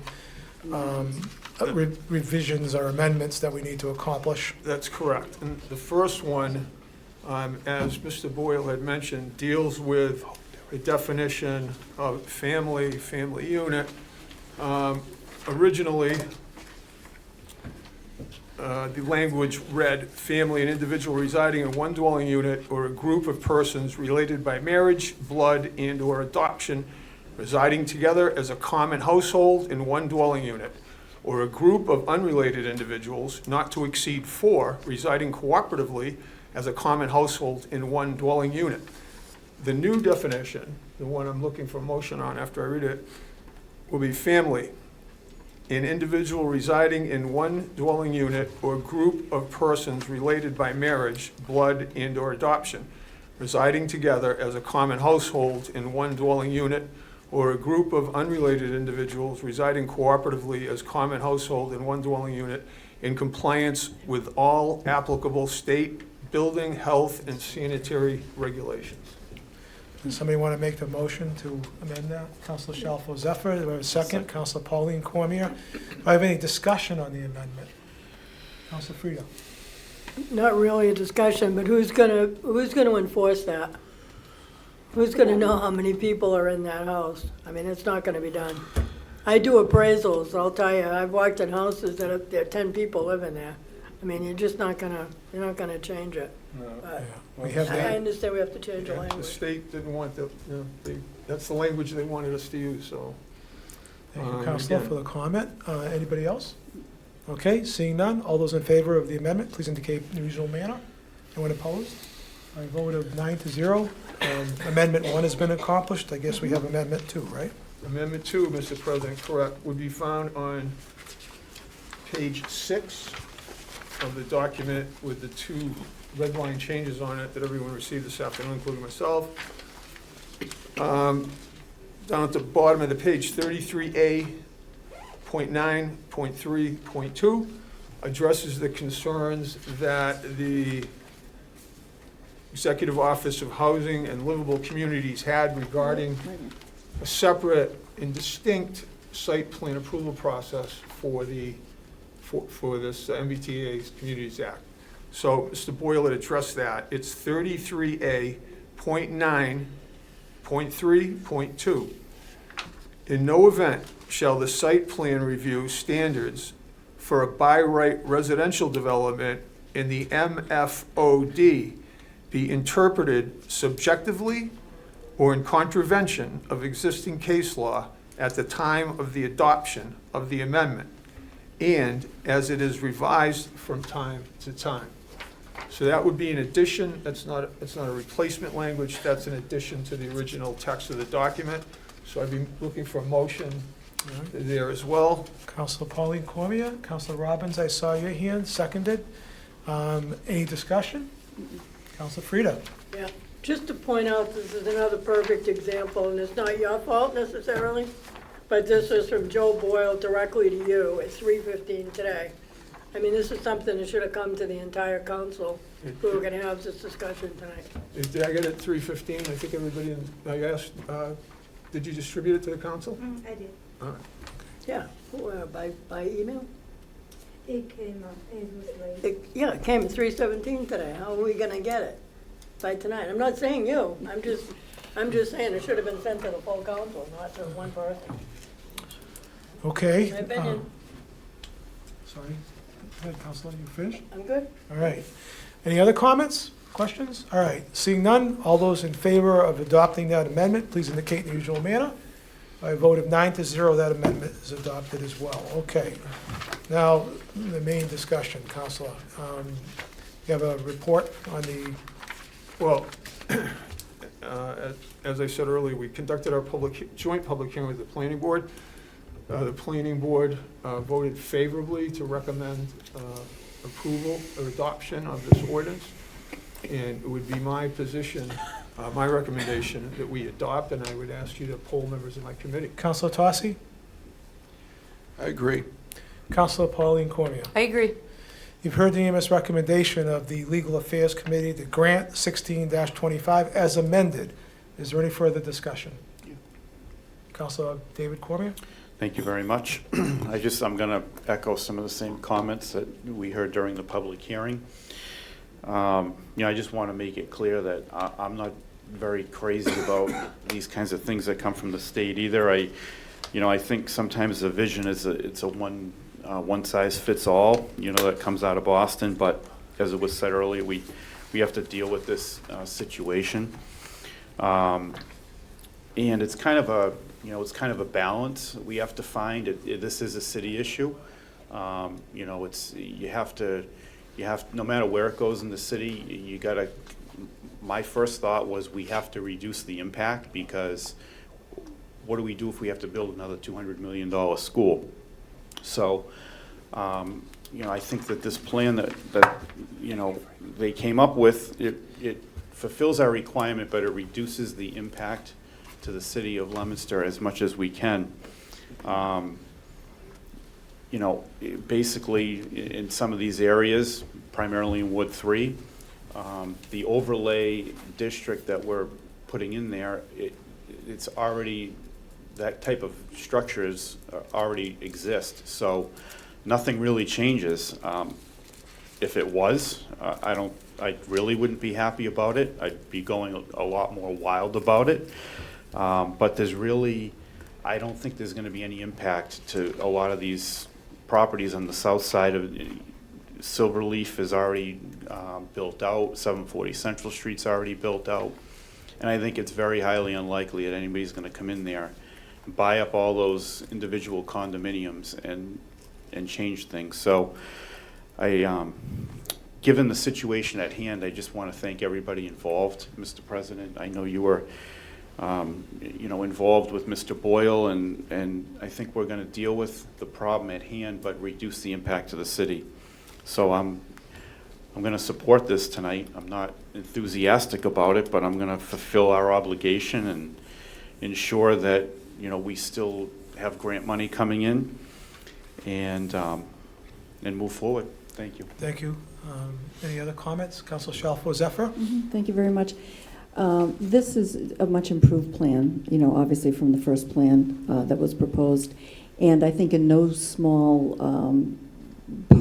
revisions or amendments that we need to accomplish. That's correct. And the first one, as Mr. Boyle had mentioned, deals with the definition of family unit. Originally, the language read, family, an individual residing in one dwelling unit or a group of persons related by marriage, blood, and/or adoption, residing together as a common household in one dwelling unit, or a group of unrelated individuals not to exceed 4 residing cooperatively as a common household in one dwelling unit. The new definition, the one I'm looking for motion on after I read it, will be family, an individual residing in one dwelling unit or group of persons related by marriage, blood, and/or adoption, residing together as a common household in one dwelling unit, or a group of unrelated individuals residing cooperatively as common household in one dwelling unit in compliance with all applicable state, building, health, and sanitary regulations. Does somebody want to make the motion to amend that? Councilor Shalfo Zephyr, do I have a second? Councilor Pauline Cormier. Do I have any discussion on the amendment? Councilor Frida? Not really a discussion, but who's gonna enforce that? Who's gonna know how many people are in that house? I mean, it's not gonna be done. I do appraisals, I'll tell you, I've walked in houses that there are 10 people living there. I mean, you're not gonna change it. But We have I that. understand we have to change the The language. state didn't want that's the language they wanted us to use, so. Thank you, Councilor, again. for the comment. Anybody else? Okay, seeing none, all those in favor of the amendment, please indicate in the usual manner. Anyone opposed? By a vote of 9-0, Amendment 1 has been accomplished. I guess we have Amendment 2, right? Amendment 2, Mr. President, correct, would be found on page 6 of the document with the 2 red line changes on it that everyone received this afternoon, including myself. Down at the bottom of the page, 33A.9.3.2 addresses the concerns that the Executive Office of Housing and Livable Communities had regarding a separate and distinct site plan approval process for this MBTA's Communities Act. So Mr. Boyle had addressed that. It's 33A.9.3.2. In no event shall the site plan review standards for a by right residential development in the MFOD be interpreted subjectively or in contravention of existing case law at the time of the adoption of the amendment, and as it is revised from time to time. So that would be an addition. That's not a replacement language. That's an addition to the original text of the document. So I'd be looking for a motion there as well. Councilor Pauline Cormier, Councilor Robbins, I saw your hand, seconded. Any discussion? Councilor Frida? Yeah, just to point out, this is another perfect example, and it's not your fault necessarily, but this is from Joe Boyle directly to you at 3:15 today. I mean, this is something that should have come to the entire council if we were gonna have this discussion tonight. Did I get it at 3:15? I think everybody, I asked, did you distribute it to the council? I did. All right. Yeah, by email? It came up, it was late. Yeah, it came at 3:17 today. How are we gonna get it by tonight? I'm not saying you, I'm just saying it should have been sent to the full council, not to one person. Okay. My opinion. Sorry. Go ahead, Councilor, you finished? I'm good. All right. Any other comments, questions? All right. Seeing none, all those in favor of adopting that amendment, please indicate in the usual manner. By a vote of 9-0, that amendment is adopted as well. Okay. Now, the main discussion, Councilor. You have a report on the... Well, as I said earlier, we conducted our joint public hearing with the planning board. The planning board voted favorably to recommend approval or adoption of this ordinance. And it would be my position, my recommendation, that we adopt, and I would ask you to poll members of my committee. Councilor Tossi? I agree. Councilor Pauline Cormier? I agree. You've heard the unanimous recommendation of the Legal Affairs Committee to grant 16-25 as amended. Is there any further discussion? Councilor David Cormier? Thank you very much. I'm going to echo some of the same comments that we heard during the public hearing. I just want to make it clear that I'm not very crazy about these kinds of things that come from the state either. I think sometimes the vision is it's a one size fits all, that comes out of Boston. But as it was said earlier, we have to deal with this situation, and it's kind of a balance we have to find. This is a city issue. No matter where it goes in the city, my first thought was we have to reduce the impact, because what do we do if we have to build another $200 million school? So, I think that this plan that, they came up with, it fulfills our requirement, but it reduces the impact to the city of Leominster as much as we can. Basically, in some of these areas, primarily in Ward 3, the overlay district that we're putting in there, it's already, that type of structures already exist. So nothing really changes. If it was, I really wouldn't be happy about it. I'd be going a lot more wild about it. But there's really, I don't think there's going to be any impact to a lot of these properties on the south side of Silverleaf is already built out. 740 Central Street's already built out. And I think it's very highly unlikely that anybody's going to come in there and buy up all those individual condominiums and change things. So given the situation at hand, I just want to thank everybody involved, Mr. President. I know you were involved with Mr. Boyle, and I think we're going to deal with the problem at hand, but reduce the impact to the city. So I'm going to support this tonight. I'm not enthusiastic about it, but I'm going to fulfill our obligation and ensure that we still have grant money coming in, and move forward. Thank you. Thank you. Any other comments? Councilor Shalfo-Zephyr? Thank you very much. This is a much improved plan, obviously from the first plan that was proposed. And I think in no small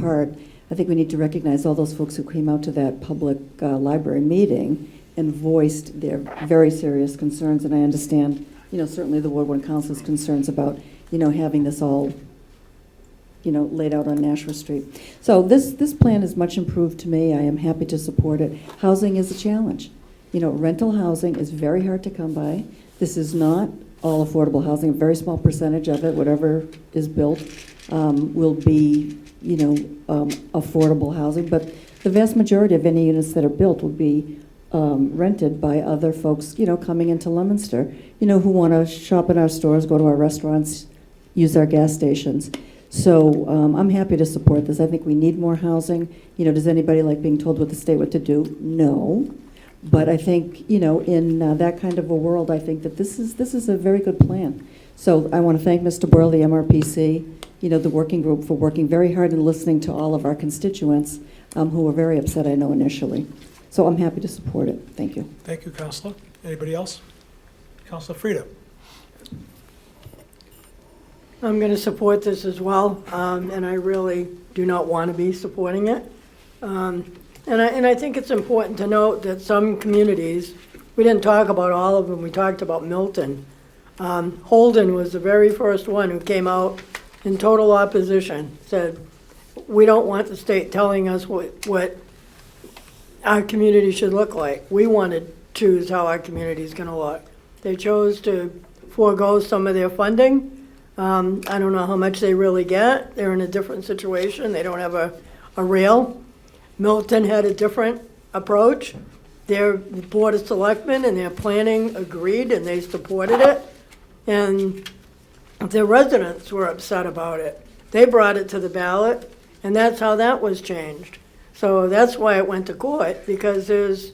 part, I think we need to recognize all those folks who came out to that public library meeting and voiced their very serious concerns. And I understand, certainly the Ward 1 Council's concerns about, having this all, laid out on Nashua Street. So this plan is much improved to me. I am happy to support it. Housing is a challenge. Rental housing is very hard to come by. This is not all affordable housing. A very small percentage of it, whatever is built, will be, affordable housing. But the vast majority of any units that are built will be rented by other folks, coming into Leominster, who want to shop in our stores, go to our restaurants, use our gas stations. So I'm happy to support this. I think we need more housing. Does anybody like being told what the state what to do? No. But I think, in that kind of a world, I think that this is a very good plan. So I want to thank Mr. Boyle, the MRPC, the working group, for working very hard and listening to all of our constituents who were very upset, I know, initially. So I'm happy to support it. Thank you. Thank you, Councilor. Anybody else? Councilor Frida? I'm going to support this as well, and I really do not want to be supporting it. And I think it's important to note that some communities, we didn't talk about all of them, we talked about Milton. Holden was the very first one who came out in total opposition, said, we don't want the state telling us what our community should look like. We want to choose how our community is going to look. They chose to forego some of their funding. I don't know how much they really get. They're in a different situation. They don't have a rail. Milton had a different approach. Their Board of Selectmen and their planning agreed, and they supported it. And their residents were upset about it. They brought it to the ballot, and that's how that was changed. So that's why it went to court, because there's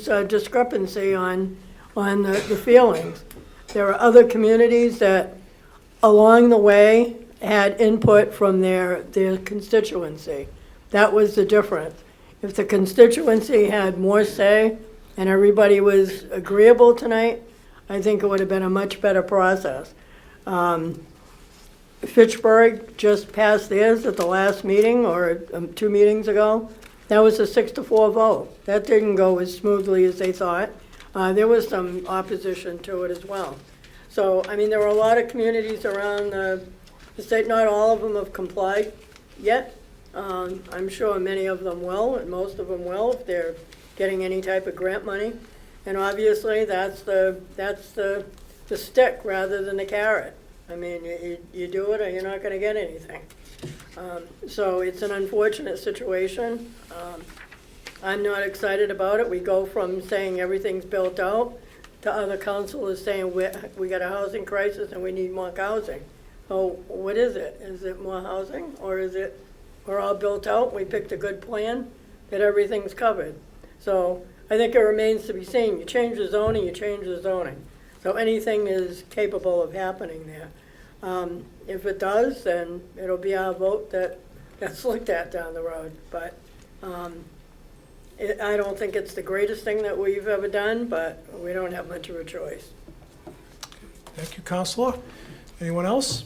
a discrepancy on the feelings. There are other communities that, along the way, had input from their constituency. That was the difference. If the constituency had more say and everybody was agreeable tonight, I think it would have been a much better process. Fitchburg just passed theirs at the last meeting, or 2 meetings ago. That was a 6-4 vote. That didn't go as smoothly as they thought. There was some opposition to it as well. So, I mean, there are a lot of communities around the state. Not all of them have complied yet. I'm sure many of them will, and most of them will if they're getting any type of grant money. And obviously, that's the stick rather than the carrot. I mean, you do it or you're not going to get anything. So it's an unfortunate situation. I'm not excited about it. We go from saying everything's built out to other councilors saying we got a housing crisis and we need more housing. So what is it? Is it more housing, or is it, we're all built out, we picked a good plan, that everything's covered? So I think it remains to be seen. You change the zoning, you change the zoning. So anything is capable of happening there. If it does, then it'll be our vote that's looked at down the road. But I don't think it's the greatest thing that we've ever done, but we don't have much of a choice. Thank you, Counselor. Anyone else?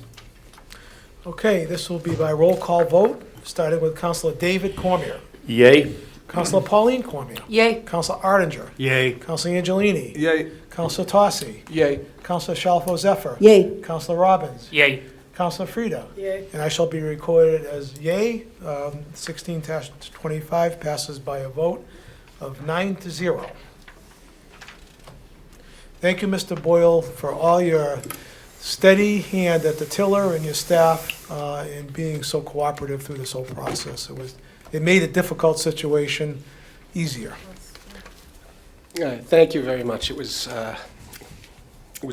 Okay, this will be by roll call vote, starting with Counselor David Cormier. Yay. Counselor Pauline Cormier. Yay. Counselor Arndinger. Yay. Counselor Angelini. Yay. Counselor Tossi. Yay. Counselor Shalfo Zephyr. Yay. Counselor Robbins. Yay. Counselor Frida. Yay. And I shall be recorded as yay. 16-25 passes by a vote of 9-0. Thank you, Mr. Boyle, for all your steady hand at the tiller and your staff in being so cooperative through this whole process. It made a difficult situation easier. Thank you very much. It was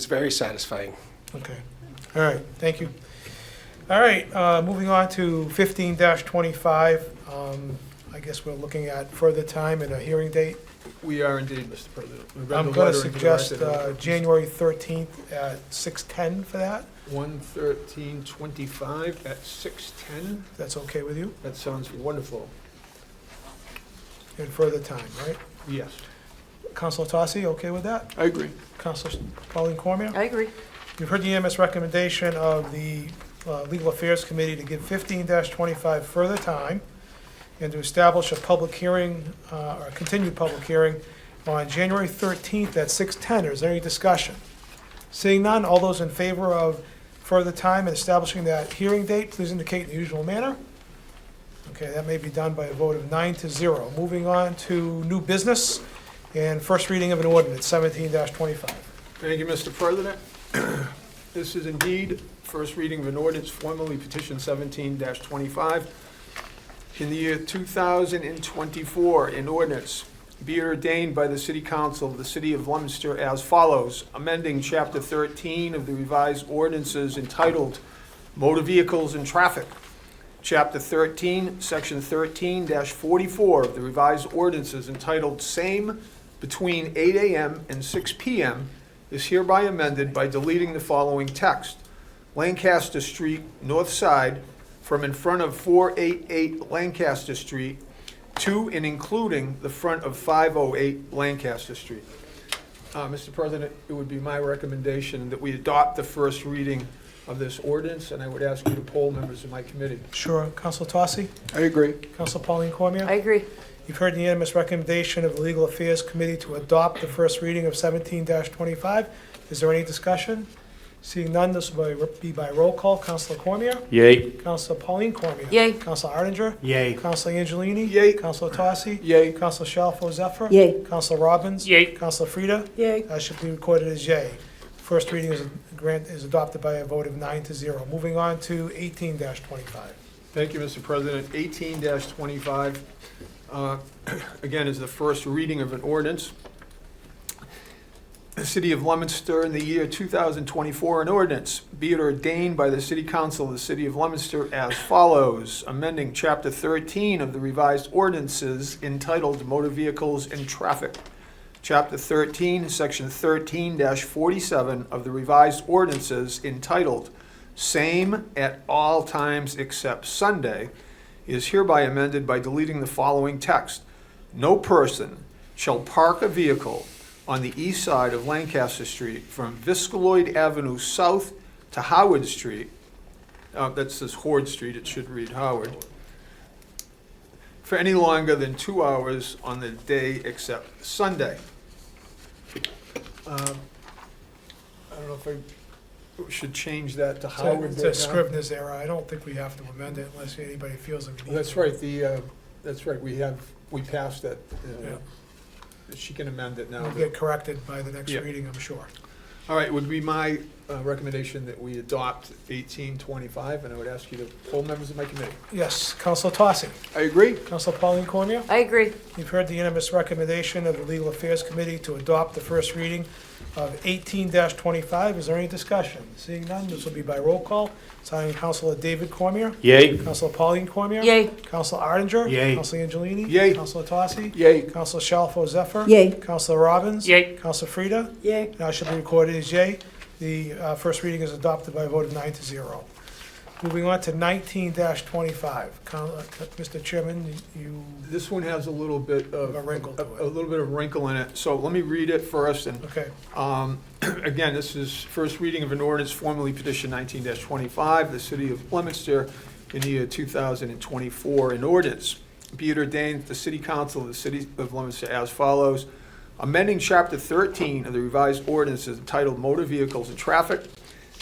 very satisfying. Okay. All right, thank you. All right, moving on to 15-25. I guess we're looking at further time and a hearing date. We are indeed, Mr. President. We read I'm the going to letter and suggest directed it. January 13th at 6:10 for that. 1/13/25 at 6:10. That's okay with you? That sounds wonderful. And further time, right? Yes. Councilor Tossi, okay with that? I agree. Councilor Pauline Cormier? I agree. You've heard the EMS recommendation of the Legal Affairs Committee to give 15-25 further time and to establish a public hearing, or a continued public hearing on January 13th at 6:10. Is there any discussion? Seeing none, all those in favor of further time and establishing that hearing date, please indicate in the usual manner. Okay, that may be done by a vote of 9-0. Moving on to new business and first reading of an ordinance, 17-25. Thank you, Mr. President. This is indeed first reading of an ordinance, formally petition 17-25. In the year 2024, an ordinance be it ordained by the City Council of the City of Leominster as follows, amending Chapter 13 of the revised ordinances entitled Motor Vehicles and Traffic. Chapter 13, Section 13-44 of the revised ordinances entitled Same between 8 a.m. and 6 p.m. is hereby amended by deleting the following text. Lancaster Street, north side, from in front of 488 Lancaster Street to and including the front of 508 Lancaster Street. Mr. President, it would be my recommendation that we adopt the first reading of this ordinance, and I would ask you to poll members of my committee. Sure. Councilor Tossi? I agree. Councilor Pauline Cormier? I agree. You've heard the unanimous recommendation of the Legal Affairs Committee to adopt the first reading of 17-25. Is there any discussion? Seeing none, this will be by roll call. Councilor Cormier? Yay. Councilor Pauline Cormier? Yay. Councilor Arndinger? Yay. Councilor Angelini? Yay. Councilor Tossi? Yay. Councilor Shalfo Zephyr? Yay. Councilor Robbins? Yay. Councilor Frida? Yay. That should be recorded as yay. First reading is adopted by a vote of 9-0. Moving on to 18-25. Thank you, Mr. President. 18-25, again, is the first reading of an ordinance. The City of Leominster in the year 2024, an ordinance, be it ordained by the City Council of the City of Leominster as follows, amending Chapter 13 of the revised ordinances entitled Motor Vehicles and Traffic. Chapter 13, Section 13-47 of the revised ordinances entitled Same at All Times Except Sunday is hereby amended by deleting the following text. No person shall park a vehicle on the east side of Lancaster Street from Viscaloid Avenue South to Howard Street. That says Horde Street, it should read Howard. For any longer than 2 hours on the day except Sunday. I don't know if I should change that to Howard. It's a Scrivener's error. I don't think we have to amend it unless anybody feels like we need That's to. right, that's right, we passed that. Yeah. She can amend it now. It'll get corrected by the next Yeah. reading, I'm sure. All right, it would be my recommendation that we adopt 1825, and I would ask you to poll members of my committee. Yes, Counselor Tossy. I agree. Counselor Pauline Cormier. I agree. You've heard the unanimous recommendation of the Legal Affairs Committee to adopt the first reading of 18-25. Is there any discussion? Seeing none, this will be by roll call. Signing Counselor David Cormier. Yay. Counselor Pauline Cormier. Yay. Counselor Arndinger. Yay. Counselor Angelini. Yay. Counselor Tossy. Yay. Counselor Shalfo Zephyr. Yay. Counselor Robbins. Yay. Counselor Frida. Yay. Now should be recorded as yay. The first reading is adopted by a vote of 9-0. Moving on to 19-25. Mr. Chairman, you, This one has a little bit of A wrinkle to it. a little bit of wrinkle in it. So let me read it first. And okay. again, this is first reading of an ordinance formally petition 19-25, the city of Leominster in the year 2024. An ordinance, be it ordained that the city council of the city of Leominster as follows: amending chapter 13 of the revised ordinances entitled Motor Vehicles and Traffic,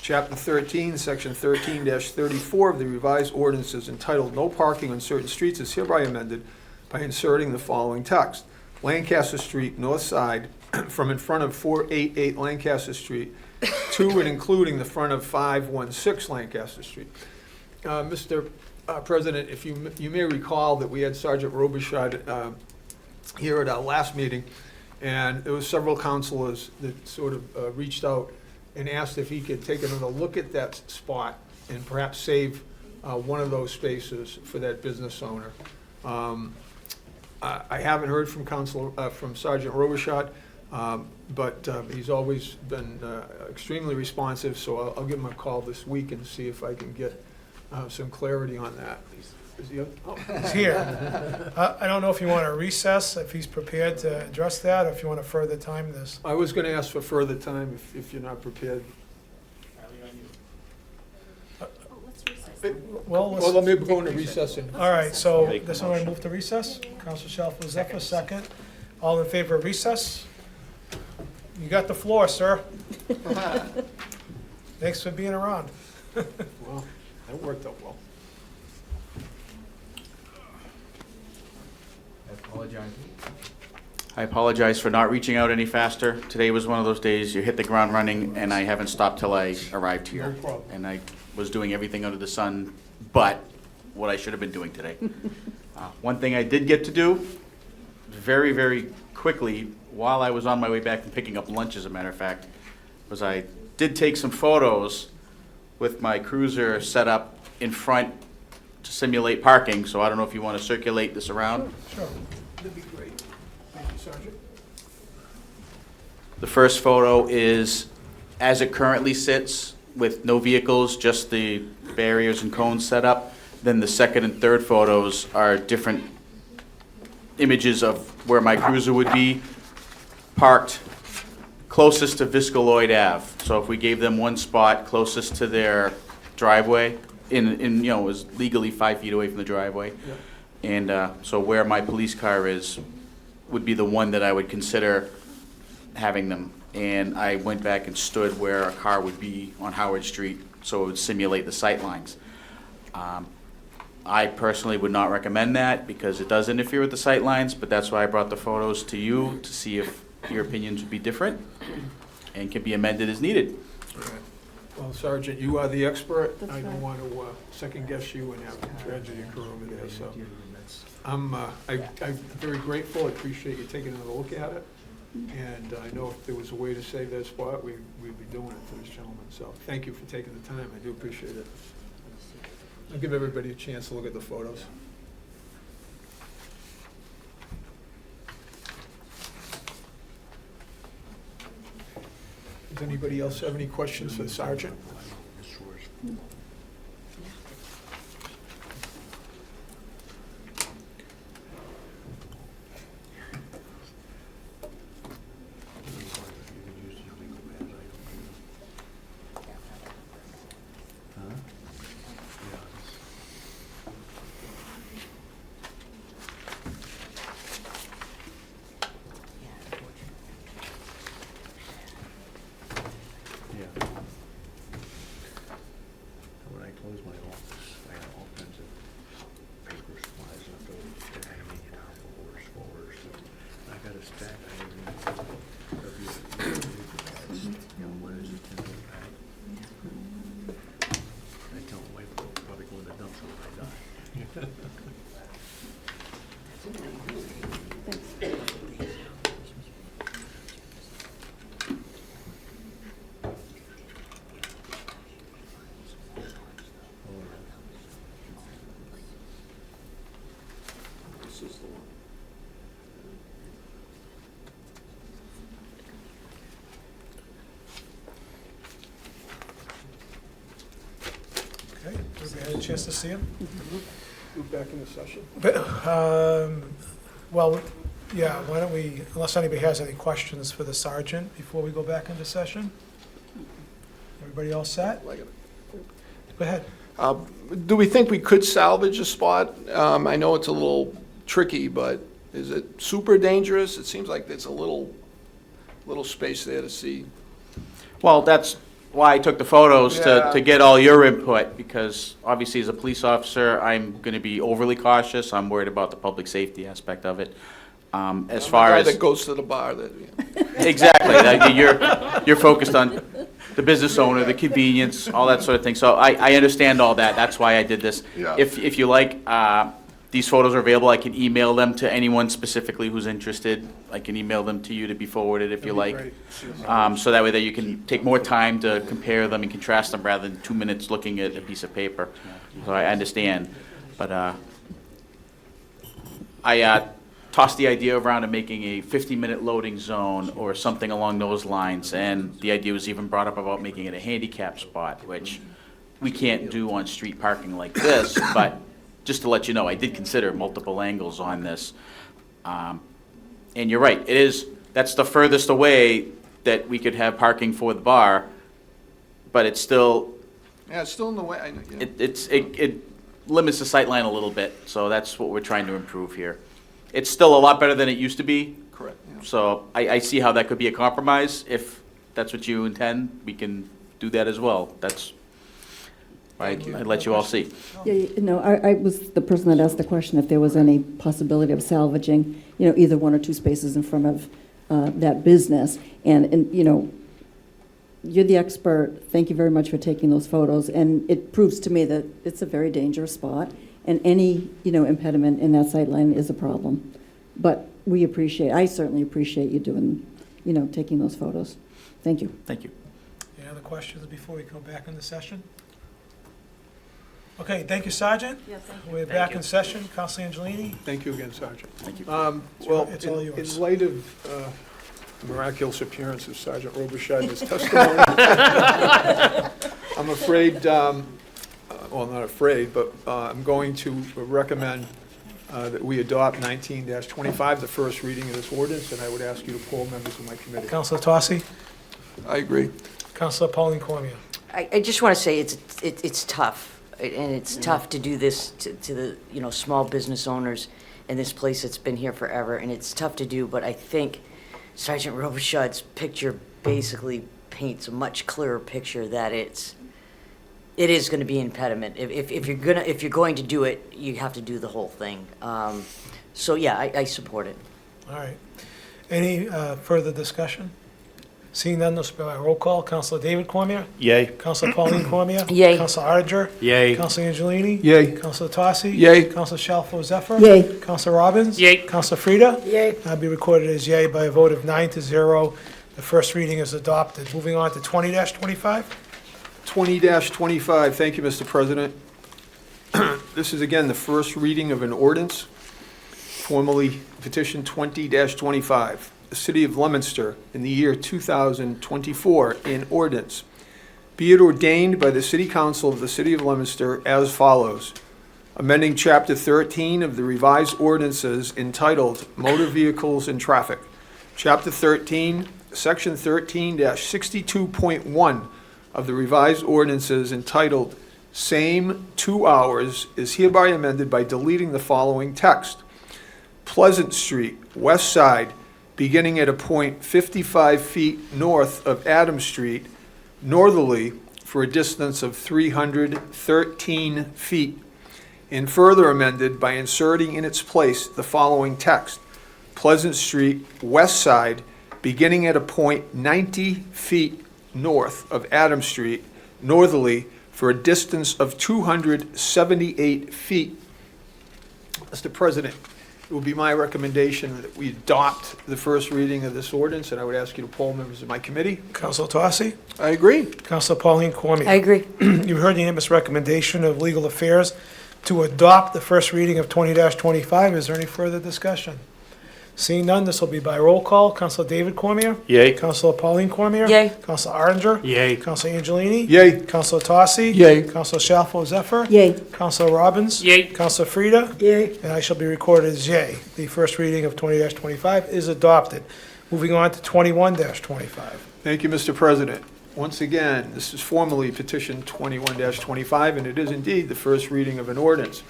chapter 13, section 13-34 of the revised ordinances entitled No Parking on Certain Streets is hereby amended by inserting the following text: Lancaster Street, north side, from in front of 488 Lancaster Street to and including the front of 516 Lancaster Street. Mr. President, if you may recall that we had Sergeant Robichaud here at our last meeting, and there was several councilors that sort of reached out and asked if he could take another look at that spot and perhaps save one of those spaces for that business owner. I haven't heard from from Sergeant Robichaud, but he's always been extremely responsive, so I'll give him a call this week and see if I can get some clarity on that. Is he up? Oh. He's here. I don't know if you want to recess, if he's prepared to address that, or if you want to further time this. I was going to ask for further time if you're not prepared. Well, Well, let me go into recess. All right, so this one, I move to recess. Counselor Shalfo Zephyr, second. All in favor of recess? You got the floor, sir. Thanks for being around. Well, that worked out well. I apologize for not reaching out any faster. Today was one of those days you hit the ground running, and I haven't stopped till I arrived here. No problem. And I was doing everything under the sun but what I should have been doing today. One thing I did get to do very, very quickly while I was on my way back from picking up lunch, as a matter of fact, was I did take some photos with my cruiser set up in front to simulate parking. So I don't know if you want to circulate this around. Sure. That'd be great. Thank you, Sergeant. The first photo is as it currently sits with no vehicles, just the barriers and cones set up. Then the second and third photos are different images of where my cruiser would be parked closest to Viscaloid Ave. So if we gave them one spot closest to their driveway, in was legally 5 feet away from the driveway. Yep. And so where my police car is would be the one that I would consider having them. And I went back and stood where a car would be on Howard Street, so it would simulate the sight lines. I personally would not recommend that because it does interfere with the sight lines, but that's why I brought the photos to you to see if your opinions would be different and can be amended as needed. Well, Sergeant, you are the expert. I don't want to second guess you and have a tragedy occur over there, so. I'm very grateful. I appreciate you taking another look at it. And I know if there was a way to save that spot, we'd be doing it for this gentleman. So thank you for taking the time. I do appreciate it. I'll give everybody a chance to look at the photos. Does anybody else have any questions for the sergeant? chance to see him? Move back into session. Well, yeah, why don't we, unless anybody has any questions for the sergeant before we go back into session? Everybody all set? Go ahead. Do we think we could salvage a spot? I know it's a little tricky, but is it super dangerous? It seems like there's a little space there to see. Well, that's why I took the photos, Yeah. to get all your input, because obviously as a police officer, I'm gonna be overly cautious. I'm worried about the public safety aspect of it. As far The as. guy that goes to the bar, that, Exactly, you're focused on the business owner, the convenience, all that sort of thing. So I understand all that, that's why I did this. Yeah. If you like, these photos are available, I can email them to anyone specifically who's interested. I can email them to you to be forwarded if you like. So that way that you can take more time to compare them and contrast them rather than 2 minutes looking at a piece of paper. So I understand, but I tossed the idea around of making a 50-minute loading zone or something along those lines, and the idea was even brought up about making it a handicap spot, which we can't do on street parking like this, but just to let you know, I did consider multiple angles on this. And you're right, that's the furthest away that we could have parking for the bar, but it's still, yeah, it's still in the way. it limits the sight line a little bit, so that's what we're trying to improve here. It's still a lot better than it used to be. Correct. Yeah. So I see how that could be a compromise. If that's what you intend, we can do that as well. That's, I'd let you all see. Yeah, no, I was the person that asked the question if there was any possibility of salvaging, either 1 or 2 spaces in front of that business. And, you're the expert. Thank you very much for taking those photos. And it proves to me that it's a very dangerous spot. And any, impediment in that sight line is a problem. But I certainly appreciate you doing, taking those photos. Thank you. Thank you. Any other questions before we go back into session? Okay, thank you, Sergeant. Yes, thank you. We're back in session. Councilor Angelini? Thank you again, Sergeant. Thank you. Well, It's all yours. in light of the miraculous appearance of Sergeant Robichaud and his testimony, I'm afraid, well, not afraid, but I'm going to recommend that we adopt 19-25, the first reading of this ordinance, and I would ask you to poll members of my committee. Councilor Tosse? I agree. Councilor Pauline Cormier? I just want to say it's tough, and it's tough to do this to the small business owners in this place that's been here forever, and it's tough to do. But I think Sergeant Robichaud's picture basically paints a much clearer picture that it is going to be an impediment. If you're going to do it, you have to do the whole thing. So yeah, I support it. All right. Any further discussion? Seeing none, roll call. Councilor David Cormier? Yay. Councilor Pauline Cormier? Yay. Councilor Arger? Yay. Councilor Angelini? Yay. Councilor Tosse? Yay. Councilor Shalfo Zephyr? Yay. Councilor Robbins? Yay. Councilor Frida? Yay. I'll be recorded as yay by a vote of 9-0. The first reading is adopted. Moving on to 20-25. 20-25, thank you, Mr. President. This is again the first reading of an ordinance, formally petition 20-25. The City of Leominster in the year 2024 in ordinance. Be it ordained by the City Council of the City of Leominster as follows. Amending Chapter 13 of the revised ordinances entitled Motor Vehicles and Traffic. Chapter 13, Section 13-62.1 of the revised ordinances entitled Same 2 Hours is hereby amended by deleting the following text. Pleasant Street, West Side, beginning at a point 55 feet north of Adams Street, northerly for a distance of 313 feet, and further amended by inserting in its place the following text. Pleasant Street, West Side, beginning at a point 90 feet north of Adams Street, northerly for a distance of 278 feet. Mr. President, it will be my recommendation that we adopt the first reading of this ordinance, and I would ask you to poll members of my committee. Councilor Tosse? I agree. Councilor Pauline Cormier? I agree. You've heard the unanimous recommendation of Legal Affairs to adopt the first reading of 20-25. Is there any further discussion? Seeing none, this will be by roll call. Counselor David Cormier? Yay. Counselor Pauline Cormier? Yay. Counselor Arndinger? Yay. Counselor Angelini? Yay. Counselor Tossi? Yay. Counselor Shalfo Zephyr? Yay. Counselor Robbins? Yay. Counselor Frida? Yay. And I shall be recorded as yay. The first reading of 20-25 is adopted. Moving on to 21-25. Thank you, Mr. President. Once again, this is formally petition 21-25, and it is indeed the first reading of an ordinance.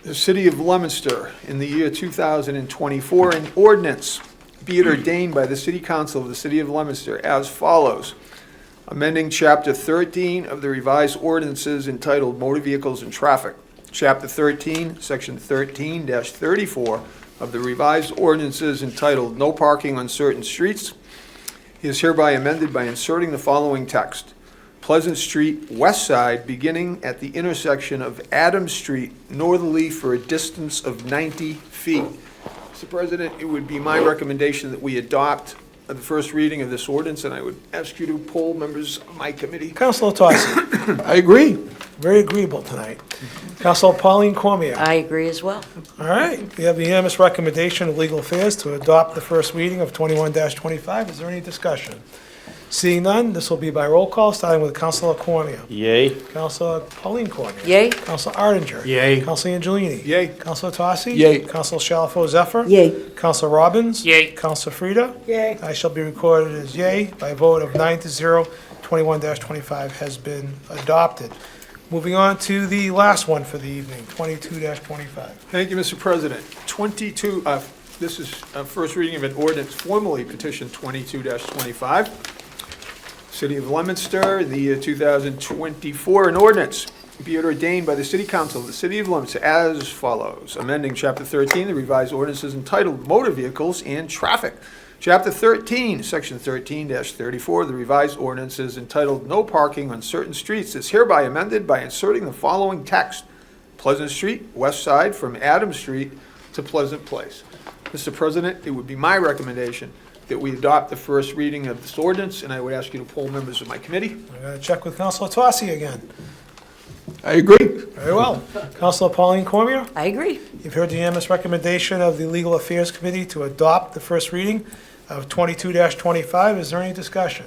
The City of Leominster, in the year 2024, an ordinance be it ordained by the City Council of the City of Leominster as follows. Amending Chapter 13 of the revised ordinances entitled Motor Vehicles and Traffic. Chapter 13, Section 13-34 of the revised ordinances entitled No Parking on Certain Streets is hereby amended by inserting the following text. Pleasant Street, west side, beginning at the intersection of Adams Street, northerly for a distance of 90 feet. Mr. President, it would be my recommendation that we adopt the first reading of this ordinance, and I would ask you to poll members of my committee. Counselor Tossi? I agree. Very agreeable tonight. Counselor Pauline Cormier? I agree as well. All right, we have the unanimous recommendation of Legal Affairs to adopt the first reading of 21-25. Is there any discussion? Seeing none, this will be by roll call, starting with Counselor Cormier. Yay. Counselor Pauline Cormier. Yay. Counselor Arndinger. Yay. Counselor Angelini. Yay. Counselor Tossi. Yay. Counselor Shalfo Zephyr. Yay. Counselor Robbins. Yay. Counselor Frida. Yay. I shall be recorded as yay by a vote of 9-0. 21-25 has been adopted. Moving on to the last one for the evening, 22-25. Thank you, Mr. President. This is first reading of an ordinance formally petition 22-25. City of Leominster, in the year 2024, an ordinance be it ordained by the City Council of the City of Leominster as follows. Amending Chapter 13, the revised ordinances entitled Motor Vehicles and Traffic. Chapter 13, Section 13-34 of the revised ordinances entitled No Parking on Certain Streets is hereby amended by inserting the following text. Pleasant Street, west side, from Adams Street to Pleasant Place. Mr. President, it would be my recommendation that we adopt the first reading of this ordinance, and I would ask you to poll members of my committee. I'm going to check with Counselor Tossi again. I agree. Very well. Counselor Pauline Cormier? I agree. You've heard the unanimous recommendation of the Legal Affairs Committee to adopt the first reading of 22-25. Is there any discussion?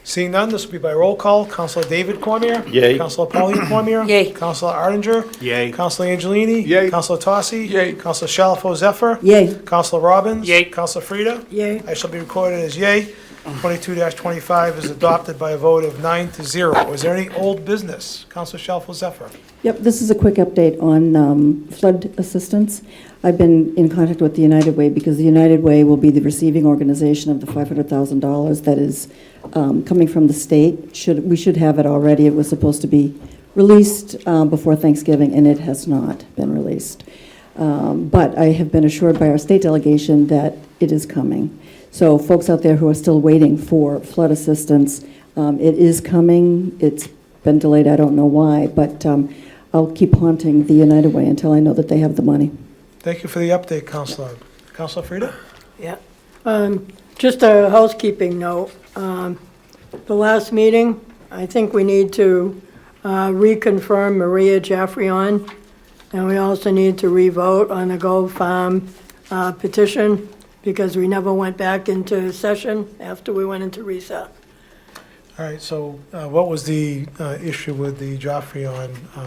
Seeing none, this will be by roll call. Counselor David Cormier? Yay. Counselor Pauline Cormier? Yay. Counselor Arndinger? Yay. Counselor Angelini? Yay. Counselor Tossi? Yay. Counselor Shalfo Zephyr? Yay. Counselor Robbins? Yay. Counselor Frida? Yay. I shall be recorded as yay. 22-25 is adopted by a vote of 9-0. Is there any old business? Counselor Shalfo Zephyr? Yep, this is a quick update on flood assistance. I've been in contact with the United Way because the United Way will be the receiving organization of the $500,000 that is coming from the state. We should have it already. It was supposed to be released before Thanksgiving, and it has not been released. But I have been assured by our state delegation that it is coming. So folks out there who are still waiting for flood assistance, it is coming. It's been delayed, I don't know why, but I'll keep haunting the United Way until I know that they have the money. Thank you for the update, Counselor. Counselor Frida? Yeah. Just a housekeeping note. The last meeting, I think we need to reconfirm Maria Jaffrion, and we also need to revote on the Go Farm petition, because we never went back into session after we went into recess. All right, so what was the issue with the Joffrey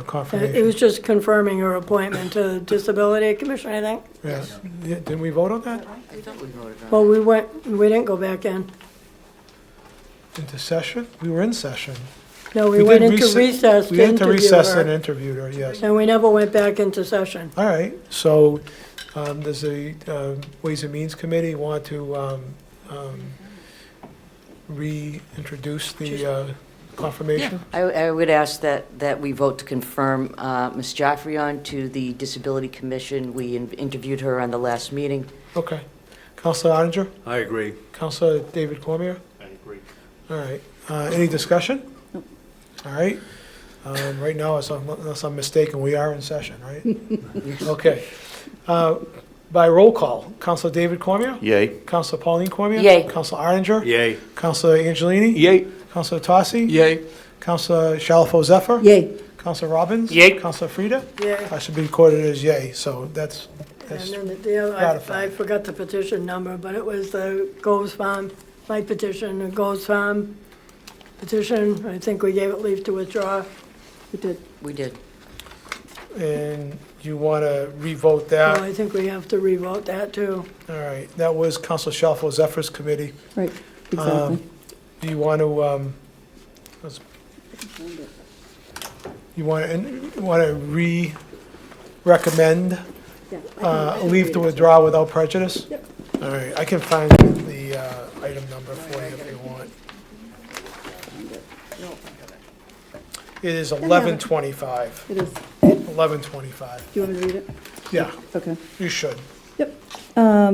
confirmation? It was just confirming her appointment to the Disability Commission, I think. Yeah. Didn't we vote on that? I thought we voted on it. Well, we didn't go back in. Into session? We were in session. No, we went did into recess to We went into interview recess her. and interviewed her, yes. And we never went back into session. All right, so does the Ways and Means Committee want to reintroduce the confirmation? I would ask that we vote to confirm Ms. Jaffrion to the Disability Commission. We interviewed her on the last meeting. Okay. Counselor Ottinger? I agree. Counselor David Cormier? I agree. All right. Any discussion? All right. Right now, unless I'm mistaken, we are in session, right? Okay. By roll call, Counselor David Cormier? Yay. Counselor Pauline Cormier? Yay. Counselor Ottinger? Yay. Counselor Angelini? Yay. Counselor Tossi? Yay. Counselor Shalfo Zephyr? Yay. Counselor Robbins? Yay. Counselor Frida? Yeah. I should be recorded as yay, so that's That's And then the other, I ratified. forgot the petition number, but it was the Goes Farm, my petition, the Goes Farm petition. I think we gave it leave to withdraw. We did. We did. And you want to revote So that? I think we have to revote that too. All right, that was Council Shalfo Zephyr's committee. Right, exactly. Do you want to, you want to re-recommend leave to withdraw without prejudice? Yep. All right, I can find the item number for you if you want. It is 1125. It is. 1125. Do you want me to read it? Yeah, Okay. you should. Yep.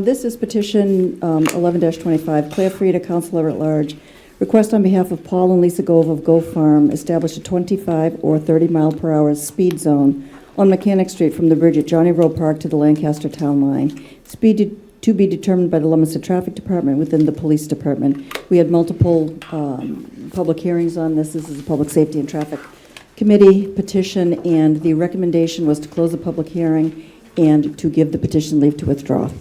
This is petition 11-25, Claire Frieda, Councilor at Large. Request on behalf of Paul and Lisa Gove of Gove Farm, establish a 25 or 30 mile per hour speed zone on Mechanic Street from the bridge at Johnny Road Park to the Lancaster Town Line. Speed to be determined by the Leominster Traffic Department within the Police Department. We had multiple public hearings on this. This is a Public Safety and Traffic Committee petition, and the recommendation was to close the public hearing and to give the petition leave to withdraw. All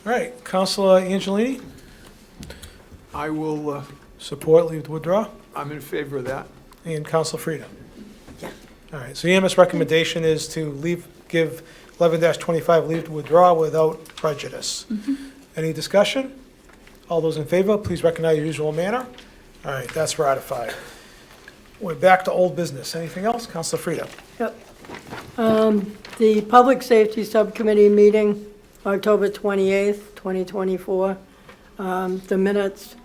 right, Councilor Angelini, I will, support leave to withdraw, I'm in favor of that. and Councilor Frida. Yeah. All right, so EMS recommendation is to give 11-25 leave to withdraw without prejudice. Any discussion? All those in favor, please recognize your usual manner. All right, that's ratified. We're back to old business. Anything else? Councilor Frida. Yep. The Public Safety Subcommittee meeting, October 28th, 2024. The minutes,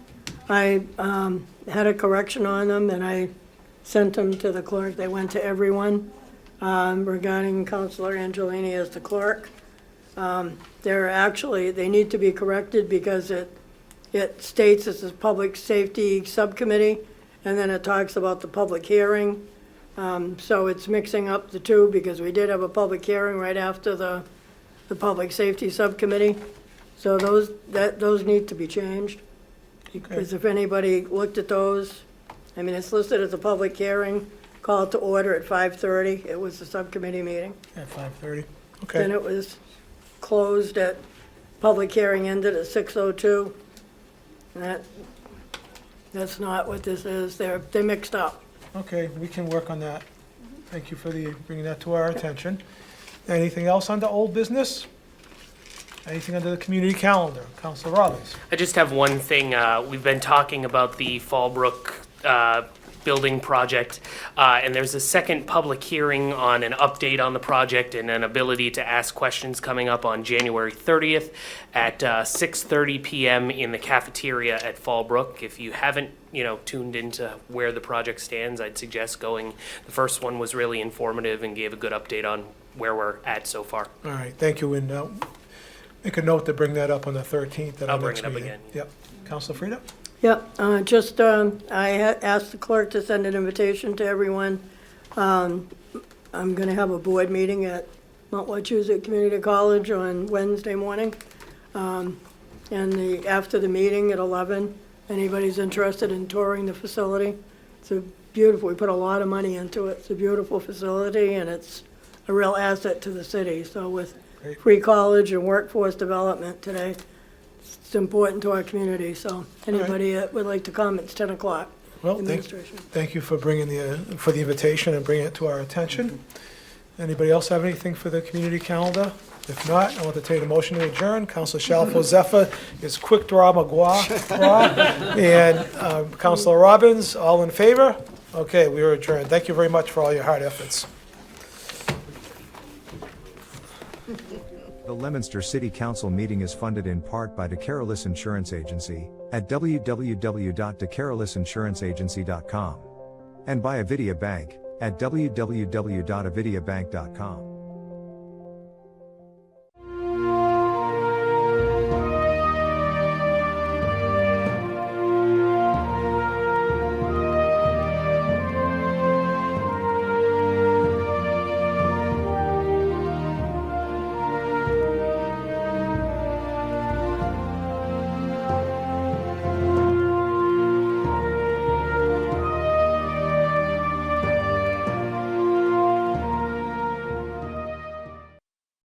I had a correction on them, and I sent them to the clerk. They went to everyone regarding Councilor Angelini as the clerk. They need to be corrected because it states it's a Public Safety Subcommittee, and then it talks about the public hearing. So it's mixing up the two because we did have a public hearing right after the Public Safety Subcommittee. So those need to be changed. Because if anybody looked at those, I mean, it's listed as a public hearing, called to order at 5:30. It was a subcommittee meeting. At 5:30. Then Okay. it was closed at, public hearing ended at 6:02. That's not what this is. They're mixed up. Okay, we can work on that. Thank you for bringing that to our attention. Anything else under old business? Anything under the community calendar? Councilor Robbins. I just have one thing. We've been talking about the Fallbrook building project, and there's a second public hearing on an update on the project and an ability to ask questions coming up on January 30th at 6:30 p.m. in the cafeteria at Fallbrook. If you haven't, tuned into where the project stands, I'd suggest going. The first one was really informative and gave a good update on where we're at so far. All right, thank you, and make a note to bring that up on the 13th at our I'll bring next it up meeting. again. Yep. Councilor Frida? Yep, I asked the clerk to send an invitation to everyone. I'm going to have a board meeting at Mount Wachusett Community College on Wednesday morning. And after the meeting at 11, anybody's interested in touring the facility. It's beautiful, we put a lot of money into it. It's a beautiful facility, and it's a real asset to the city. So with free college and workforce development today, it's important to our community, so anybody that would like to come, it's 10 o'clock. Well, Administration. thank you for bringing for the invitation and bringing it to our attention. Anybody else have anything for the community calendar? If not, I want to take a motion to adjourn. Councilor Shalfo Zephyr is quick draw McGuire, and Councilor Robbins, all in favor? Okay, we are adjourned. Thank you very much for all your hard efforts. The Leominster City Council meeting is funded in part by DeCarolis Insurance Agency at www.decarolisinsuranceagency.com and by Avidia Bank at www.avidiabank.com.